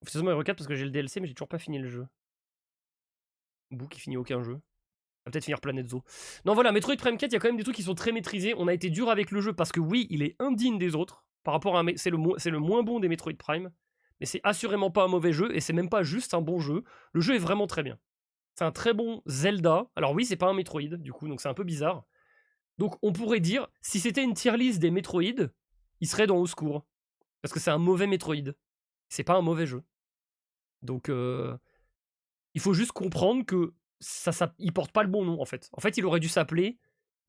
Officieusement Hero 4 parce que j'ai le DLC, mais j'ai toujours pas fini le jeu. Bou qui finit aucun jeu. On va peut-être finir Planet Zoo. Non, voilà, Metroid Prime 4, il y a quand même des trucs qui sont très maîtrisés. On a été dur avec le jeu parce que oui, il est indigne des autres. Par rapport à. C'est le moins bon des Metroid Prime. mais c'est assurément pas un mauvais jeu, et c'est même pas juste un bon jeu. Le jeu est vraiment très bien. C'est un très bon Zelda. Alors oui, c'est pas un Metroid, du coup, donc c'est un peu bizarre. Donc on pourrait dire, si c'était une tier list des Metroid, il serait dans Au secours. Parce que c'est un mauvais Metroid. C'est pas un mauvais jeu. Donc il faut juste comprendre que il porte pas le bon nom, en fait. En fait, il aurait dû s'appeler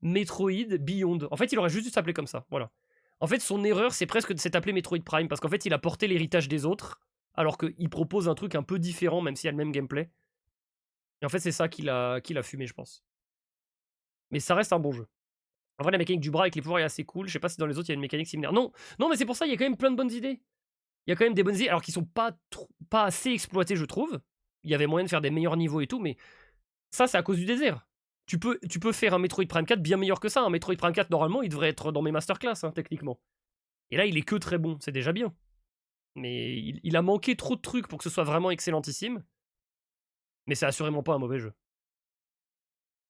Metroid Beyond. En fait, il aurait juste dû s'appeler comme ça, voilà. En fait, son erreur, c'est presque de s'être appelé Metroid Prime, parce qu'en fait, il a porté l'héritage des autres, alors qu'il propose un truc un peu différent, même s'il y a le même gameplay. Et en fait, c'est ça qu'il a fumé, je pense. Mais ça reste un bon jeu. En vrai, la mécanique du bras avec les pouvoirs est assez cool. Je sais pas si dans les autres, il y a une mécanique similaire. Non, non, mais c'est pour ça, il y a quand même plein de bonnes idées. Il y a quand même des bonnes idées, alors qu'ils sont pas assez exploitées, je trouve. Il y avait moyen de faire des meilleurs niveaux et tout, mais ça, c'est à cause du désert. Tu peux faire un Metroid Prime 4 bien meilleur que ça. Un Metroid Prime 4, normalement, il devrait être dans mes masterclass, hein, techniquement. Et là, il est que très bon, c'est déjà bien. Mais il a manqué trop de trucs pour que ce soit vraiment excellentissime. Mais c'est assurément pas un mauvais jeu.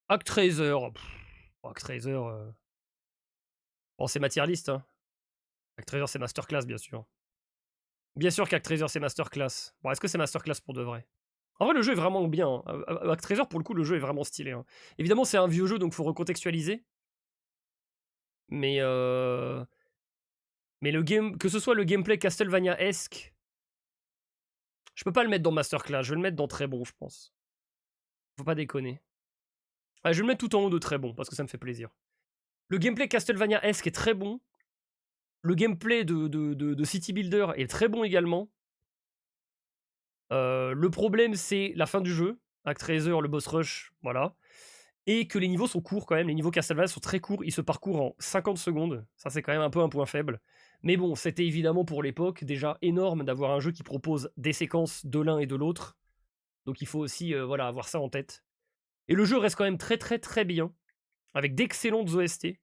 Actraiser. Actraiser. Bon, c'est ma tier list. Hein. Actraiser, c'est masterclass, bien sûr. Bien sûr qu'Actraiser, c'est masterclass. Bon, est-ce que c'est masterclass pour de vrai? En vrai, le jeu est vraiment bien. Hein. Actraiser, pour le coup, le jeu est vraiment stylé. Hein. Évidemment, c'est un vieux jeu, donc il faut recontextualiser. Mais que ce soit le gameplay Castlevania-esque, je peux pas le mettre dans masterclass. Je vais le mettre dans très bon, je pense. Faut pas déconner. Ah, je vais le mettre tout en haut de très bon, parce que ça me fait plaisir. Le gameplay Castlevania-esque est très bon. Le gameplay de City Builder est très bon également. Le problème, c'est la fin du jeu. Actraiser, le boss rush, voilà. Et que les niveaux sont courts quand même. Les niveaux Castlevania sont très courts. Ils se parcourent en 50 secondes. Ça, c'est quand même un peu un point faible. Mais bon, c'était évidemment pour l'époque déjà énorme d'avoir un jeu qui propose des séquences de l'un et de l'autre. Donc il faut aussi voilà, avoir ça en tête. Et le jeu reste quand même très très très bien. Avec d'excellentes OST.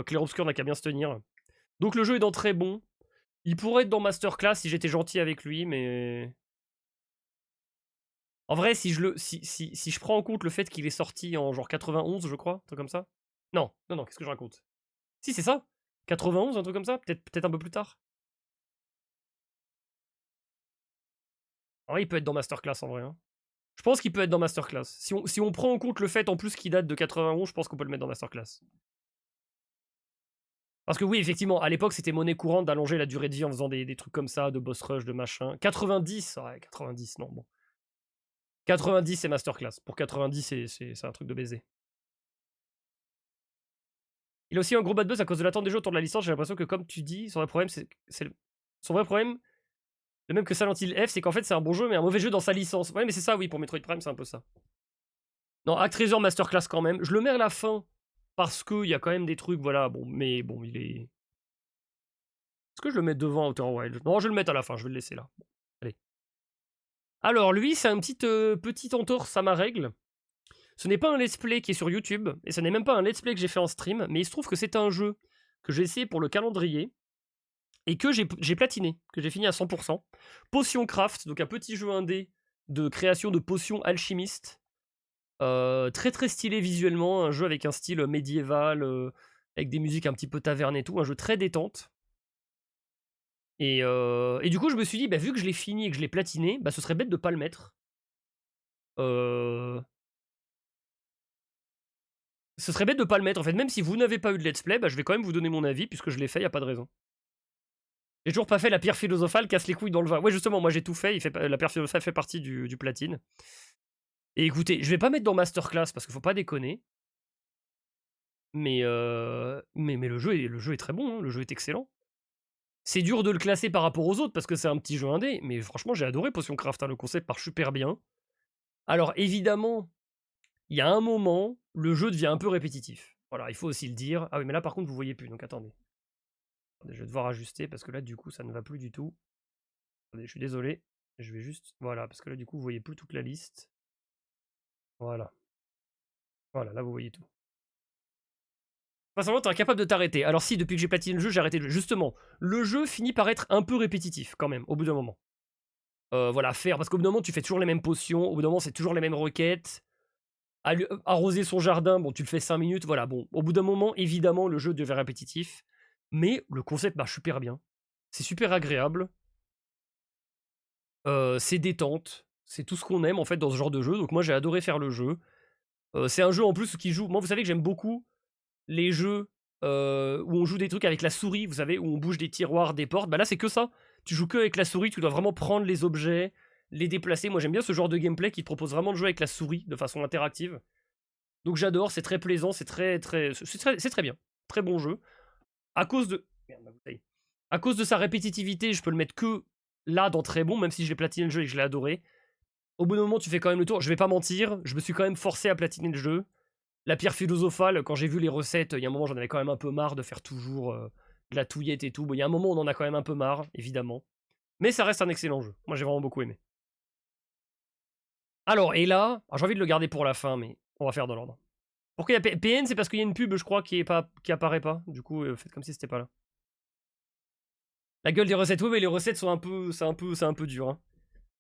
Clair Obscur n'a qu'à bien se tenir. Donc le jeu est dans très bon. Il pourrait être dans Masterclass si j'étais gentil avec lui, mais... En vrai, si je prends en compte le fait qu'il est sorti en genre 91, je crois, un truc comme ça. Non, non, non, qu'est-ce que je raconte? Si, c'est ça. 91, un truc comme ça, peut-être un peu plus tard. En vrai, il peut être dans Masterclass en vrai. Hein. Je pense qu'il peut être dans Masterclass. Si on prend en compte le fait en plus qu'il date de 91, je pense qu'on peut le mettre dans Masterclass. Parce que oui, effectivement, à l'époque, c'était monnaie courante d'allonger la durée de vie en faisant des trucs comme ça, de boss rush, de machin. 90, ouais, 90, non, bon. 90, c'est Masterclass. Pour 90, c'est un truc de baiser. Il a aussi un gros bad buzz à cause de l'attente des jeux autour de la licence. J'ai l'impression que, comme tu dis, son vrai problème, son vrai problème, le même que Silent Hill F, c'est qu'en fait, c'est un bon jeu, mais un mauvais jeu dans sa licence. Ouais, mais c'est ça, oui, pour Metroid Prime, c'est un peu ça. Non, Actraiser Masterclass quand même. Je le mets à la fin, parce qu'il y a quand même des trucs, voilà, bon, mais bon, il est... Est-ce que je le mets devant Outer Wild? Non, je vais le mettre à la fin, je vais le laisser là. Bon, allez. Alors, lui, c'est un petit entorse à ma règle. Ce n'est pas un let's play qui est sur YouTube, et ce n'est même pas un let's play que j'ai fait en stream, mais il se trouve que c'est un jeu que j'ai essayé pour le calendrier, et que j'ai platiné, que j'ai fini à 100%. Potion Craft, donc un petit jeu indé de création de potions alchimistes. Très très stylé visuellement, un jeu avec un style médiéval, avec des musiques un petit peu taverne et tout, un jeu très détente. Et du coup, je me suis dit, bah, vu que je l'ai fini et que je l'ai platiné, bah, ce serait bête de pas le mettre. Ce serait bête de pas le mettre, en fait. Même si vous n'avez pas eu de let's play, bah, je vais quand même vous donner mon avis, puisque je l'ai fait, y a pas de raison. J'ai toujours pas fait la pierre philosophale, casse les couilles dans le vin. Ouais, justement, moi j'ai tout fait, la pierre philosophale fait partie du platine. Et écoutez, je vais pas mettre dans Masterclass, parce qu'il faut pas déconner. Mais le jeu est très bon, hein, le jeu est excellent. C'est dur de le classer par rapport aux autres, parce que c'est un petit jeu indé, mais franchement, j'ai adoré Potion Craft, hein, le concept part super bien. Alors évidemment, il y a un moment, le jeu devient un peu répétitif. Voilà, il faut aussi le dire. Ah oui, mais là par contre, vous voyez plus, donc attendez. Je vais devoir ajuster, parce que là, du coup, ça ne va plus du tout. Attendez, je suis désolé. Je vais juste... Voilà, parce que là, du coup, vous voyez plus toute la liste. Voilà. Voilà, là, vous voyez tout. Enfin, t'es incapable de t'arrêter. Alors si, depuis que j'ai platiné le jeu, j'ai arrêté le jeu. Justement, le jeu finit par être un peu répétitif, quand même, au bout d'un moment. Voilà, faire... Parce qu'au bout d'un moment, tu fais toujours les mêmes potions. Au bout d'un moment, c'est toujours les mêmes requêtes. Arroser son jardin, bon, tu le fais 5 minutes. Voilà, bon. Au bout d'un moment, évidemment, le jeu devient répétitif. Mais le concept marche super bien. C'est super agréable. C'est détente, c'est tout ce qu'on aime en fait dans ce genre de jeu, donc moi j'ai adoré faire le jeu. C'est un jeu en plus qui joue moi vous savez que j'aime beaucoup les jeux, où on joue des trucs avec la souris, vous savez, où on bouge des tiroirs, des portes, bah là c'est que ça. Tu joues que avec la souris, tu dois vraiment prendre les objets, les déplacer. Moi j'aime bien ce genre de gameplay qui te propose vraiment de jouer avec la souris de façon interactive. Donc j'adore, c'est très plaisant, c'est très bien. Très bon jeu. À cause de merde, ma bouteille. À cause de sa répétitivité, je peux le mettre que là dans très bon, même si je l'ai platiné le jeu et que je l'ai adoré. Au bout d'un moment, tu fais quand même le tour. Je vais pas mentir, je me suis quand même forcé à platiner le jeu. La pierre philosophale, quand j'ai vu les recettes, il y a un moment, j'en avais quand même un peu marre de faire toujours de la touillette et tout. Bon, il y a un moment, on en a quand même un peu marre, évidemment. Mais ça reste un excellent jeu. Moi, j'ai vraiment beaucoup aimé. Alors, et là, j'ai envie de le garder pour la fin, mais on va faire dans l'ordre. Pourquoi il y a PN? C'est parce qu'il y a une pub, je crois, qui apparaît pas. Du coup, faites comme si c'était pas là. La gueule des recettes, oui, mais les recettes sont un peu, c'est un peu dur. Hein.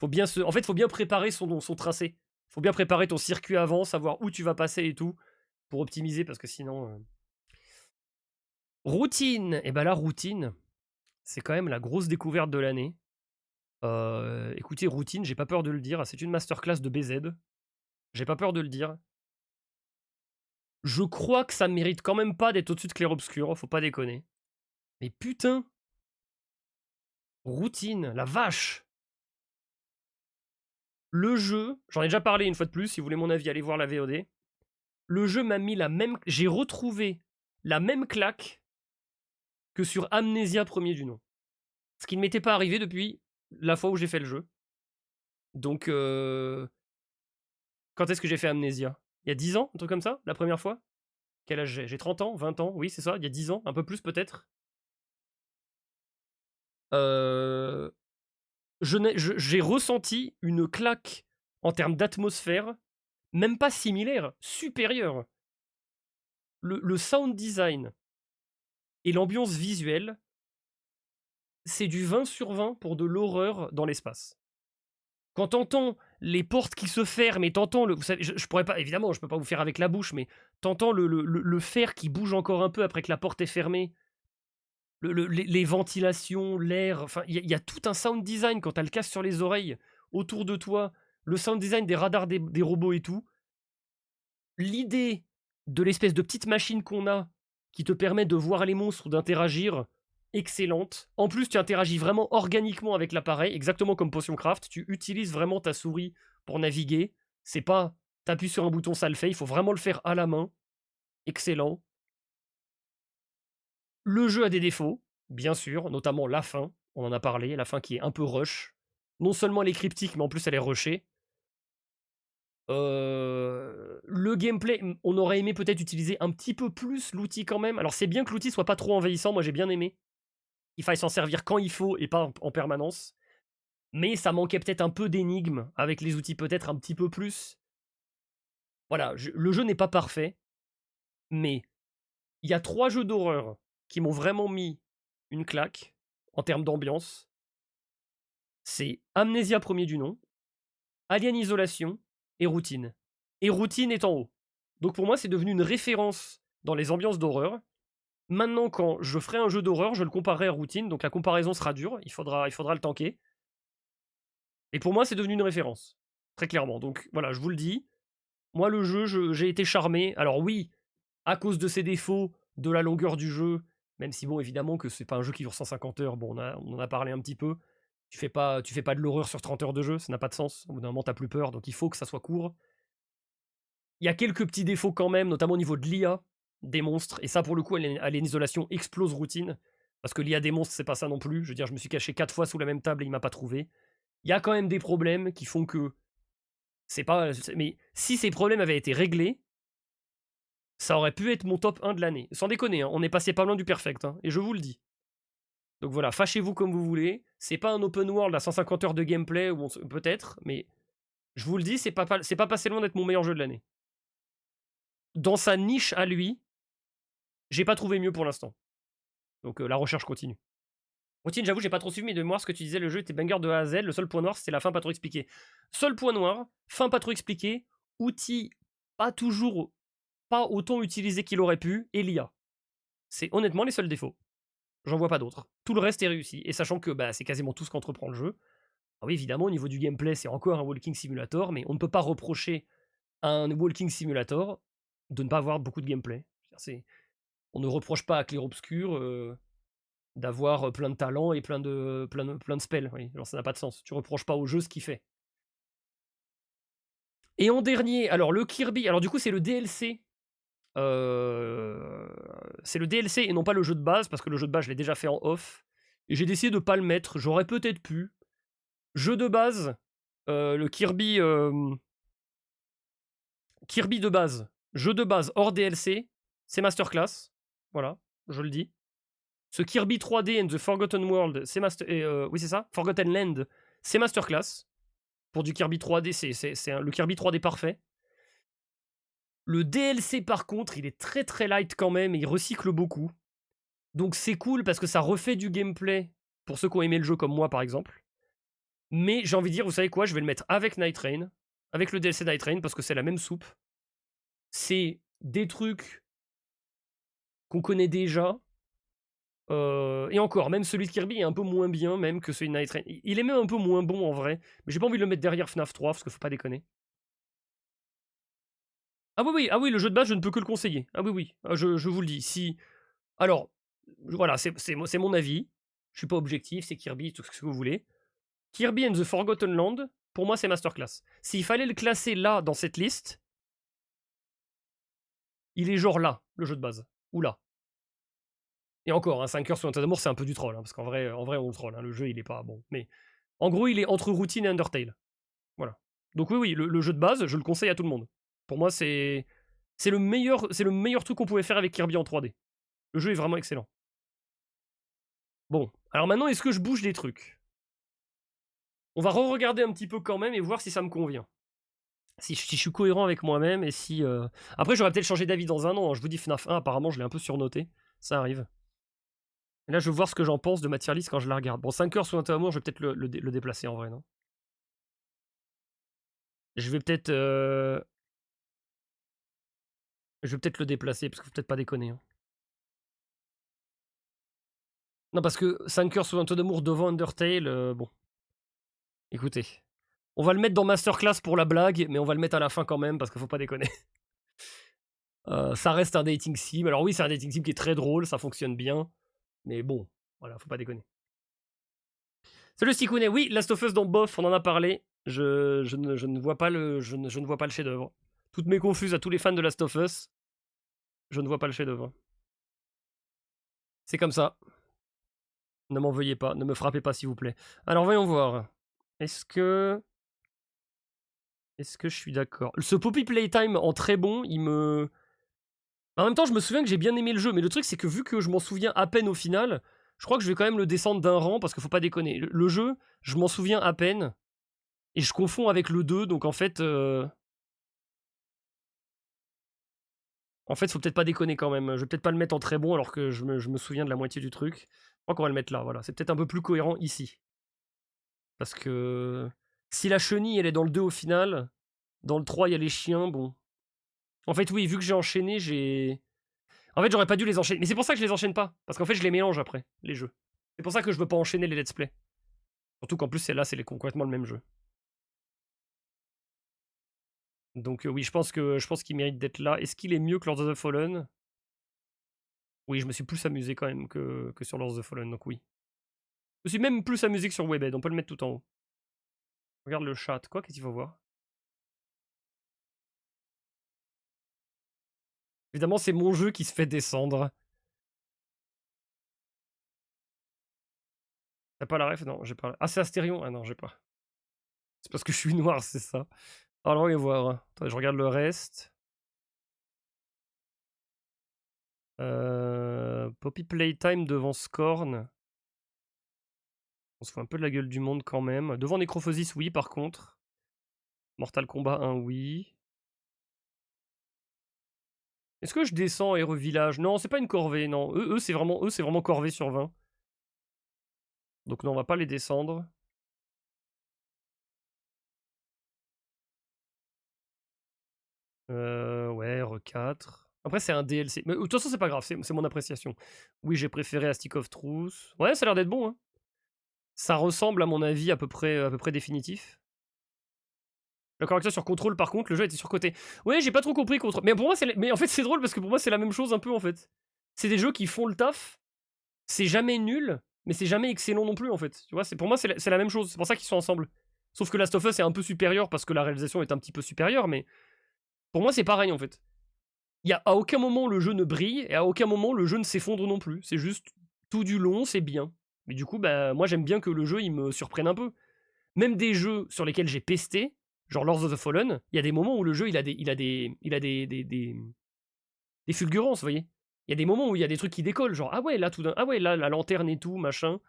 En fait, faut bien préparer son tracé. Faut bien préparer ton circuit avant, savoir où tu vas passer et tout, pour optimiser, parce que sinon. Routine. Et ben la routine, c'est quand même la grosse découverte de l'année. Écoutez, routine, j'ai pas peur de le dire, c'est une masterclass de BZ. J'ai pas peur de le dire. Je crois que ça mérite quand même pas d'être au-dessus de Clair Obscur, faut pas déconner. Mais putain, routine, la vache. Le jeu, j'en ai déjà parlé une fois de plus, si vous voulez mon avis, allez voir la VOD. Le jeu m'a mis la même... J'ai retrouvé la même claque que sur Amnesia premier du nom. Ce qui ne m'était pas arrivé depuis la fois où j'ai fait le jeu. Donc, quand est-ce que j'ai fait Amnesia? Il y a 10 ans, un truc comme ça, la première fois? Quel âge j'ai? J'ai 30 ans, 20 ans, oui, c'est ça, il y a 10 ans, un peu plus peut-être. J'ai ressenti une claque en termes d'atmosphère, même pas similaire, supérieure. Le sound design et l'ambiance visuelle, c'est du 20 sur 20 pour de l'horreur dans l'espace. Quand t'entends les portes qui se ferment et t'entends vous savez, je pourrais pas, évidemment, je peux pas vous faire avec la bouche, mais t'entends le fer qui bouge encore un peu après que la porte est fermée. Les ventilations, l'air, enfin, il y a tout un sound design quand t'as le casque sur les oreilles, autour de toi, le sound design des radars des robots et tout. L'idée de l'espèce de petite machine qu'on a qui te permet de voir les monstres ou d'interagir, excellente. En plus, tu interagis vraiment organiquement avec l'appareil, exactement comme Potioncraft. Tu utilises vraiment ta souris pour naviguer. C'est pas t'appuies sur un bouton, ça le fait. Il faut vraiment le faire à la main. Excellent. Le jeu a des défauts, bien sûr, notamment la fin. On en a parlé, la fin qui est un peu rush. Non seulement elle est cryptique, mais en plus elle est rushée. Le gameplay, on aurait aimé peut-être utiliser un petit peu plus l'outil quand même. Alors c'est bien que l'outil soit pas trop envahissant, moi j'ai bien aimé. Il faille s'en servir quand il faut et pas en permanence. Mais ça manquait peut-être un peu d'énigmes avec les outils peut-être un petit peu plus. Voilà, le jeu n'est pas parfait, mais il y a 3 jeux d'horreur qui m'ont vraiment mis une claque en termes d'ambiance. C'est Amnesia premier du nom, Alien Isolation et Routine. Et Routine est en haut. Donc pour moi, c'est devenu une référence dans les ambiances d'horreur. Maintenant, quand je ferai un jeu d'horreur, je le comparerai à Routine, donc la comparaison sera dure, il faudra le tanker. Et pour moi, c'est devenu une référence, très clairement. Donc voilà, je vous le dis, moi le jeu, j'ai été charmé. Alors oui, à cause de ses défauts, de la longueur du jeu, même si bon, évidemment que c'est pas un jeu qui dure 150 heures, bon, on en a parlé un petit peu. Tu fais pas de l'horreur sur 30 heures de jeu, ça n'a pas de sens. Au bout d'un moment, t'as plus peur, donc il faut que ça soit court. Il y a quelques petits défauts quand même, notamment au niveau de l'IA des monstres. Et ça, pour le coup, Alien Isolation explose Routine. Parce que l'IA des monstres, c'est pas ça non plus. Je veux dire, je me suis caché 4 fois sous la même table et il m'a pas trouvé. Il y a quand même des problèmes qui font que c'est pas. Mais si ces problèmes avaient été réglés, ça aurait pu être mon top 1 de l'année. Sans déconner, hein, on est passé pas loin du perfect, hein, et je vous le dis. Donc voilà, fâchez-vous comme vous voulez. C'est pas un open world à 150 heures de gameplay, ou peut-être, mais je vous le dis, c'est pas passé loin d'être mon meilleur jeu de l'année. Dans sa niche à lui, j'ai pas trouvé mieux pour l'instant. Donc la recherche continue. Routine, j'avoue, j'ai pas trop suivi, mais de mémoire, ce que tu disais, le jeu était banger de A à Z. Le seul point noir, c'était la fin pas trop expliquée. Seul point noir, fin pas trop expliquée, outil pas autant utilisé qu'il aurait pu, et l'IA. C'est honnêtement les seuls défauts. J'en vois pas d'autres. Tout le reste est réussi. Et sachant que bah, c'est quasiment tout ce qu'entreprend le jeu. Ah oui, évidemment, au niveau du gameplay, c'est encore un walking simulator, mais on ne peut pas reprocher à un walking simulator de ne pas avoir beaucoup de gameplay. C'est on ne reproche pas à Clair Obscur, d'avoir, plein de talents et plein de spells, oui, genre ça n'a pas de sens. Tu reproches pas au jeu ce qu'il fait. Et en dernier, alors le Kirby, alors du coup c'est le DLC, c'est le DLC et non pas le jeu de base, parce que le jeu de base je l'ai déjà fait en off et j'ai décidé de pas le mettre, j'aurais peut-être pu. Jeu de base, le Kirby, Kirby de base, jeu de base hors DLC, c'est masterclass, voilà, je le dis. Ce Kirby 3D and the Forgotten World, c'est oui c'est ça, Forgotten Land, c'est masterclass. Pour du Kirby 3D, c'est le Kirby 3D parfait. Le DLC par contre, il est très très light quand même et il recycle beaucoup. Donc c'est cool parce que ça refait du gameplay pour ceux qui ont aimé le jeu comme moi par exemple. Mais j'ai envie de dire, vous savez quoi, je vais le mettre avec Night Rain, avec le DLC Night Rain parce que c'est la même soupe. C'est des trucs qu'on connaît déjà. Et encore, même celui de Kirby est un peu moins bien même que celui de Night Rain. Il est même un peu moins bon en vrai, mais j'ai pas envie de le mettre derrière FNAF 3 parce qu'il faut pas déconner. Ah oui, oui, ah oui, le jeu de base, je ne peux que le conseiller. Ah oui, oui, ah, je vous le dis. Si, alors, voilà, c'est mon avis. Je suis pas objectif, c'est Kirby, tout ce que vous voulez. Kirby and the Forgotten Land, pour moi, c'est masterclass. S'il fallait le classer là, dans cette liste, il est genre là, le jeu de base. Ou là. Et encore, 5 heures sur un tas d'amour, c'est un peu du troll, parce qu'en vrai, on le troll. Le jeu, il est pas bon. Mais en gros, il est entre Routine et Undertale. Voilà. Donc oui, oui, le jeu de base, je le conseille à tout le monde. Pour moi, c'est le meilleur truc qu'on pouvait faire avec Kirby en 3D. Le jeu est vraiment excellent. Bon, alors maintenant, est-ce que je bouge des trucs? On va re-regarder un petit peu quand même et voir si ça me convient. Si je suis cohérent avec moi-même et si... Après, j'aurais peut-être changé d'avis dans un an. Je vous dis FNAF 1, apparemment, je l'ai un peu surnoté. Ça arrive. Et là, je veux voir ce que j'en pense de ma tier list quand je la regarde. Bon, 5 heures sous un amour, je vais peut-être le déplacer en vrai, non? Je vais peut-être... Je vais peut-être le déplacer, parce qu'il faut peut-être pas déconner. Hein. Non, parce que 5 heures sous un d'amour devant Undertale, bon. Écoutez. On va le mettre dans Masterclass pour la blague, mais on va le mettre à la fin quand même, parce qu'il faut pas déconner. Ça reste un dating sim. Alors oui, c'est un dating sim qui est très drôle, ça fonctionne bien. Mais bon, voilà, faut pas déconner. Salut Stikounet, oui, Last of Us dans Bof, on en a parlé. Je ne vois pas le chef-d'œuvre. Toutes mes confuses à tous les fans de Last of Us, je ne vois pas le chef-d'œuvre. C'est comme ça. Ne m'en veuillez pas, ne me frappez pas s'il vous plaît. Alors voyons voir. Est-ce que je suis d'accord? Ce Poppy Playtime en très bon, il me... En même temps, je me souviens que j'ai bien aimé le jeu, mais le truc, c'est que vu que je m'en souviens à peine au final, je crois que je vais quand même le descendre d'un rang, parce qu'il faut pas déconner. Le jeu, je m'en souviens à peine, et je confonds avec le 2, donc en fait... faut peut-être pas déconner quand même. Je vais peut-être pas le mettre en très bon, alors que je me souviens de la moitié du truc. Je crois qu'on va le mettre là, voilà. C'est peut-être un peu plus cohérent ici. Parce que... Si la chenille, elle est dans le 2 au final, dans le 3, il y a les chiens, bon... En fait, oui, vu que j'ai enchaîné, j'ai... En fait, j'aurais pas dû les enchaîner. Mais c'est pour ça que je les enchaîne pas. Parce qu'en fait, je les mélange après, les jeux. C'est pour ça que je veux pas enchaîner les let's play. Surtout qu'en plus, celle-là, c'est complètement le même jeu. Donc oui, je pense qu'il mérite d'être là. Est-ce qu'il est mieux que Lords of the Fallen? Oui, je me suis plus amusé quand même que sur Lords of the Fallen, donc oui. Je me suis même plus amusé que sur Webhead, on peut le mettre tout en haut. Regarde le chat, quoi, qu'est-ce qu'il faut voir? Évidemment, c'est mon jeu qui se fait descendre. T'as pas la ref? Non, j'ai pas. Ah, c'est Astérion? Ah non, j'ai pas. C'est parce que je suis noir, c'est ça. Alors, on va voir. Attends, je regarde le reste. Poppy Playtime devant Scorn. On se fout un peu de la gueule du monde quand même. Devant Necrophosis, oui, par contre. Mortal Kombat 1, oui. Est-ce que je descends Hero Village? Non, c'est pas une corvée, non. Eux c'est vraiment corvée sur 20. Donc non, on va pas les descendre. Ouais, R4. Après, c'est un DLC. Mais de toute façon, c'est pas grave, c'est mon appréciation. Oui, j'ai préféré Astic of Truth. Ouais, ça a l'air d'être bon, hein. Ça ressemble à mon avis à peu près définitif. D'accord avec toi sur Control par contre, le jeu était surcoté. Ouais, j'ai pas trop compris Control. Mais pour moi, mais en fait, c'est drôle parce que pour moi, c'est la même chose un peu en fait. C'est des jeux qui font le taf, c'est jamais nul, mais c'est jamais excellent non plus en fait. Tu vois, pour moi, c'est la même chose. C'est pour ça qu'ils sont ensemble. Sauf que Last of Us est un peu supérieur parce que la réalisation est un petit peu supérieure, mais pour moi, c'est pareil en fait. Il y a à aucun moment le jeu ne brille et à aucun moment le jeu ne s'effondre non plus. C'est juste tout du long, c'est bien. Mais du coup, bah, moi j'aime bien que le jeu il me surprenne un peu. Même des jeux sur lesquels j'ai pesté, genre Lords of the Fallen, il y a des moments où le jeu il a des fulgurances, vous voyez. Il y a des moments où il y a des trucs qui décollent, genre ah ouais là ah ouais là la lanterne et tout machin.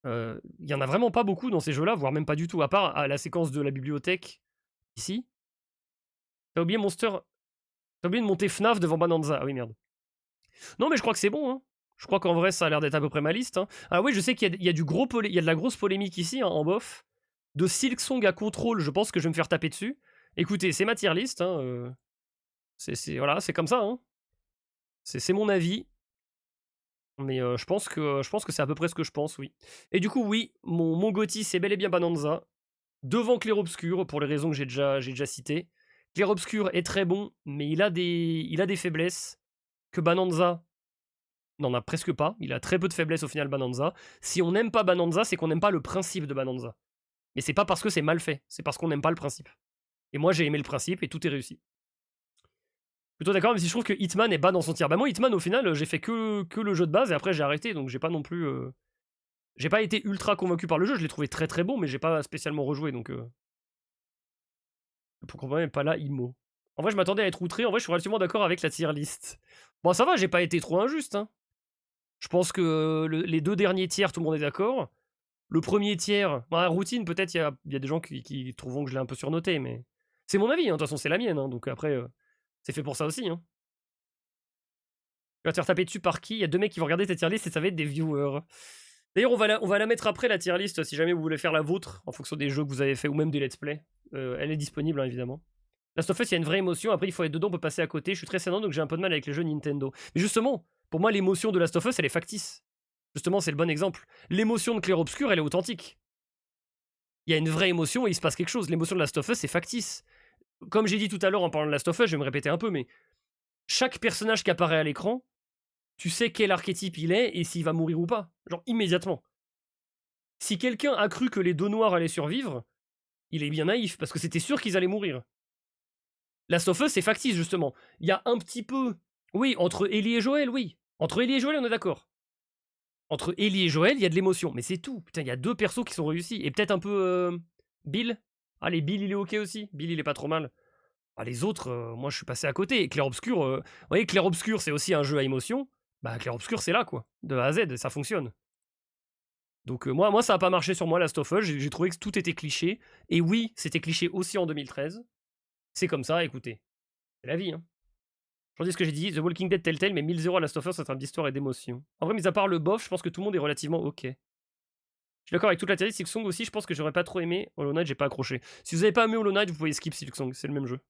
Il y en a vraiment pas beaucoup dans ces jeux-là, voire même pas du tout, à part à la séquence de la bibliothèque ici. T'as oublié Monster, t'as oublié de monter FNAF devant Bananza. Ah oui merde. Non mais je crois que c'est bon. Hein. Je crois qu'en vrai ça a l'air d'être à peu près ma liste. Hein. Ah oui je sais qu'il y a il y a de la grosse polémique ici hein, en bof. De Silksong à Control, je pense que je vais me faire taper dessus. Écoutez, c'est ma tier list. Hein, voilà, c'est comme ça. Hein. C'est mon avis. Mais je pense que c'est à peu près ce que je pense, oui. Et du coup, oui, mon GOTY, c'est bel et bien Bananza. Devant Clair Obscur, pour les raisons que j'ai déjà citées. Clair Obscur est très bon, mais il a des faiblesses que Bananza n'en a presque pas. Il a très peu de faiblesses au final, Bananza. Si on n'aime pas Bananza, c'est qu'on n'aime pas le principe de Bananza. Mais c'est pas parce que c'est mal fait, c'est parce qu'on n'aime pas le principe. Et moi, j'ai aimé le principe et tout est réussi. Plutôt d'accord, même si je trouve que Hitman est bas dans son tir. Bah moi, Hitman, au final, j'ai fait que le jeu de base et après j'ai arrêté, donc j'ai pas non plus... J'ai pas été ultra convaincu par le jeu, je l'ai trouvé très très bon, mais j'ai pas spécialement rejoué, donc... Pourquoi même pas là, IMO. En vrai, je m'attendais à être outré, en vrai, je suis relativement d'accord avec la tier list. Bon, ça va, j'ai pas été trop injuste, hein. Je pense que les deux derniers tiers, tout le monde est d'accord. Le premier tiers, bah, routine, peut-être, il y a des gens qui trouveront que je l'ai un peu surnoté, mais... C'est mon avis, hein, de toute façon, c'est la mienne, hein, donc après, c'est fait pour ça aussi, hein. Tu vas te faire taper dessus par qui? Il y a deux mecs qui vont regarder ta tier list et ça va être des viewers. D'ailleurs, on va la mettre après la tier list si jamais vous voulez faire la vôtre en fonction des jeux que vous avez fait ou même des let's play. Elle est disponible hein, évidemment. Last of Us, il y a une vraie émotion. Après, il faut être dedans, on peut passer à côté. Je suis très sénant donc j'ai un peu de mal avec les jeux Nintendo. Mais justement, pour moi, l'émotion de Last of Us, elle est factice. Justement, c'est le bon exemple. L'émotion de Clair Obscur, elle est authentique. Il y a une vraie émotion et il se passe quelque chose. L'émotion de Last of Us, c'est factice. Comme j'ai dit tout à l'heure en parlant de Last of Us, je vais me répéter un peu, mais chaque personnage qui apparaît à l'écran, tu sais quel archétype il est et s'il va mourir ou pas. Genre immédiatement. Si quelqu'un a cru que les deux noirs allaient survivre, il est bien naïf, parce que c'était sûr qu'ils allaient mourir. Last of Us, c'est factice, justement. Il y a un petit peu... Oui, entre Ellie et Joël, oui. Entre Ellie et Joël, on est d'accord. Entre Ellie et Joël, il y a de l'émotion. Mais c'est tout. Putain, il y a deux persos qui sont réussis. Et peut-être un peu... Bill. Allez, Bill, il est ok aussi. Bill, il est pas trop mal. Ah, les autres, moi, je suis passé à côté. Et Clair Obscur... Vous voyez, Clair Obscur, c'est aussi un jeu à émotion. Bah, Clair Obscur, c'est là, quoi. De A à Z, ça fonctionne. Donc moi, ça n'a pas marché sur moi, Last of Us. J'ai trouvé que tout était cliché. Et oui, c'était cliché aussi en 2013. C'est comme ça, écoutez. C'est la vie, hein. Je dis ce que j'ai dit, The Walking Dead Telltale, mais 1000 à Last of Us en termes d'histoire et d'émotion. En vrai, mis à part le bof, je pense que tout le monde est relativement ok. Je suis d'accord avec toute la théorie, Silksong aussi, je pense que j'aurais pas trop aimé. Hollow Knight, j'ai pas accroché. Si vous avez pas aimé Hollow Knight, vous pouvez skip Silksong, c'est le même jeu.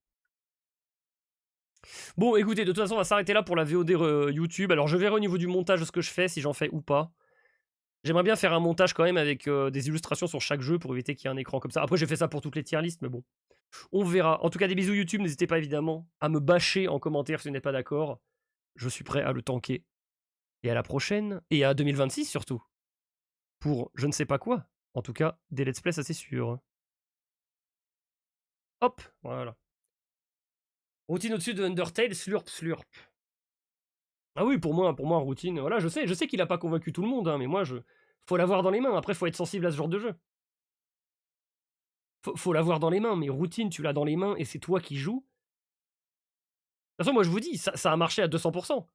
Bon, écoutez, de toute façon, on va s'arrêter là pour la VOD YouTube. Alors, je verrai au niveau du montage ce que je fais, si j'en fais ou pas. J'aimerais bien faire un montage quand même avec des illustrations sur chaque jeu pour éviter qu'il y ait un écran comme ça. Après, j'ai fait ça pour toutes les tier lists, mais bon. On verra. En tout cas, des bisous YouTube. N'hésitez pas évidemment à me bâcher en commentaire si vous n'êtes pas d'accord. Je suis prêt à le tanker. Et à la prochaine. Et à 2026 surtout. Pour je ne sais pas quoi. En tout cas, des let's play, ça c'est sûr. Hop, voilà. Routine au-dessus de Undertale, slurp, slurp. Ah oui, pour moi, routine. Voilà, je sais qu'il a pas convaincu tout le monde, hein, mais moi, faut l'avoir dans les mains. Après, faut être sensible à ce genre de jeu. Faut l'avoir dans les mains, mais routine, tu l'as dans les mains et c'est toi qui joues. De toute façon, moi je vous dis, ça a marché à 200%.